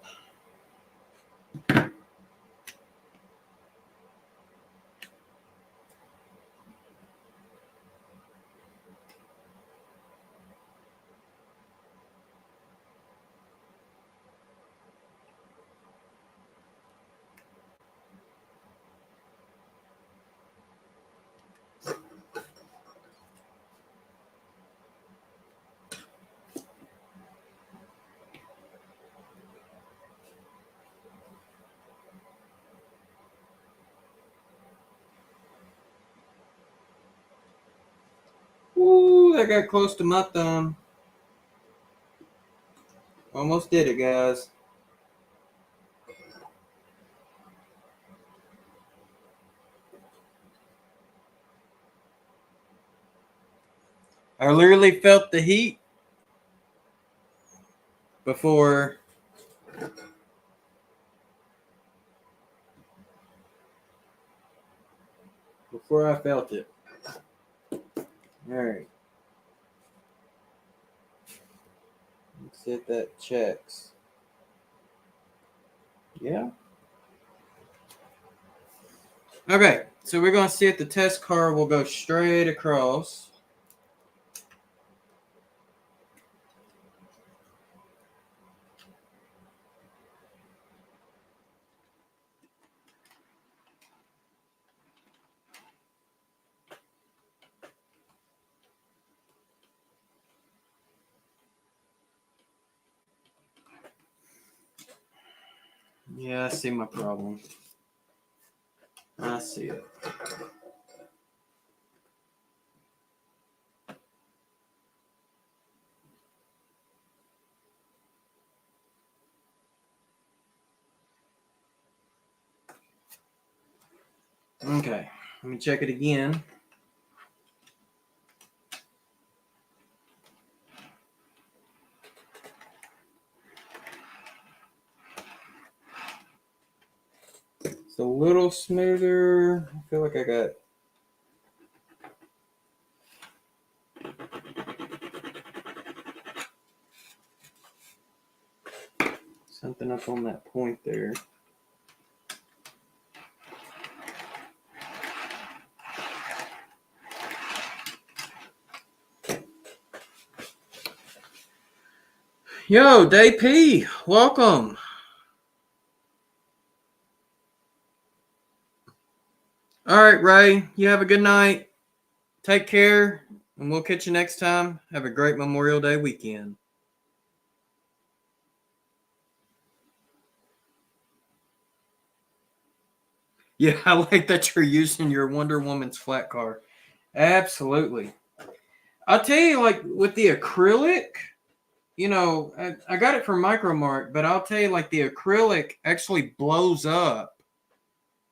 Ooh, that got close to my thumb. Almost did it, guys. I literally felt the heat before I felt it. All right. Let's see if that checks. Yeah. Okay, so we're going to see if the test car will go straight across. Yeah, I see my problem. I see it. Okay, let me check it again. It's a little smoother. I feel like I got something up on that point there. Yo, Day P, welcome. All right, Ray, you have a good night. Take care, and we'll catch you next time. Have a great Memorial Day weekend. Yeah, I like that you're using your Wonder Woman's flat car. Absolutely. I'll tell you, like, with the acrylic, you know, I got it from Micromark, but I'll tell you, like, the acrylic actually blows up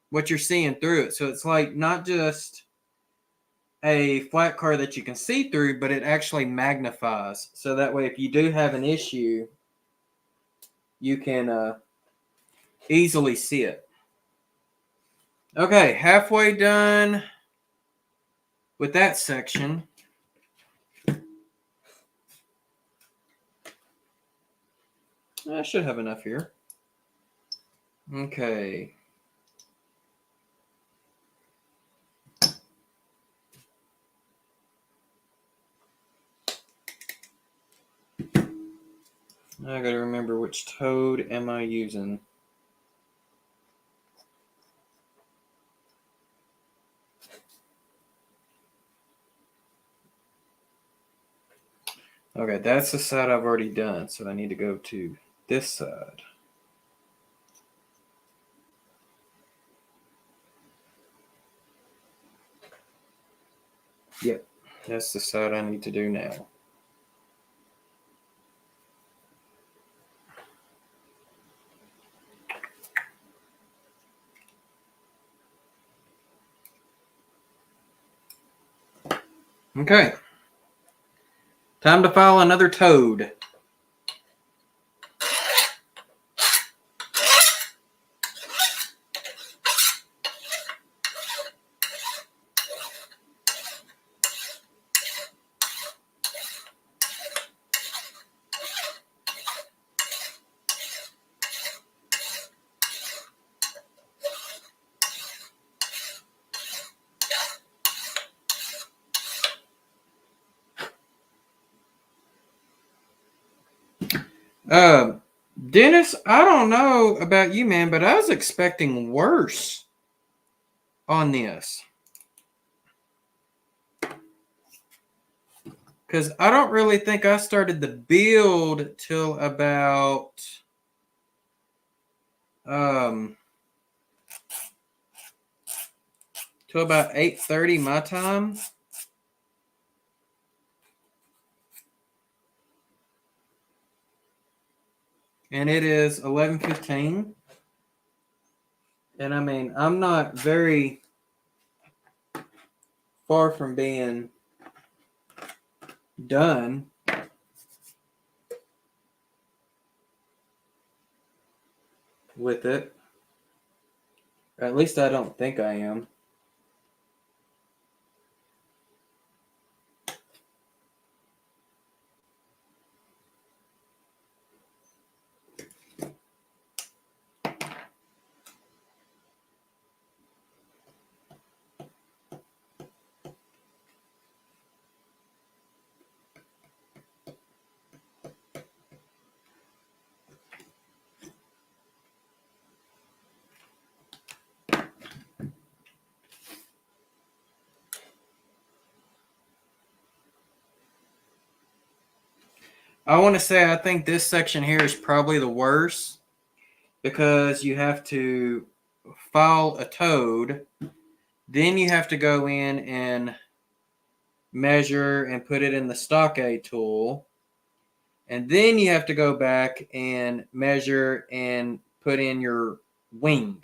what you're seeing through it. So it's like not just a flat car that you can see through, but it actually magnifies. So that way, if you do have an issue, you can easily see it. Okay, halfway done with that section. I should have enough here. Okay. I gotta remember which toad am I using. Okay, that's the side I've already done, so I need to go to this side. Yep, that's the side I need to do now. Okay. Time to file another toad. Dennis, I don't know about you, man, but I was expecting worse on this. Because I don't really think I started the build till about till about 8:30 my time. And it is 11:15. And I mean, I'm not very far from being done. With it. Or at least I don't think I am. I want to say I think this section here is probably the worst because you have to file a toad, then you have to go in and measure and put it in the stockade tool, and then you have to go back and measure and put in your wing.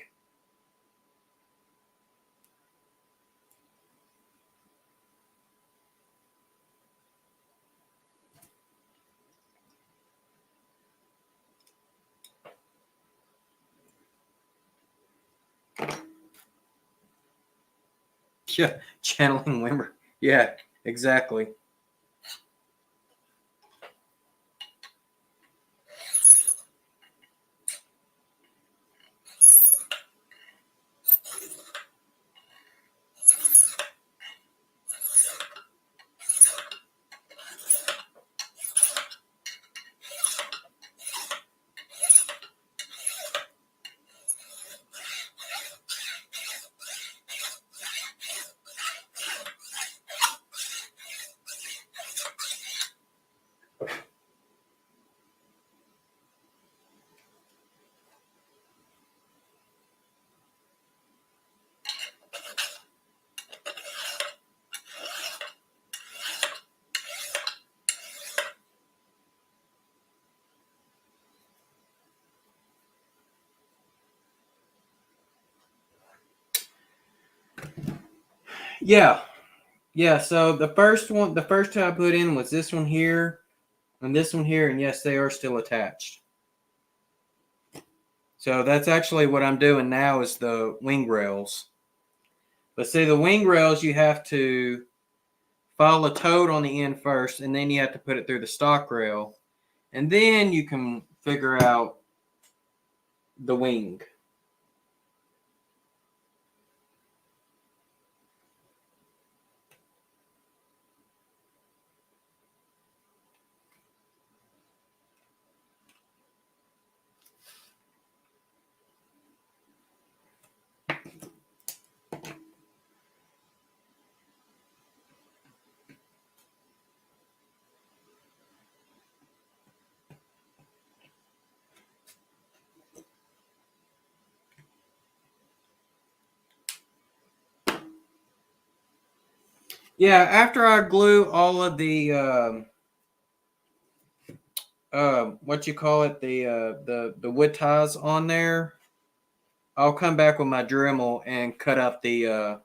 Yeah, channeling Wimmer. Yeah, exactly. Yeah. So the first two I put in was this one here and this one here, and yes, they are still attached. So that's actually what I'm doing now is the wing rails. But see, the wing rails, you have to file a toad on the end first, and then you have to put it through the stock rail, and then you can figure out the wing. Yeah, after I glue all of the what you call it, the wood ties on there, I'll come back with my Dremel and cut out the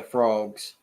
frogs.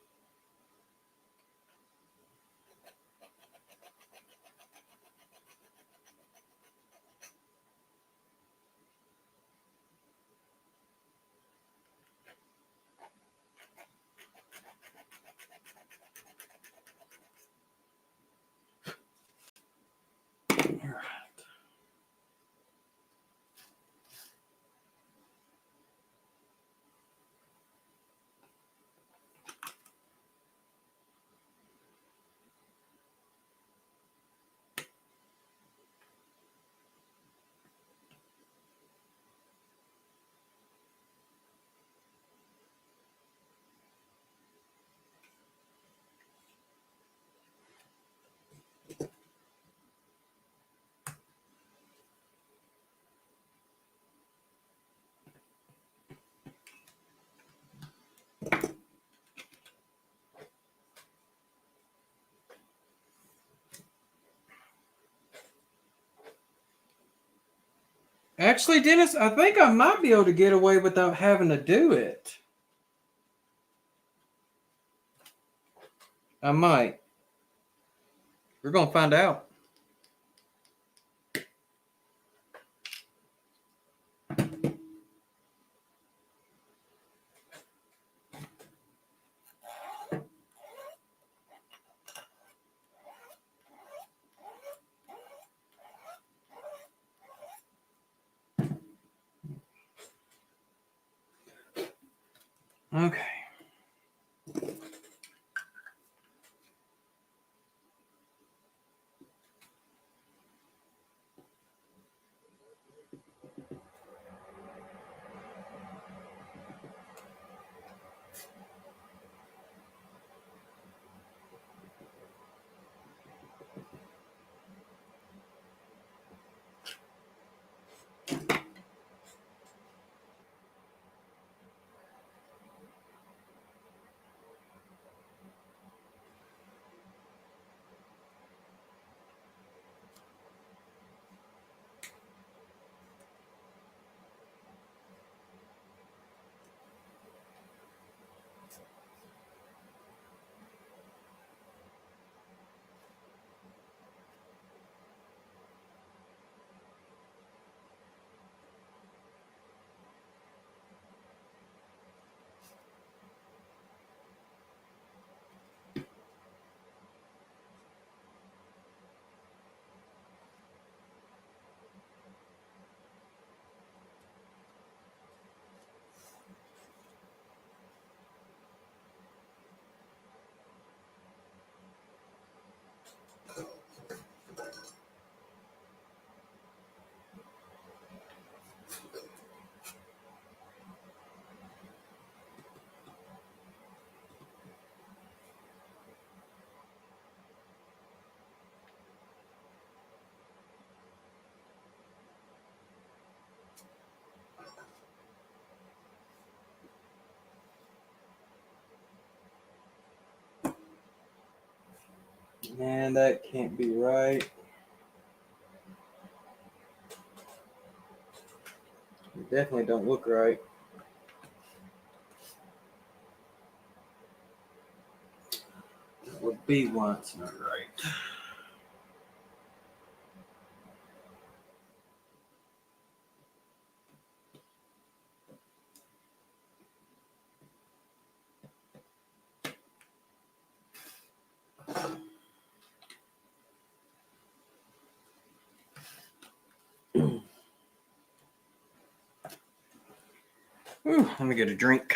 Actually, Dennis, I think I might be able to get away without having to do it. I might. We're going to find out. Okay. Man, that can't be right. It definitely don't look right. That would be why it's not right. Ooh, let me get a drink.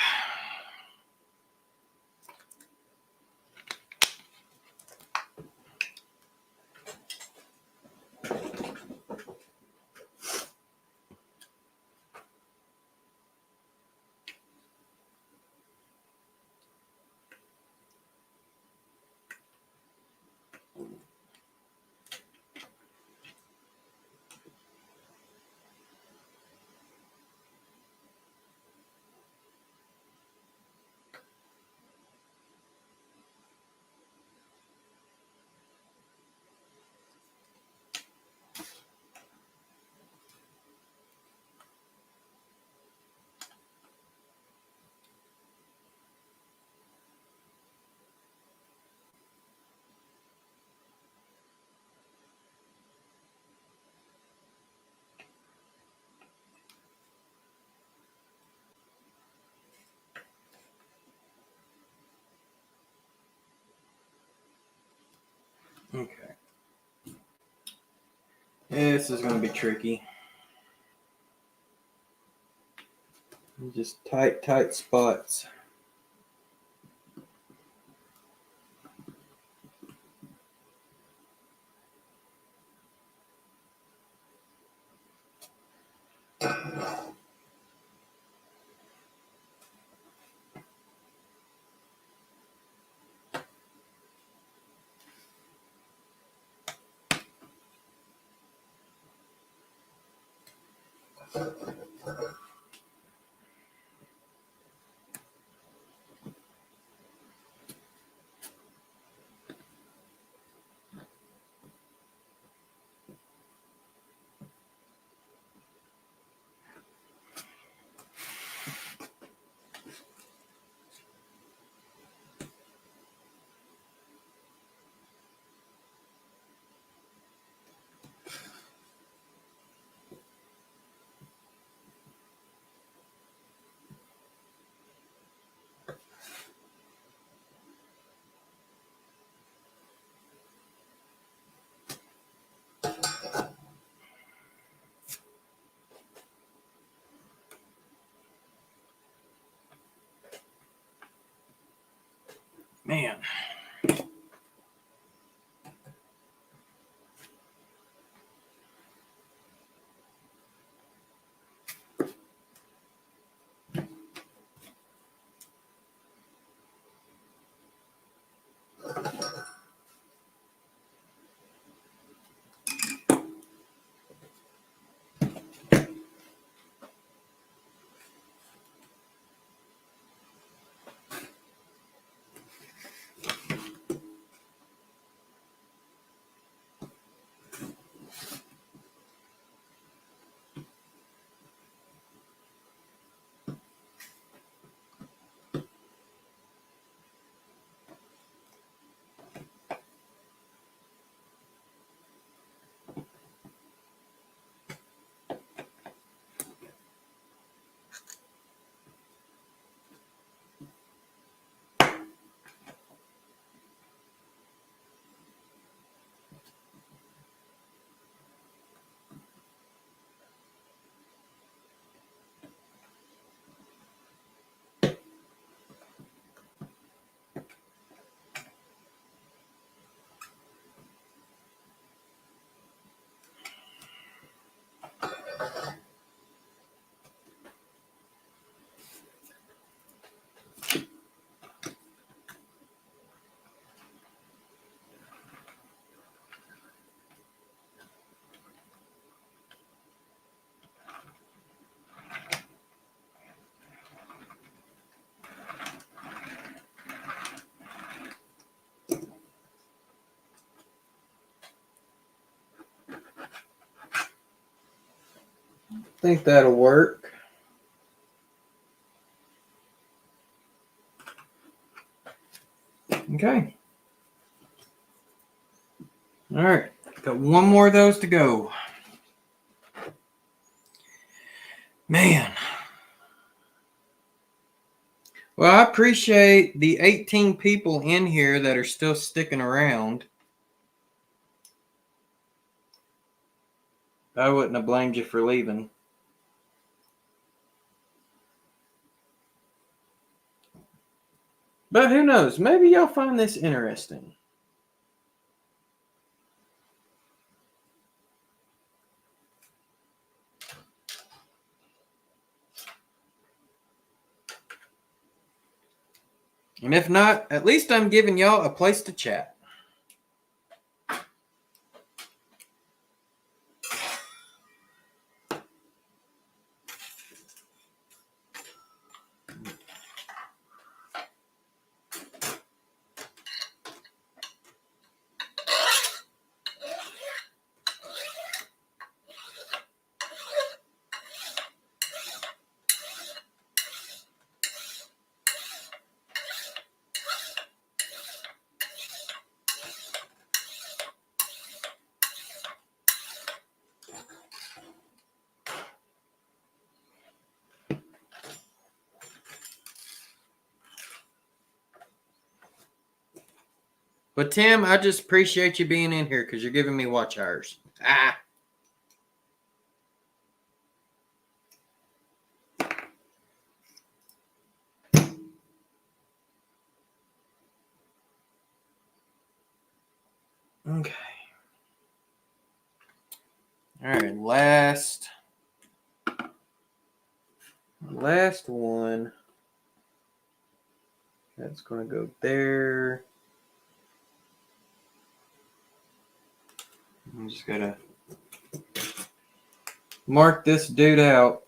Okay. This is going to be tricky. Just tight spots. Man. I think that'll work. Okay. All right. Got one more of those to go. Man. Well, I appreciate the 18 people in here that are still sticking around. I wouldn't have blamed you for leaving. But who knows? Maybe y'all find this interesting. And if not, at least I'm giving y'all a place to chat. But Tim, I just appreciate you being in here because you're giving me watch hours. Ah. Okay. All right, last one. That's going to go there. I'm just going to mark this dude out.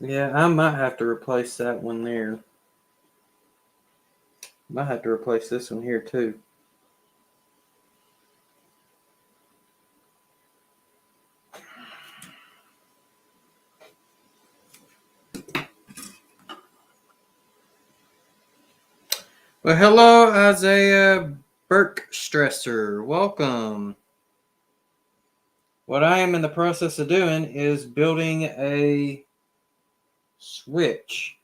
Yeah, I might have to replace that one there. Might have to replace this one here too. Well, hello, Isaiah Berkstresser. Welcome. What I am in the process of doing is building a switch.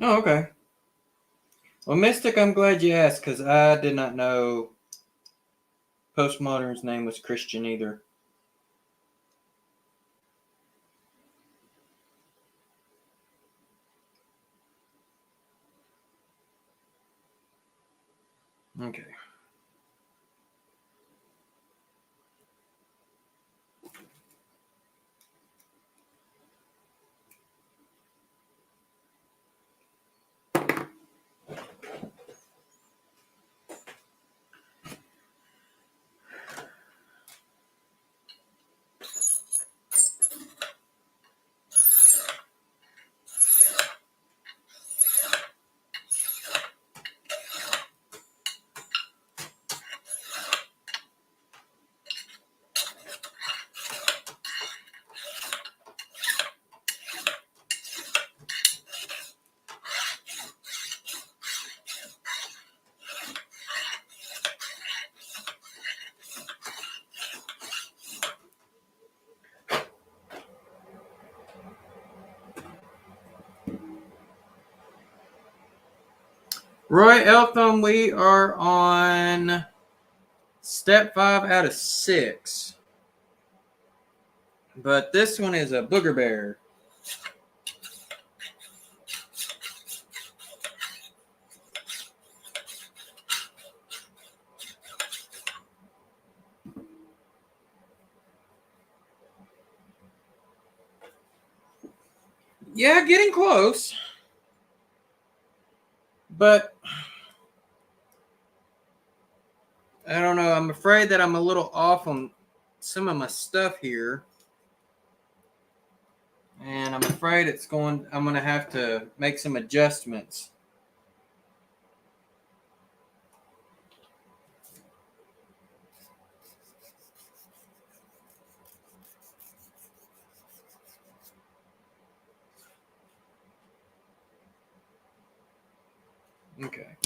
Oh, okay. Well, Mystic, I'm glad you asked because I did not know Postmodern's name was Christian either. Okay. Roy Eltham, we are on step 5 out of 6. But this one is a booger bear. Yeah, getting close. But I don't know. I'm afraid that I'm a little off on some of my stuff here. And I'm afraid I'm going to have to make some adjustments. Okay.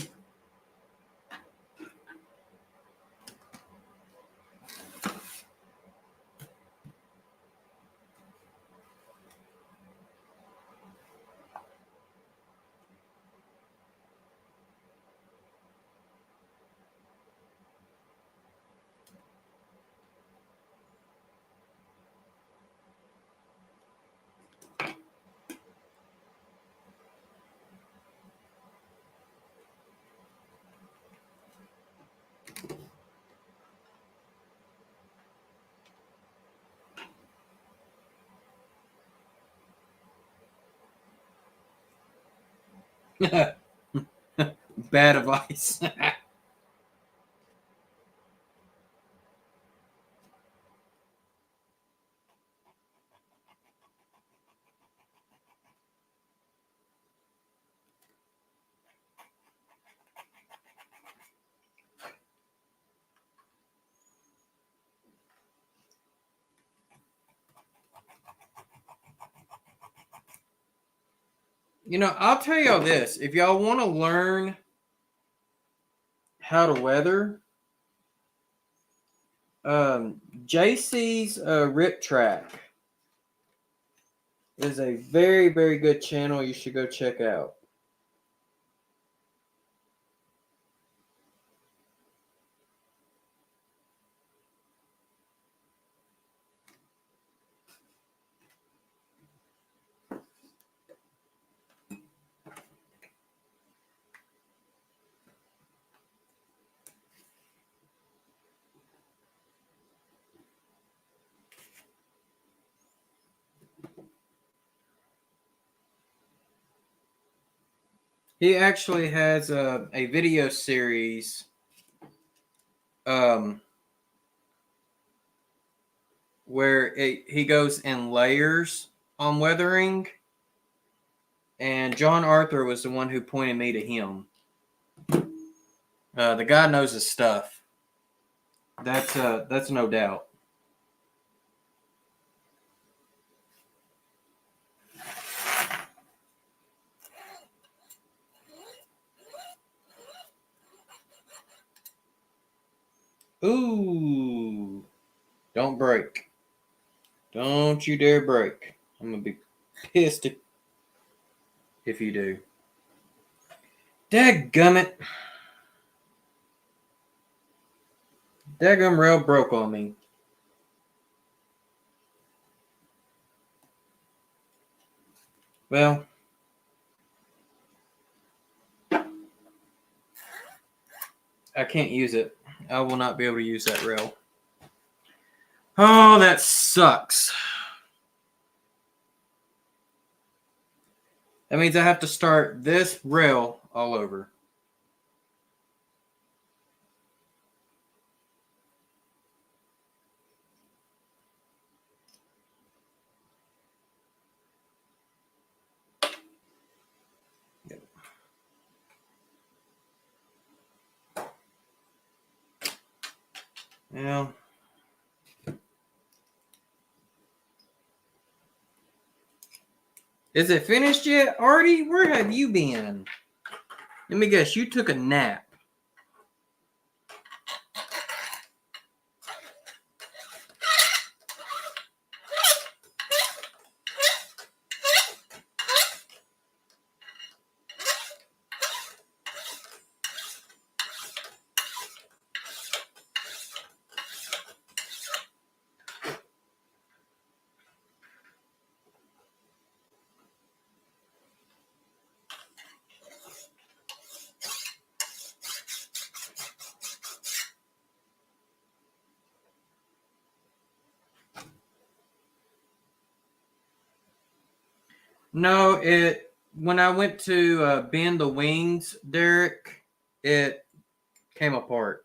Bad advice. I'll tell y'all this. If y'all want to learn how to weather, JC's Rip Track is a very, very good channel you should go check out. He actually has a video series where he goes in layers on weathering, and John Arthur was the one who pointed me to him. The guy knows his stuff. That's no doubt. Ooh, don't break. Don't you dare break. I'm going to be pissed if you do. Dadgummit. Daggum rail broke on me. Well, I can't use it. I will not be able to use that rail. Oh, that sucks. That means I have to start this rail all over. Yep. Well, is it finished yet, Artie? Where have you been? Let me guess, you took a nap. No, when I went to bend the wings, Derek, it came apart.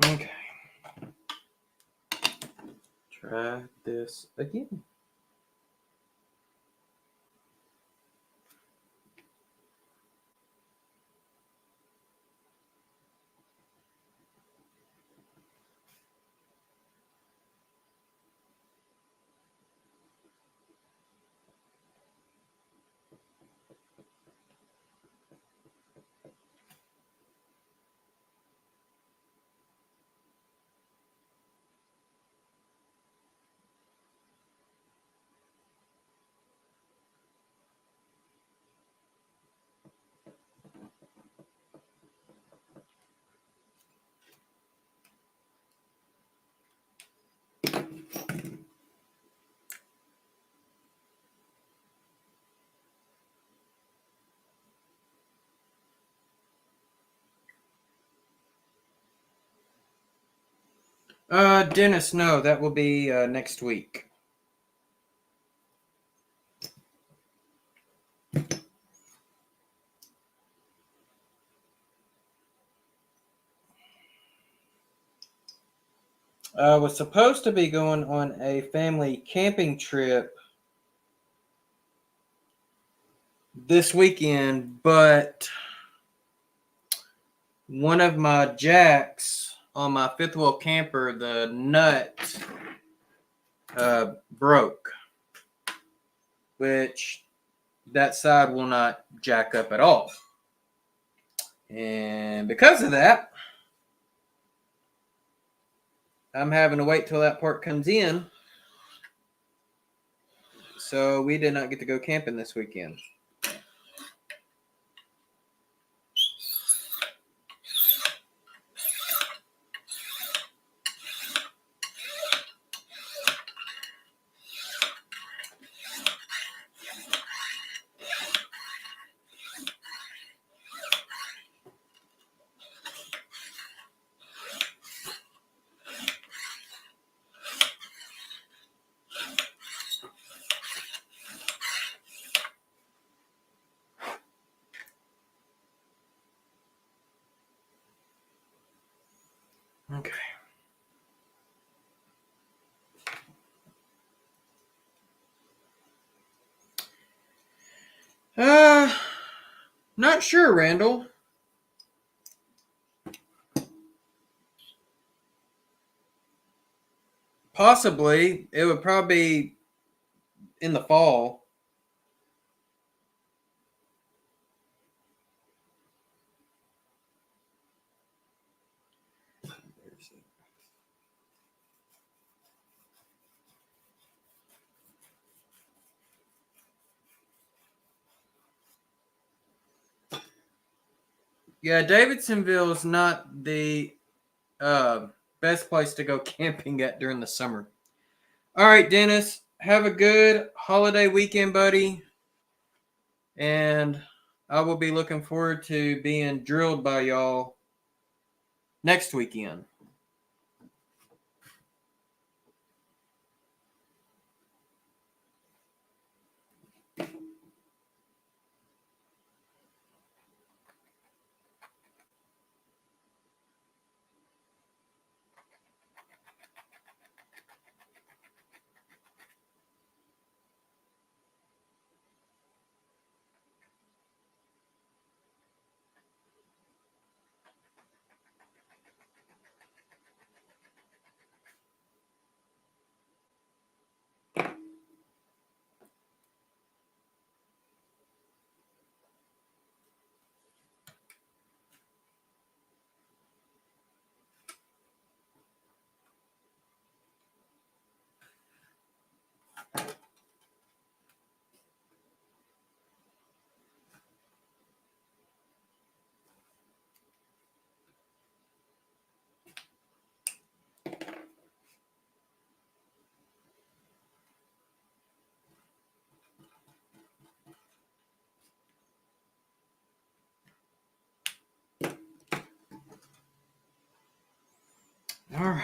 Okay. Try this again. Dennis, no, that will be next week. I was supposed to be going on a family camping trip this weekend, but one of my jacks on my fifth wheel camper, the nut broke, which that side will not jack up at all. And because of that, I'm having to wait till that part comes in. So we did not get to go camping this weekend. Okay. Not sure, Randall. Possibly. It would probably be in the fall. Yeah, Davidsonville is not the best place to go camping at during the summer. All right, Dennis, have a good holiday weekend, buddy. And I will be looking forward to being drilled by y'all next weekend. All right.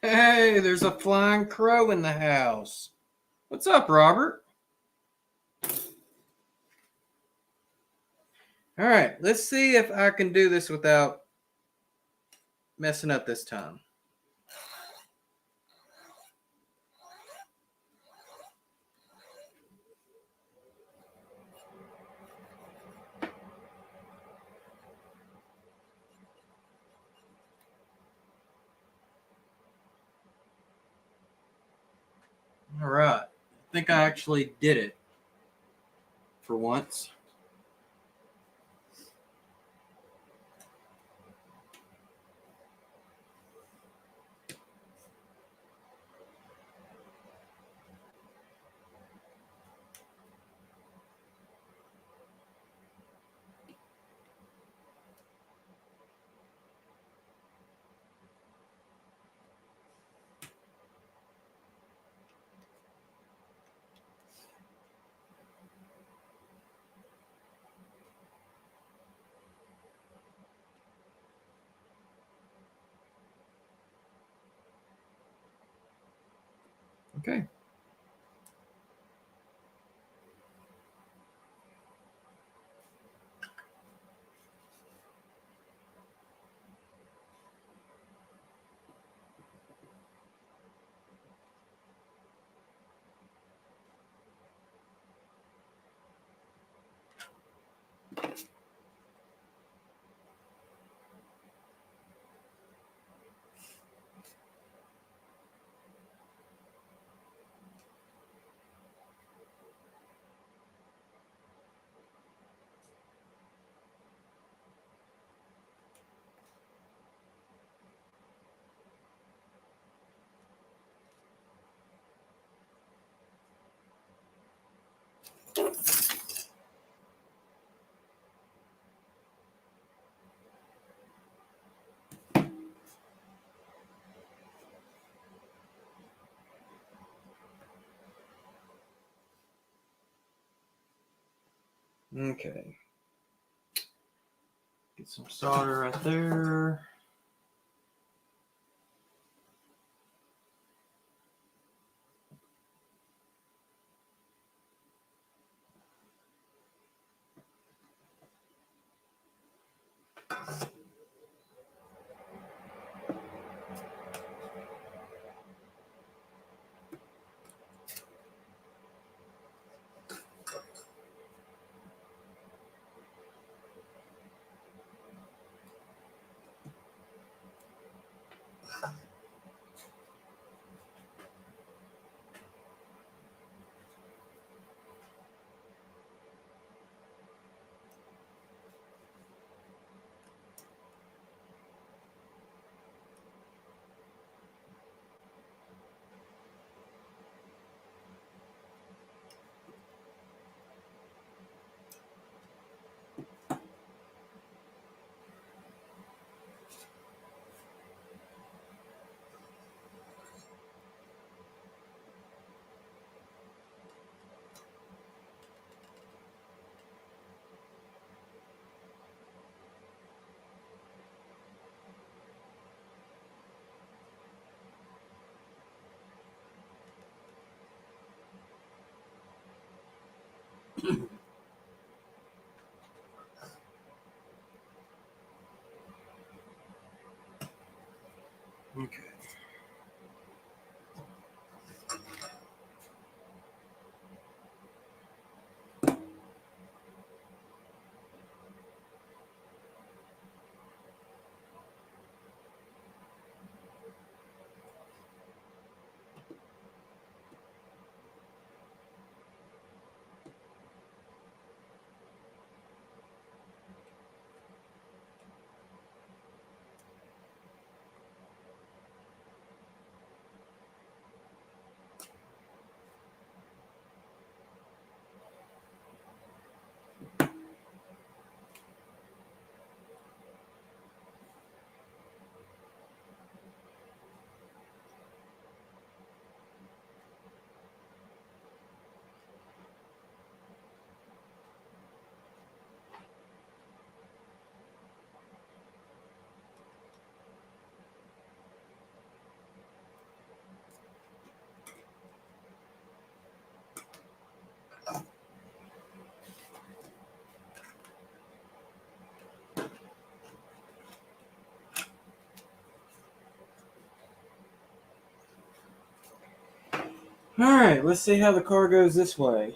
Hey, there's a flying crow in the house. What's up, Robert? All right, let's see if I can do this without messing up this time. All right. I think I actually did it for once. Okay. Okay. Get some solder right there. Okay. All right, let's see how the car goes this way.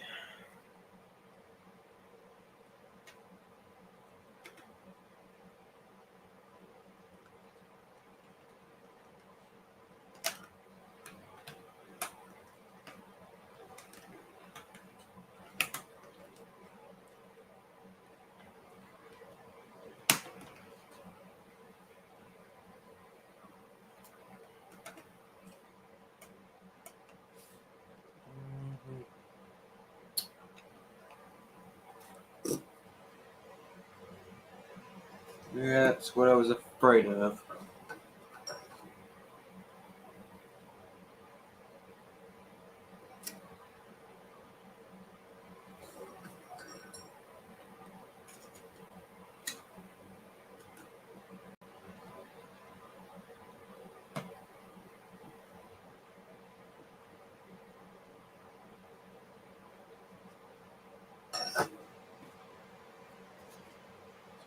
That's what I was afraid of.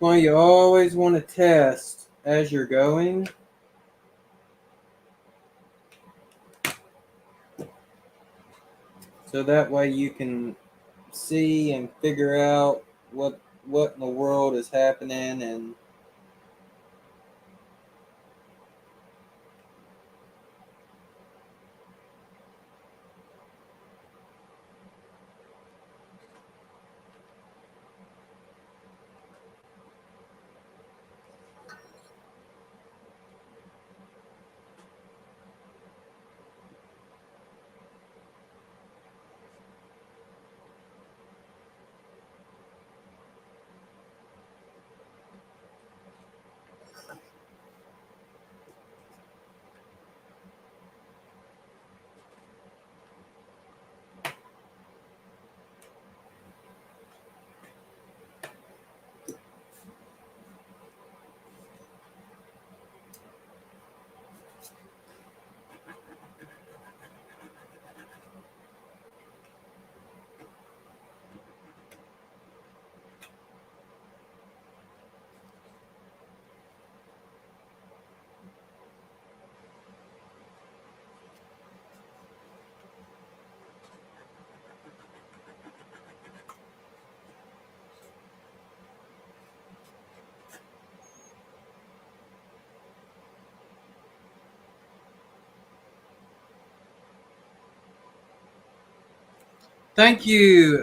That's why you always want to test as you're going. So that way you can see and figure out what in the world is happening and Thank you,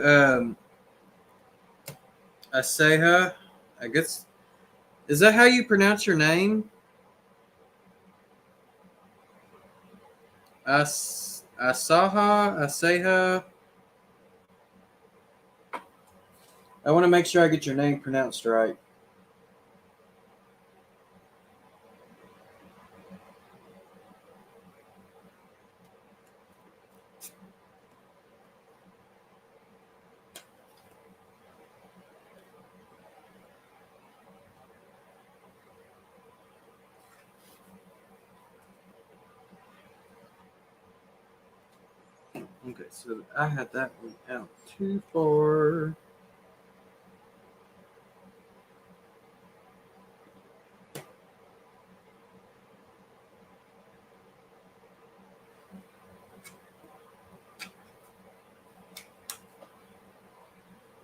Aseha. I guess, is that how you pronounce your name? Aseha. I want to make sure I get your name pronounced right. Okay, so I had that one out too far.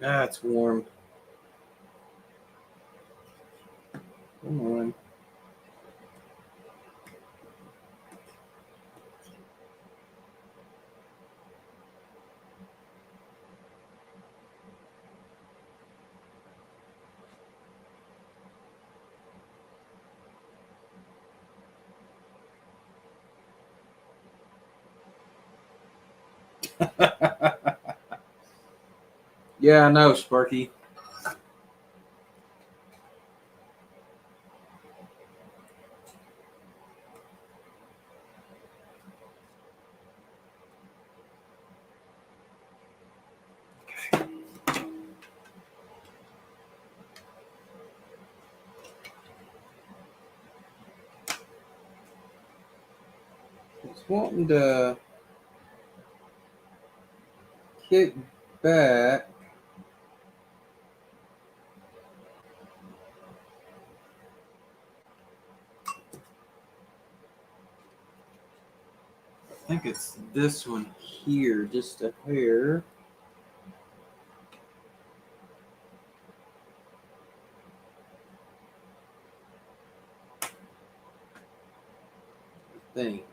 Ah, it's warm. Come on. Yeah, I know, Sparky. It's wanting to kick back. I think it's this one here, just a hair. I think.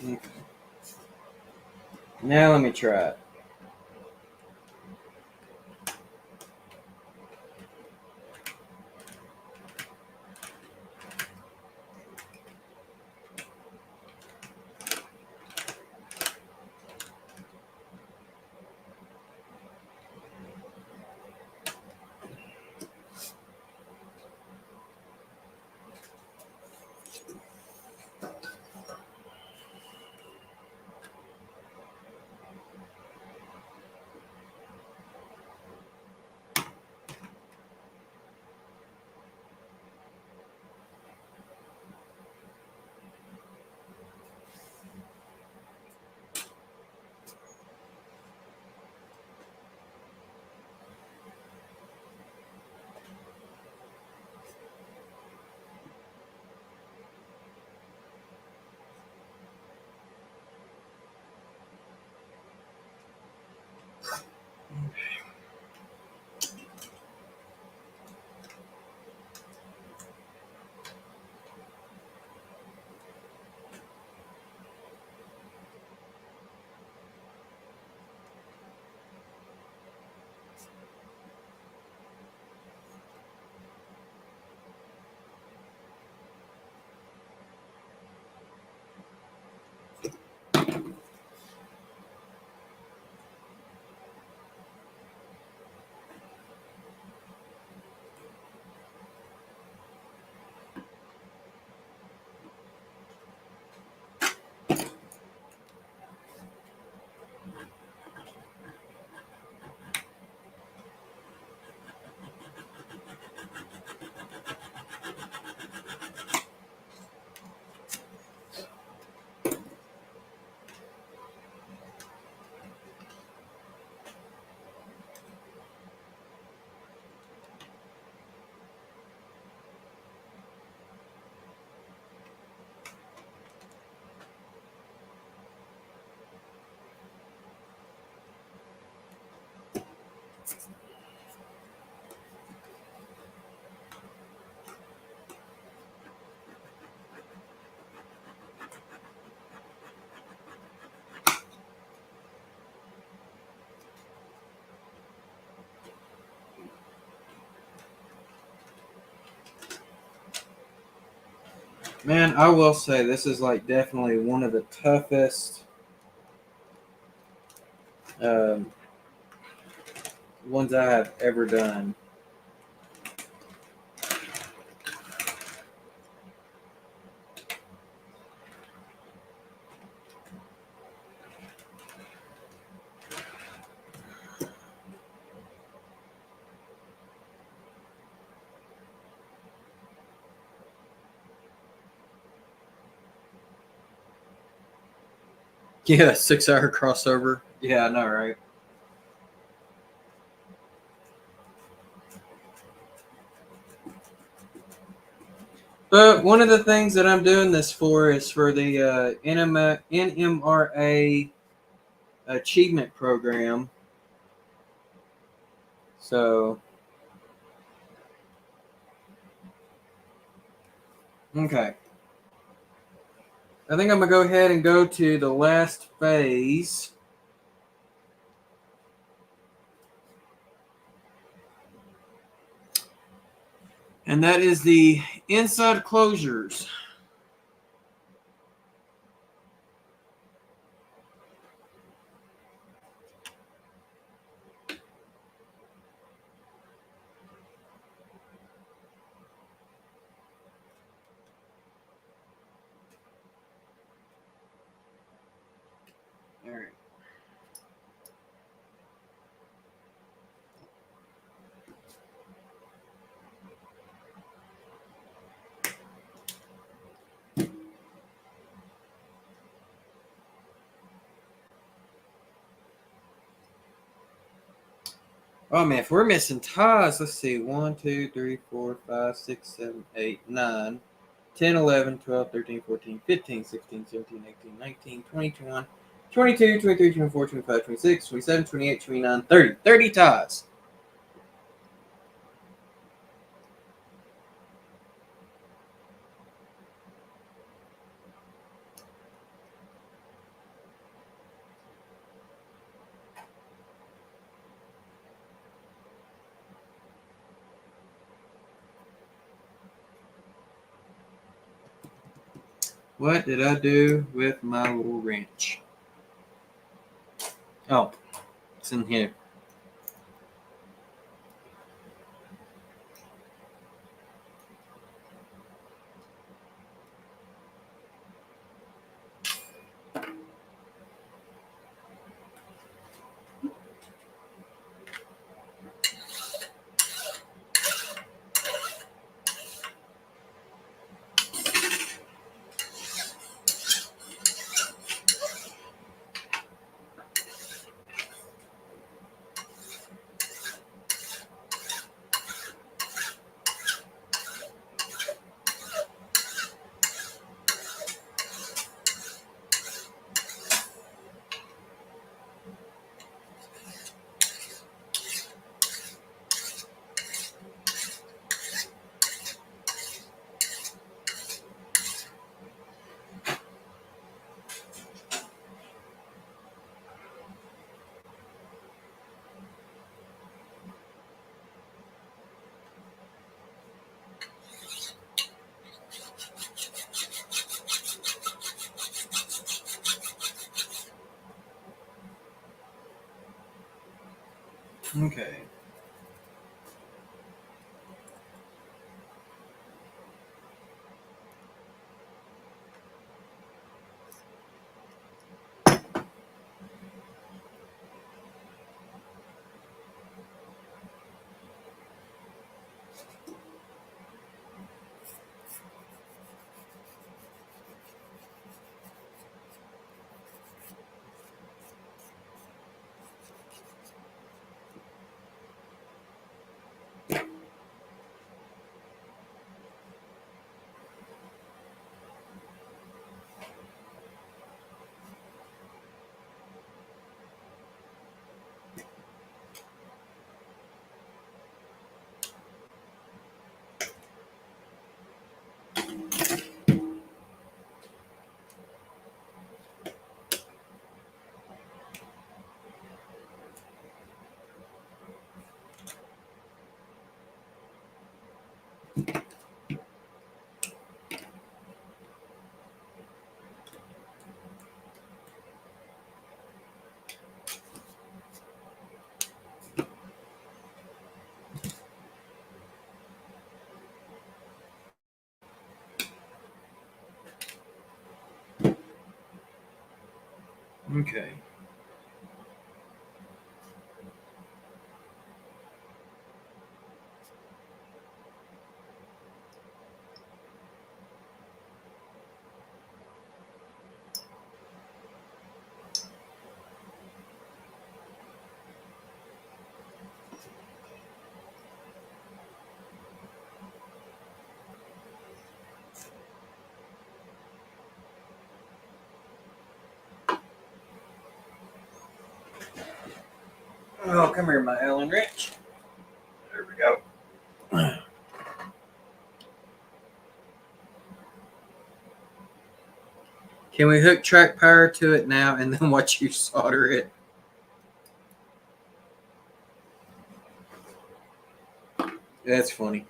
Okay. Now let me try it. Man, I will say this is like definitely one of the toughest ones I have ever done. Yeah, 6-hour crossover. Yeah, I know, right? But one of the things that I'm doing this for is for the NMRA achievement program. So, okay. I think I'm going to go ahead and go to the last phase. And that is the inside closures. All right. Oh man, if we're missing ties, let's see. 1, 2, 3, 4, 5, 6, 7, 8, 9, 10, 11, 12, 13, 14, 15, 16, 17, 18, 19, 20, 21, 22, 23, 24, 25, 26, 27, 28, 29, 30. 30 ties. What did I do with my little wrench? Oh, it's in here. Okay. Okay. Oh, come here, my Allen wrench. There we go. Can we hook track power to it now and then watch you solder it? That's funny.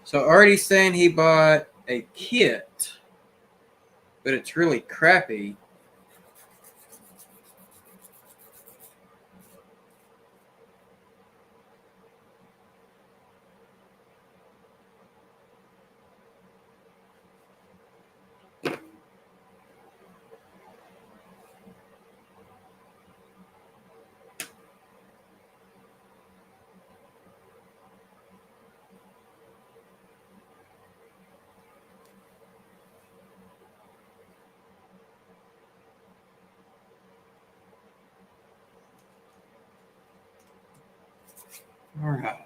So Artie's saying he bought a kit, but it's really crappy. All right.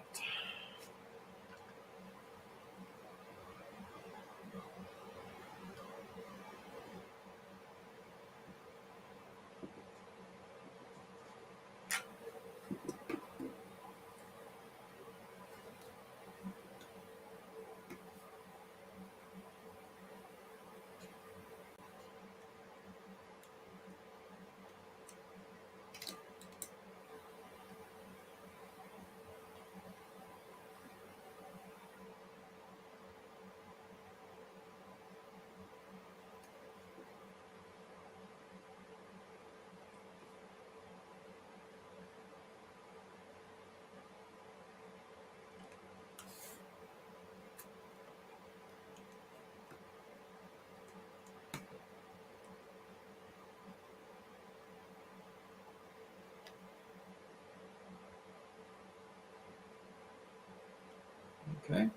Okay.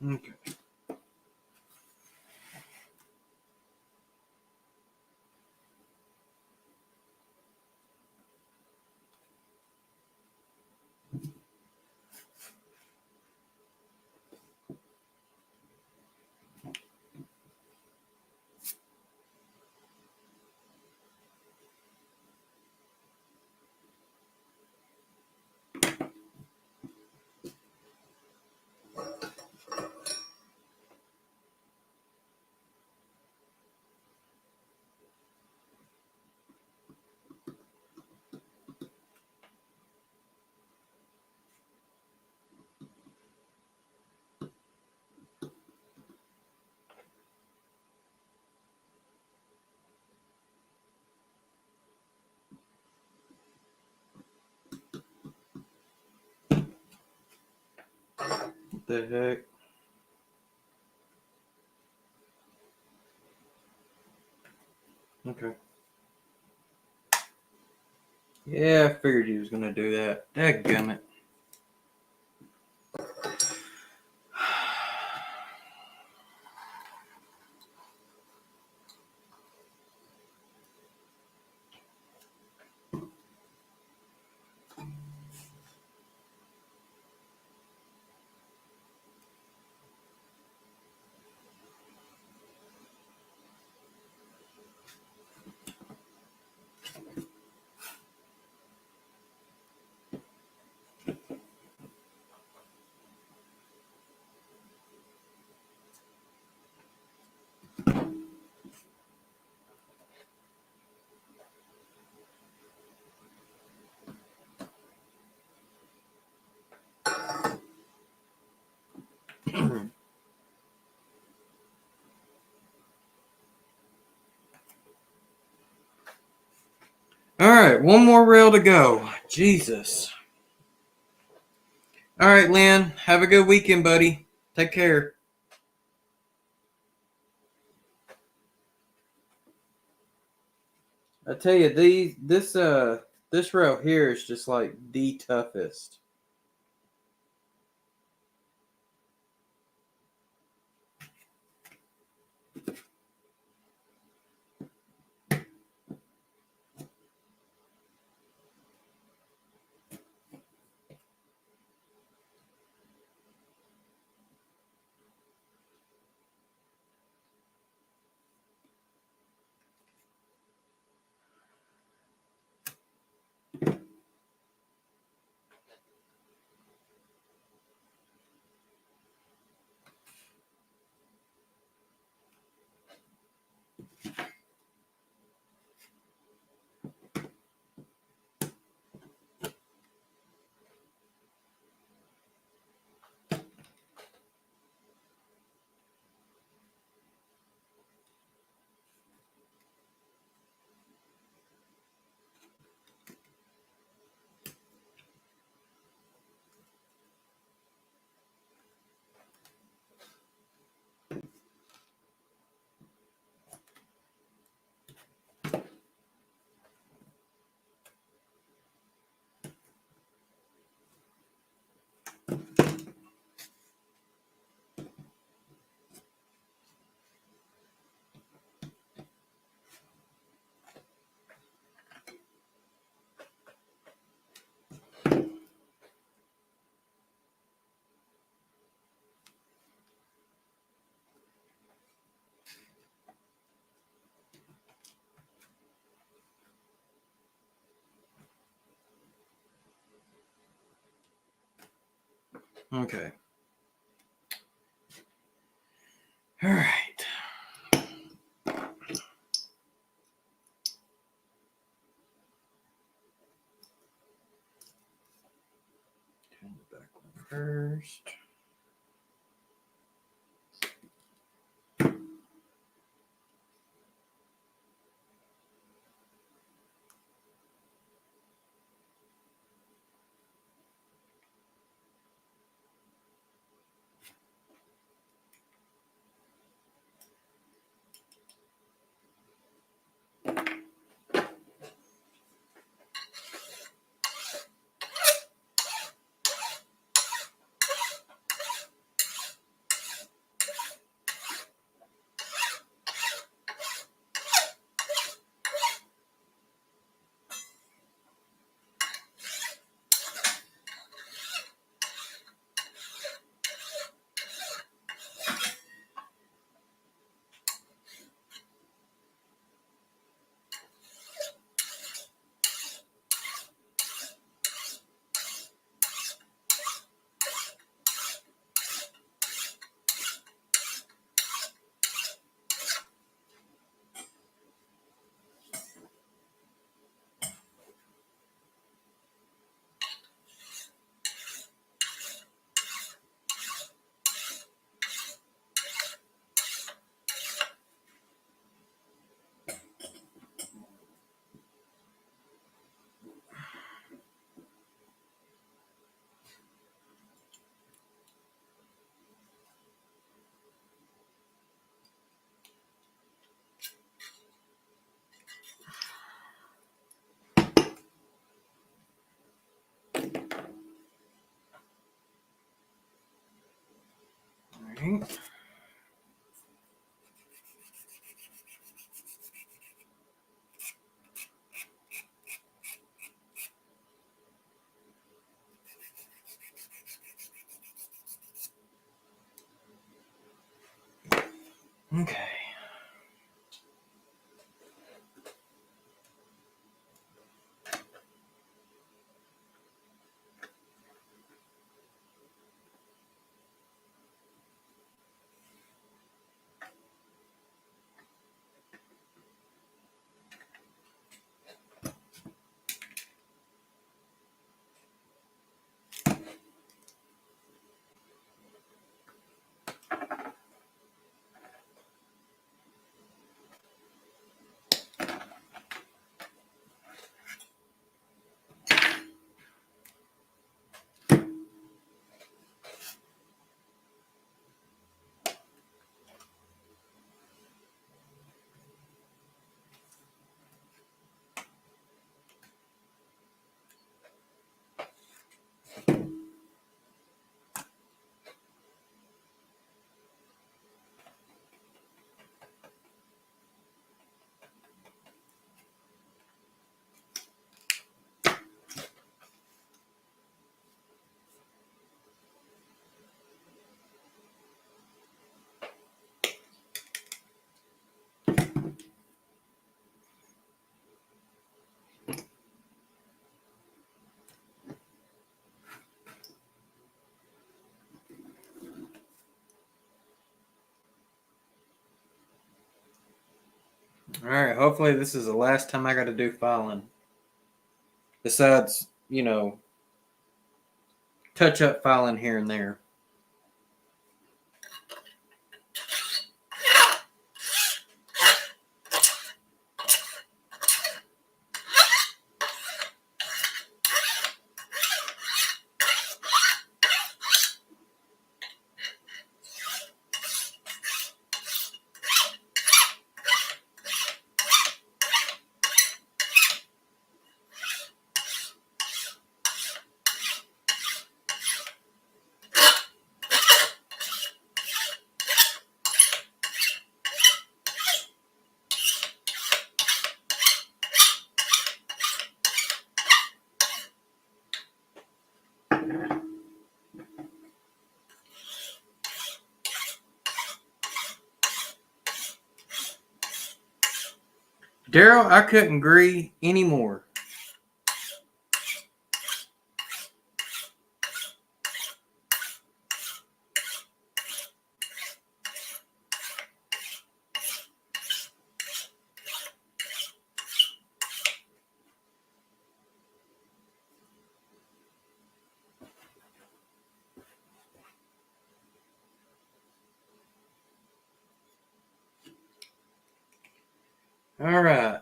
Okay. What the heck? Okay. Yeah, I figured he was going to do that. Dadgummit. All right, one more rail to go. Jesus. All right, Lynn, have a good weekend, buddy. Take care. I tell you, this rail here is just like the toughest. Okay. All right. Turn the back one first. Okay. All right. Hopefully, this is the last time I got to do filing. Besides, touch up filing here and there. Darrell, I couldn't agree anymore. All right.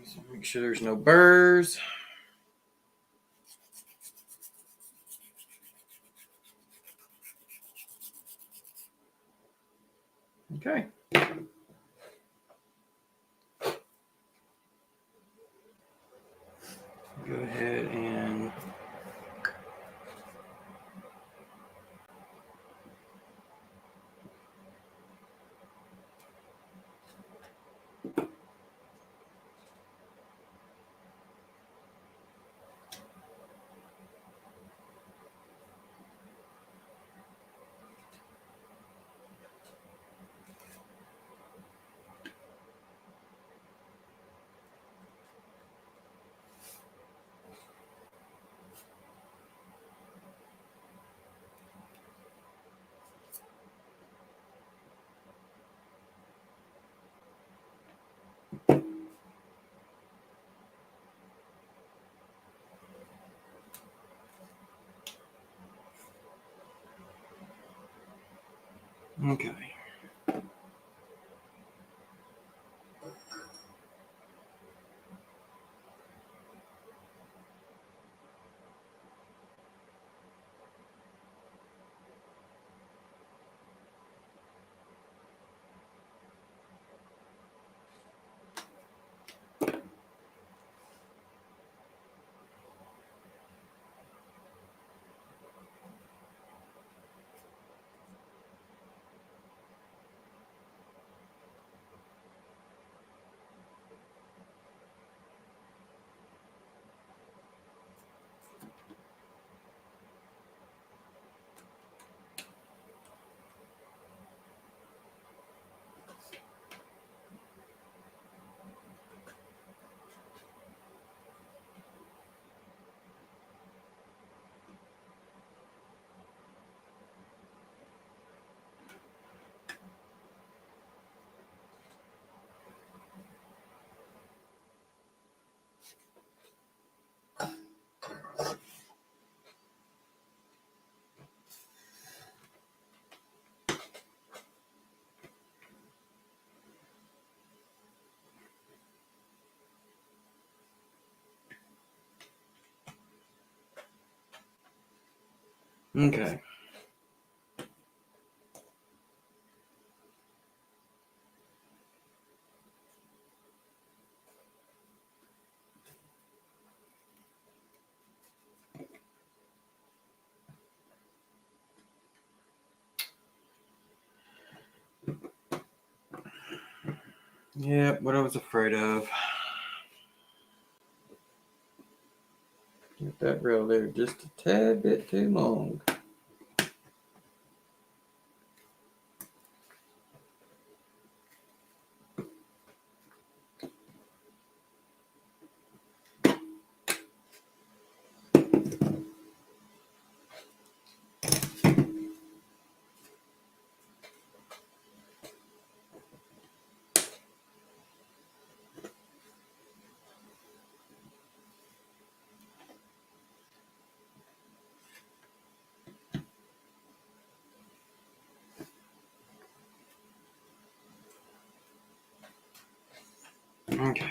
So make sure there's no burrs. Okay. Go ahead and okay. Okay. Yep, what I was afraid of. Get that rail there just a tad bit too long. Okay.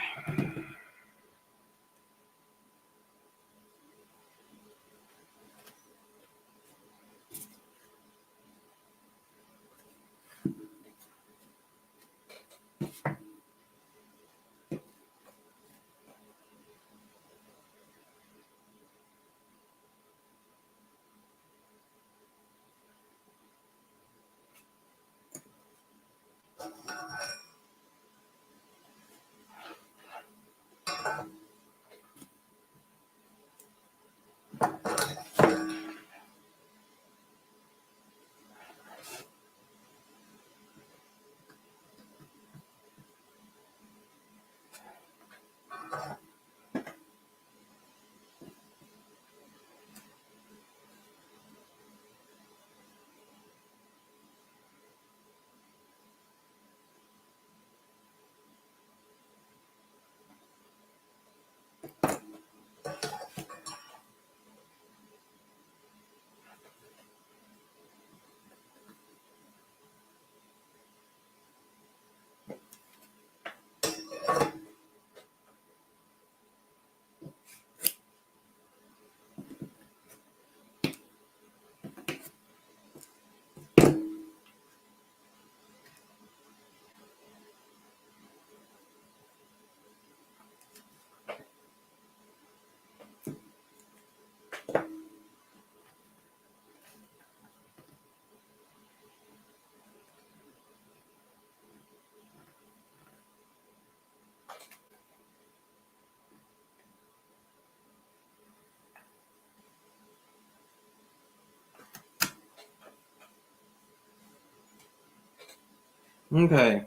Okay.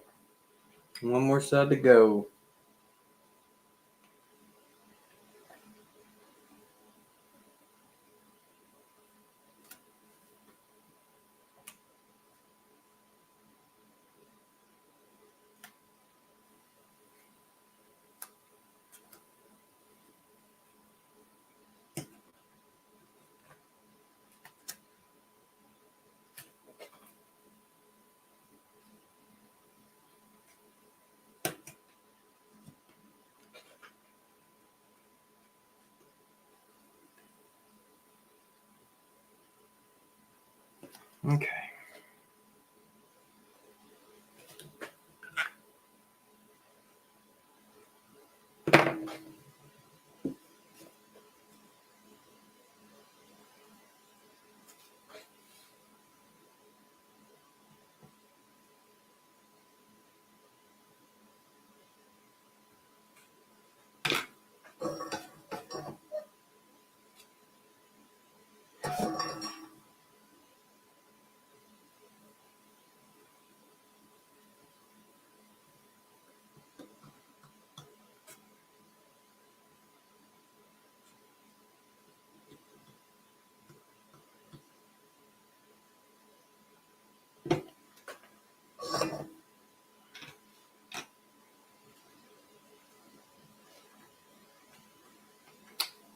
One more side to go. Okay.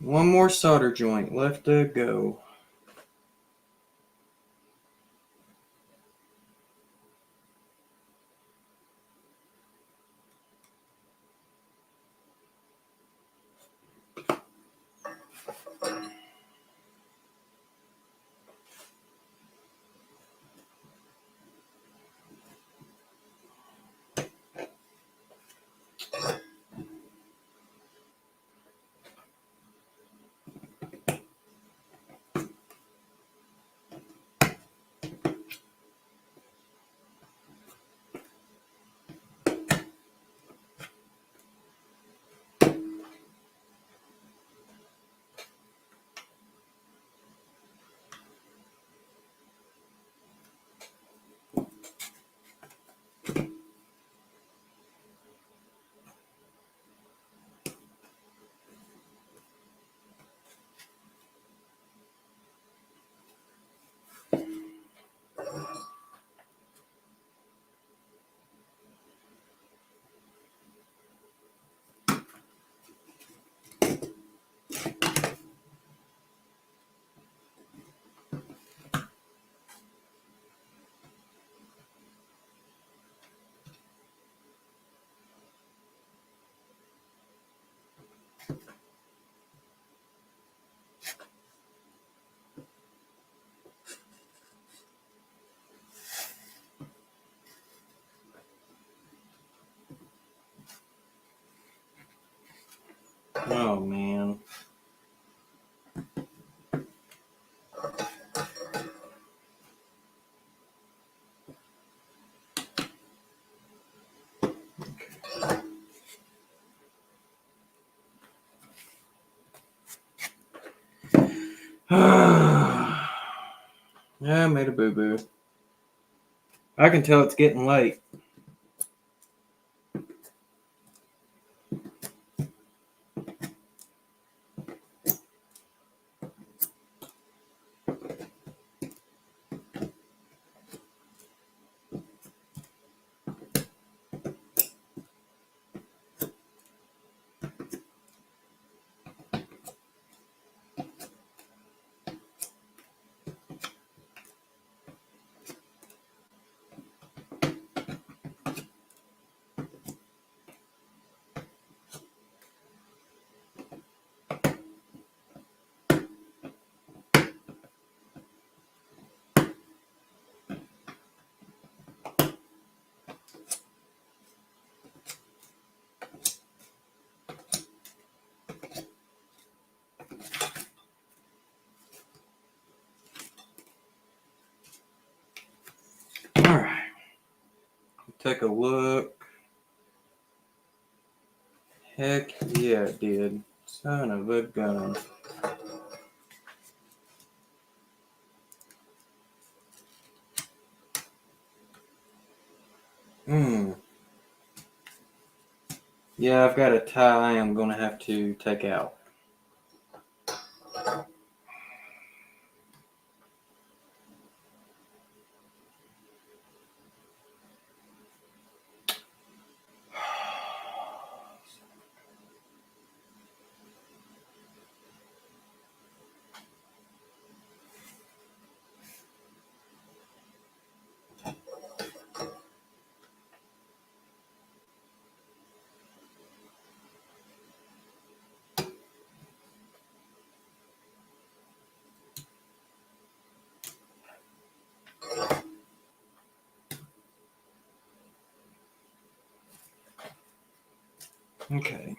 One more solder joint left to go. Oh, man. Yeah, I made a boo-boo. I can tell it's getting late. All right. Take a look. Heck yeah, it did. Son of a gun. Yeah, I've got a tie I'm going to have to take out. Okay.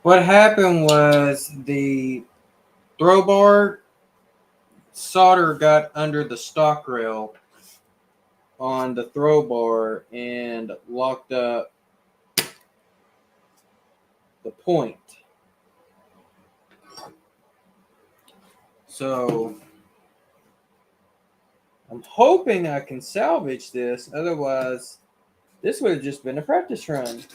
What happened was the throw bar solder got under the stock rail on the throw bar and locked up the point. So I'm hoping I can salvage this. Otherwise, this would have just been a practice run.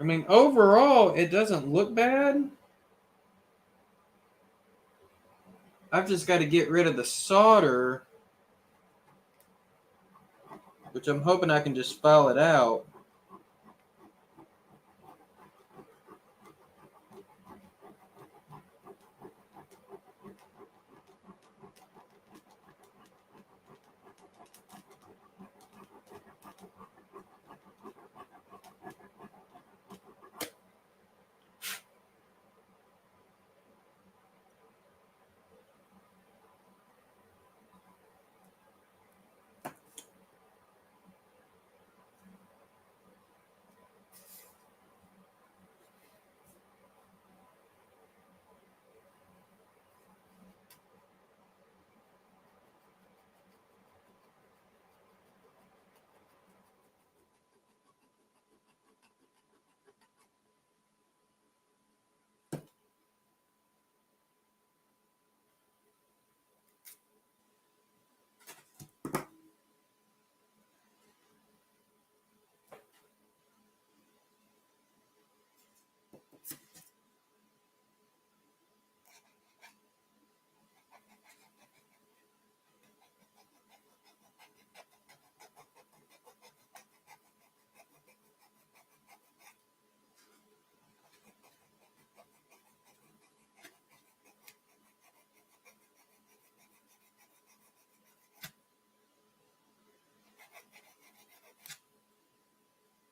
I mean, overall, it doesn't look bad. I've just got to get rid of the solder, which I'm hoping I can just file it out.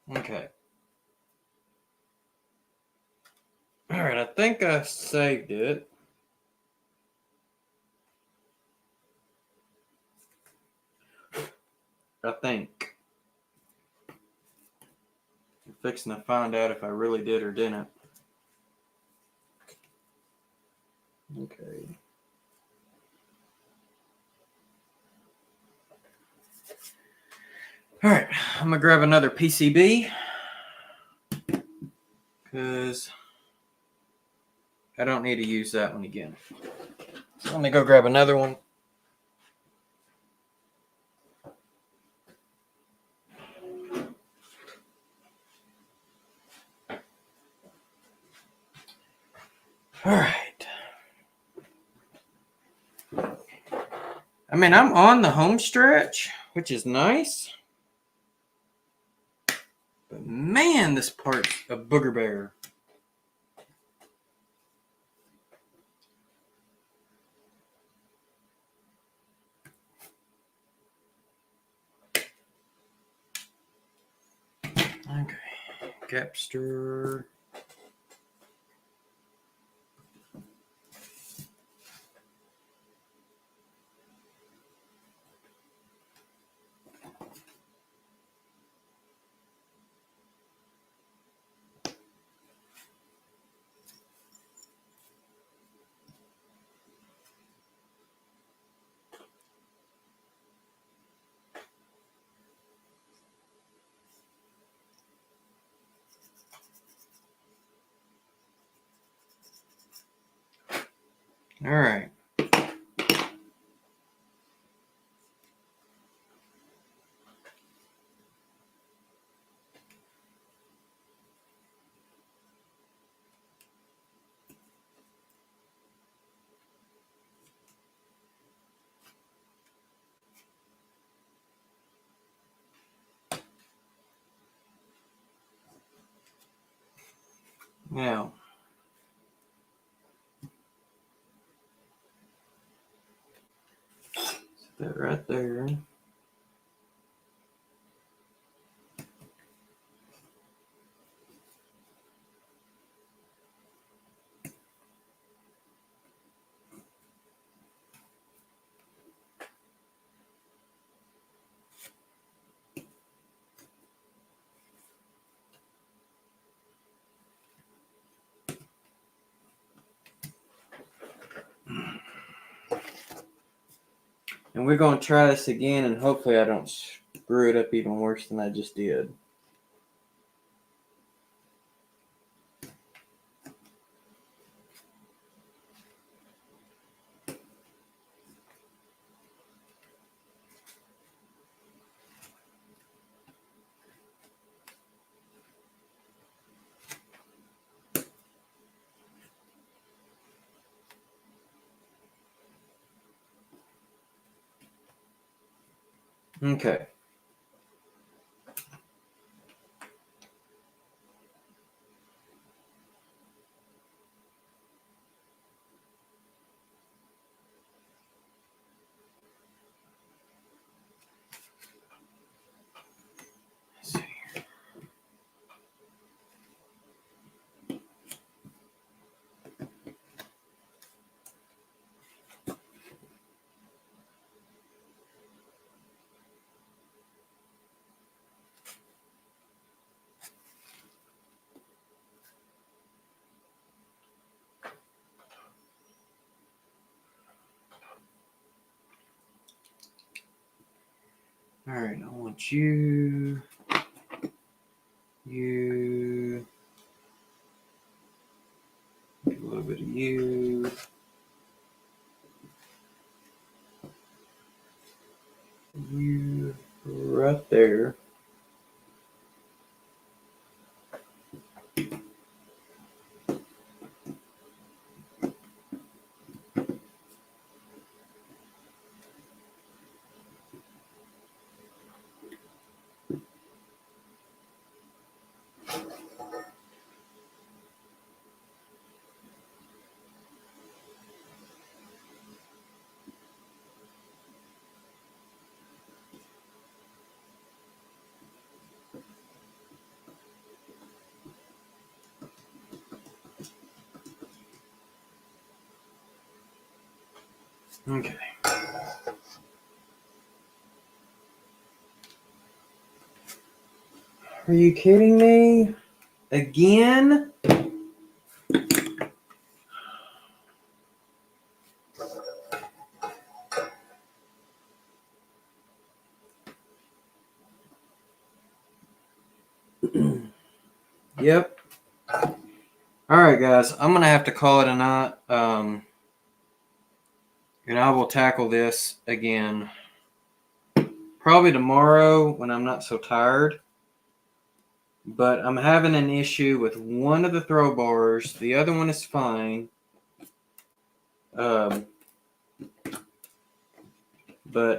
Okay. All right, I think I saved it. I think. I'm fixing to find out if I really did or didn't. Okay. All right, I'm gonna grab another PCB because I don't need to use that one again. So let me go grab another one. All right. I mean, I'm on the home stretch, which is nice. But man, this part's a booger bear. Okay, Capster. All right. Now, that right there. And we're going to try this again, and hopefully I don't screw it up even worse than I just did. Okay. Let's see here. All right, I want you, a little bit of you, right there. Okay. Are you kidding me? Again? Yep. All right, guys. I'm going to have to call it a night. And I will tackle this again probably tomorrow when I'm not so tired. But I'm having an issue with one of the throw bars. The other one is fine. But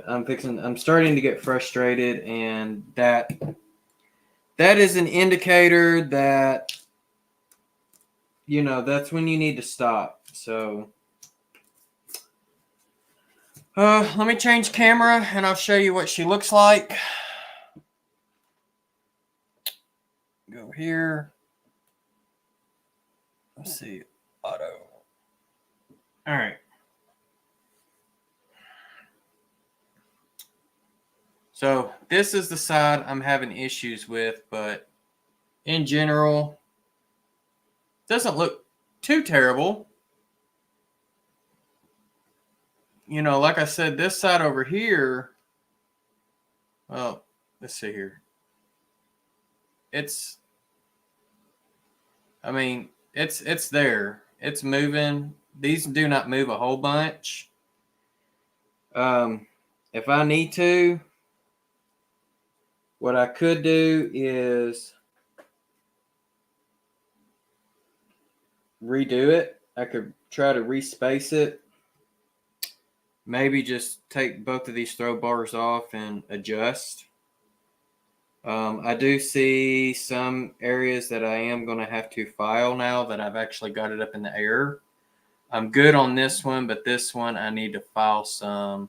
I'm starting to get frustrated, and that is an indicator that, that's when you need to stop. So, let me change camera, and I'll show you what she looks like. Go here. Let's see. Auto. All right. So this is the side I'm having issues with, but in general, doesn't look too terrible. Like I said, this side over here, well, let's see here. It's there. It's moving. These do not move a whole bunch. If I need to, what I could do is redo it. I could try to respace it. Maybe just take both of these throw bars off and adjust. I do see some areas that I am going to have to file now that I've actually got it up in the air. I'm good on this one, but this one I need to file some.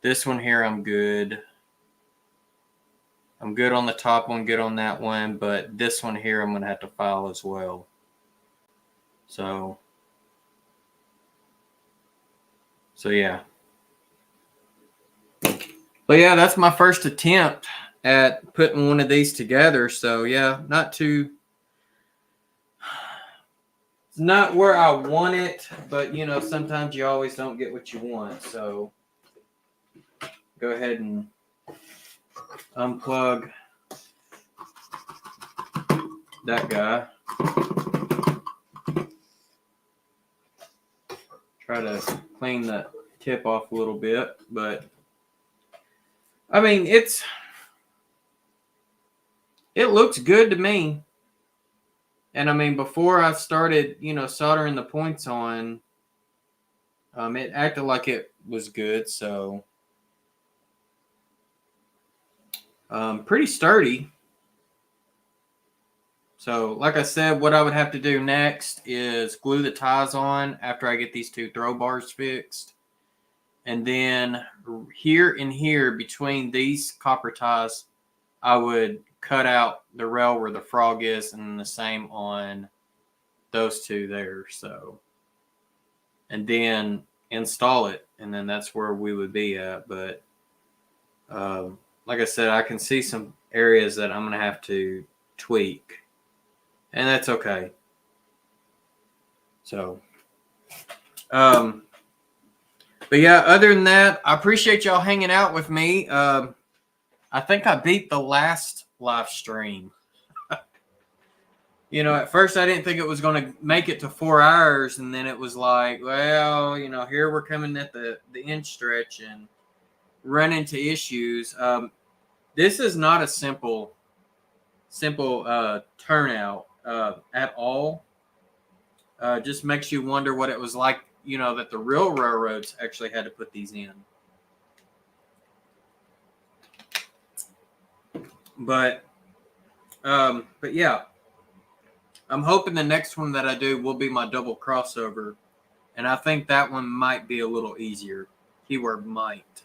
This one here I'm good. I'm good on the top one, good on that one, but this one here I'm going to have to file as well. So yeah. But yeah, that's my first attempt at putting one of these together. So yeah, it's not where I want it, but sometimes you always don't get what you want. So go ahead and unplug that guy. Try to clean the tip off a little bit, but it looks good to me. And before I started, soldering the points on, it acted like it was good. So, pretty sturdy. So, like I said, what I would have to do next is glue the ties on after I get these two throw bars fixed. And then here and here between these copper ties, I would cut out the rail where the frog is, and the same on those two there. So, and then install it, and then that's where we would be at. But like I said, I can see some areas that I'm going to have to tweak, and that's okay. So, but yeah, other than that, I appreciate y'all hanging out with me. I think I beat the last live stream. At first I didn't think it was going to make it to 4 hours, and then it was like, well, here we're coming at the end stretch and run into issues. This is not a simple turnout at all. Just makes you wonder what it was like, that the real railroads actually had to put these in. But yeah, I'm hoping the next one that I do will be my double crossover, and I think that one might be a little easier. Keyword might.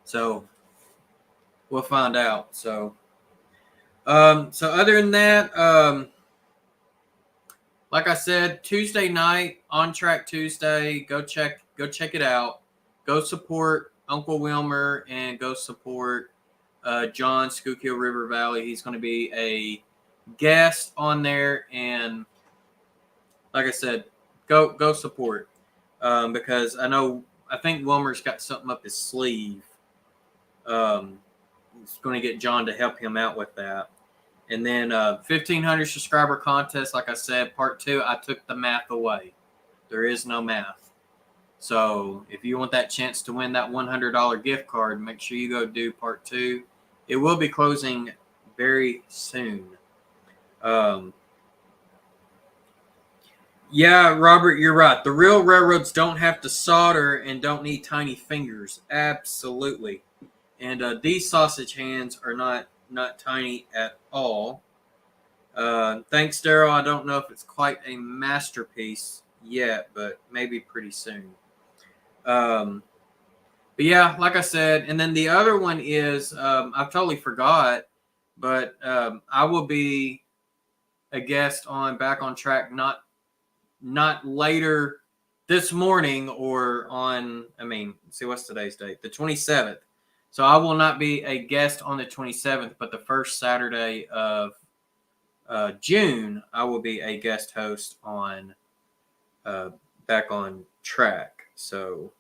So we'll find out. So other than that, like I said, Tuesday night, On Track Tuesday, go check Go check it out. Go support Uncle Wilmer and go support John Schuylkill River Valley. He's going to be a guest on there, and like I said, go support because I think Wilmer's got something up his sleeve. He's going to get John to help him out with that. And then 1,500 subscriber contest, like I said, part 2, I took the math away. There is no math. So if you want that chance to win that $100 gift card, make sure you go do part 2. It will be closing very soon. Yeah, Robert, you're right. The real railroads don't have to solder and don't need tiny fingers. Absolutely. And these sausage hands are not tiny at all. Thanks, Darrell. I don't know if it's quite a masterpiece yet, but maybe pretty soon. But yeah, like I said, and then the other one is I totally forgot, but I will be a guest on Back on Track not later this morning or on, see, what's today's date? The 27th. So I will not be a guest on the 27th, but the first Saturday of June, I will be a guest host on Back on Track. So,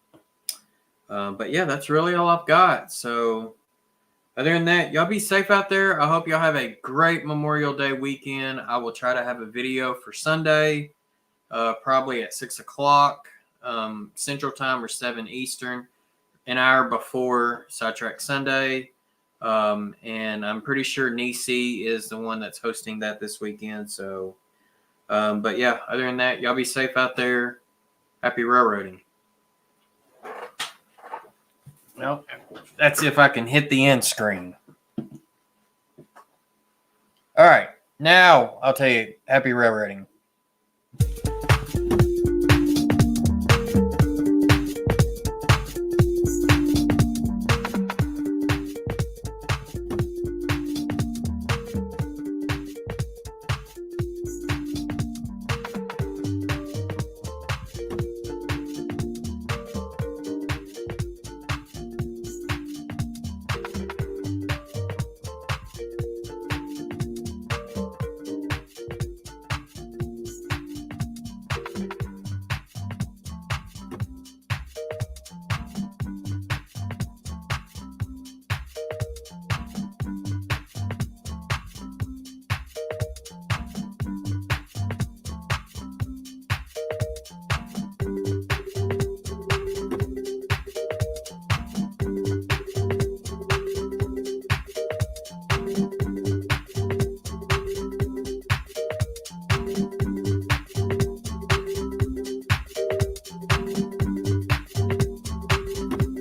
but yeah, that's really all I've got. So other than that, y'all be safe out there. I hope y'all have a great Memorial Day weekend. I will try to have a video for Sunday, probably at 6 o'clock Central Time or 7 Eastern, an hour before Sidetrack Sunday. And I'm pretty sure Nisi is the one that's hosting that this weekend. So, but yeah, other than that, y'all be safe out there. Happy railroading. Well, that's if I can hit the end screen. All right. Now I'll tell you, happy railroading.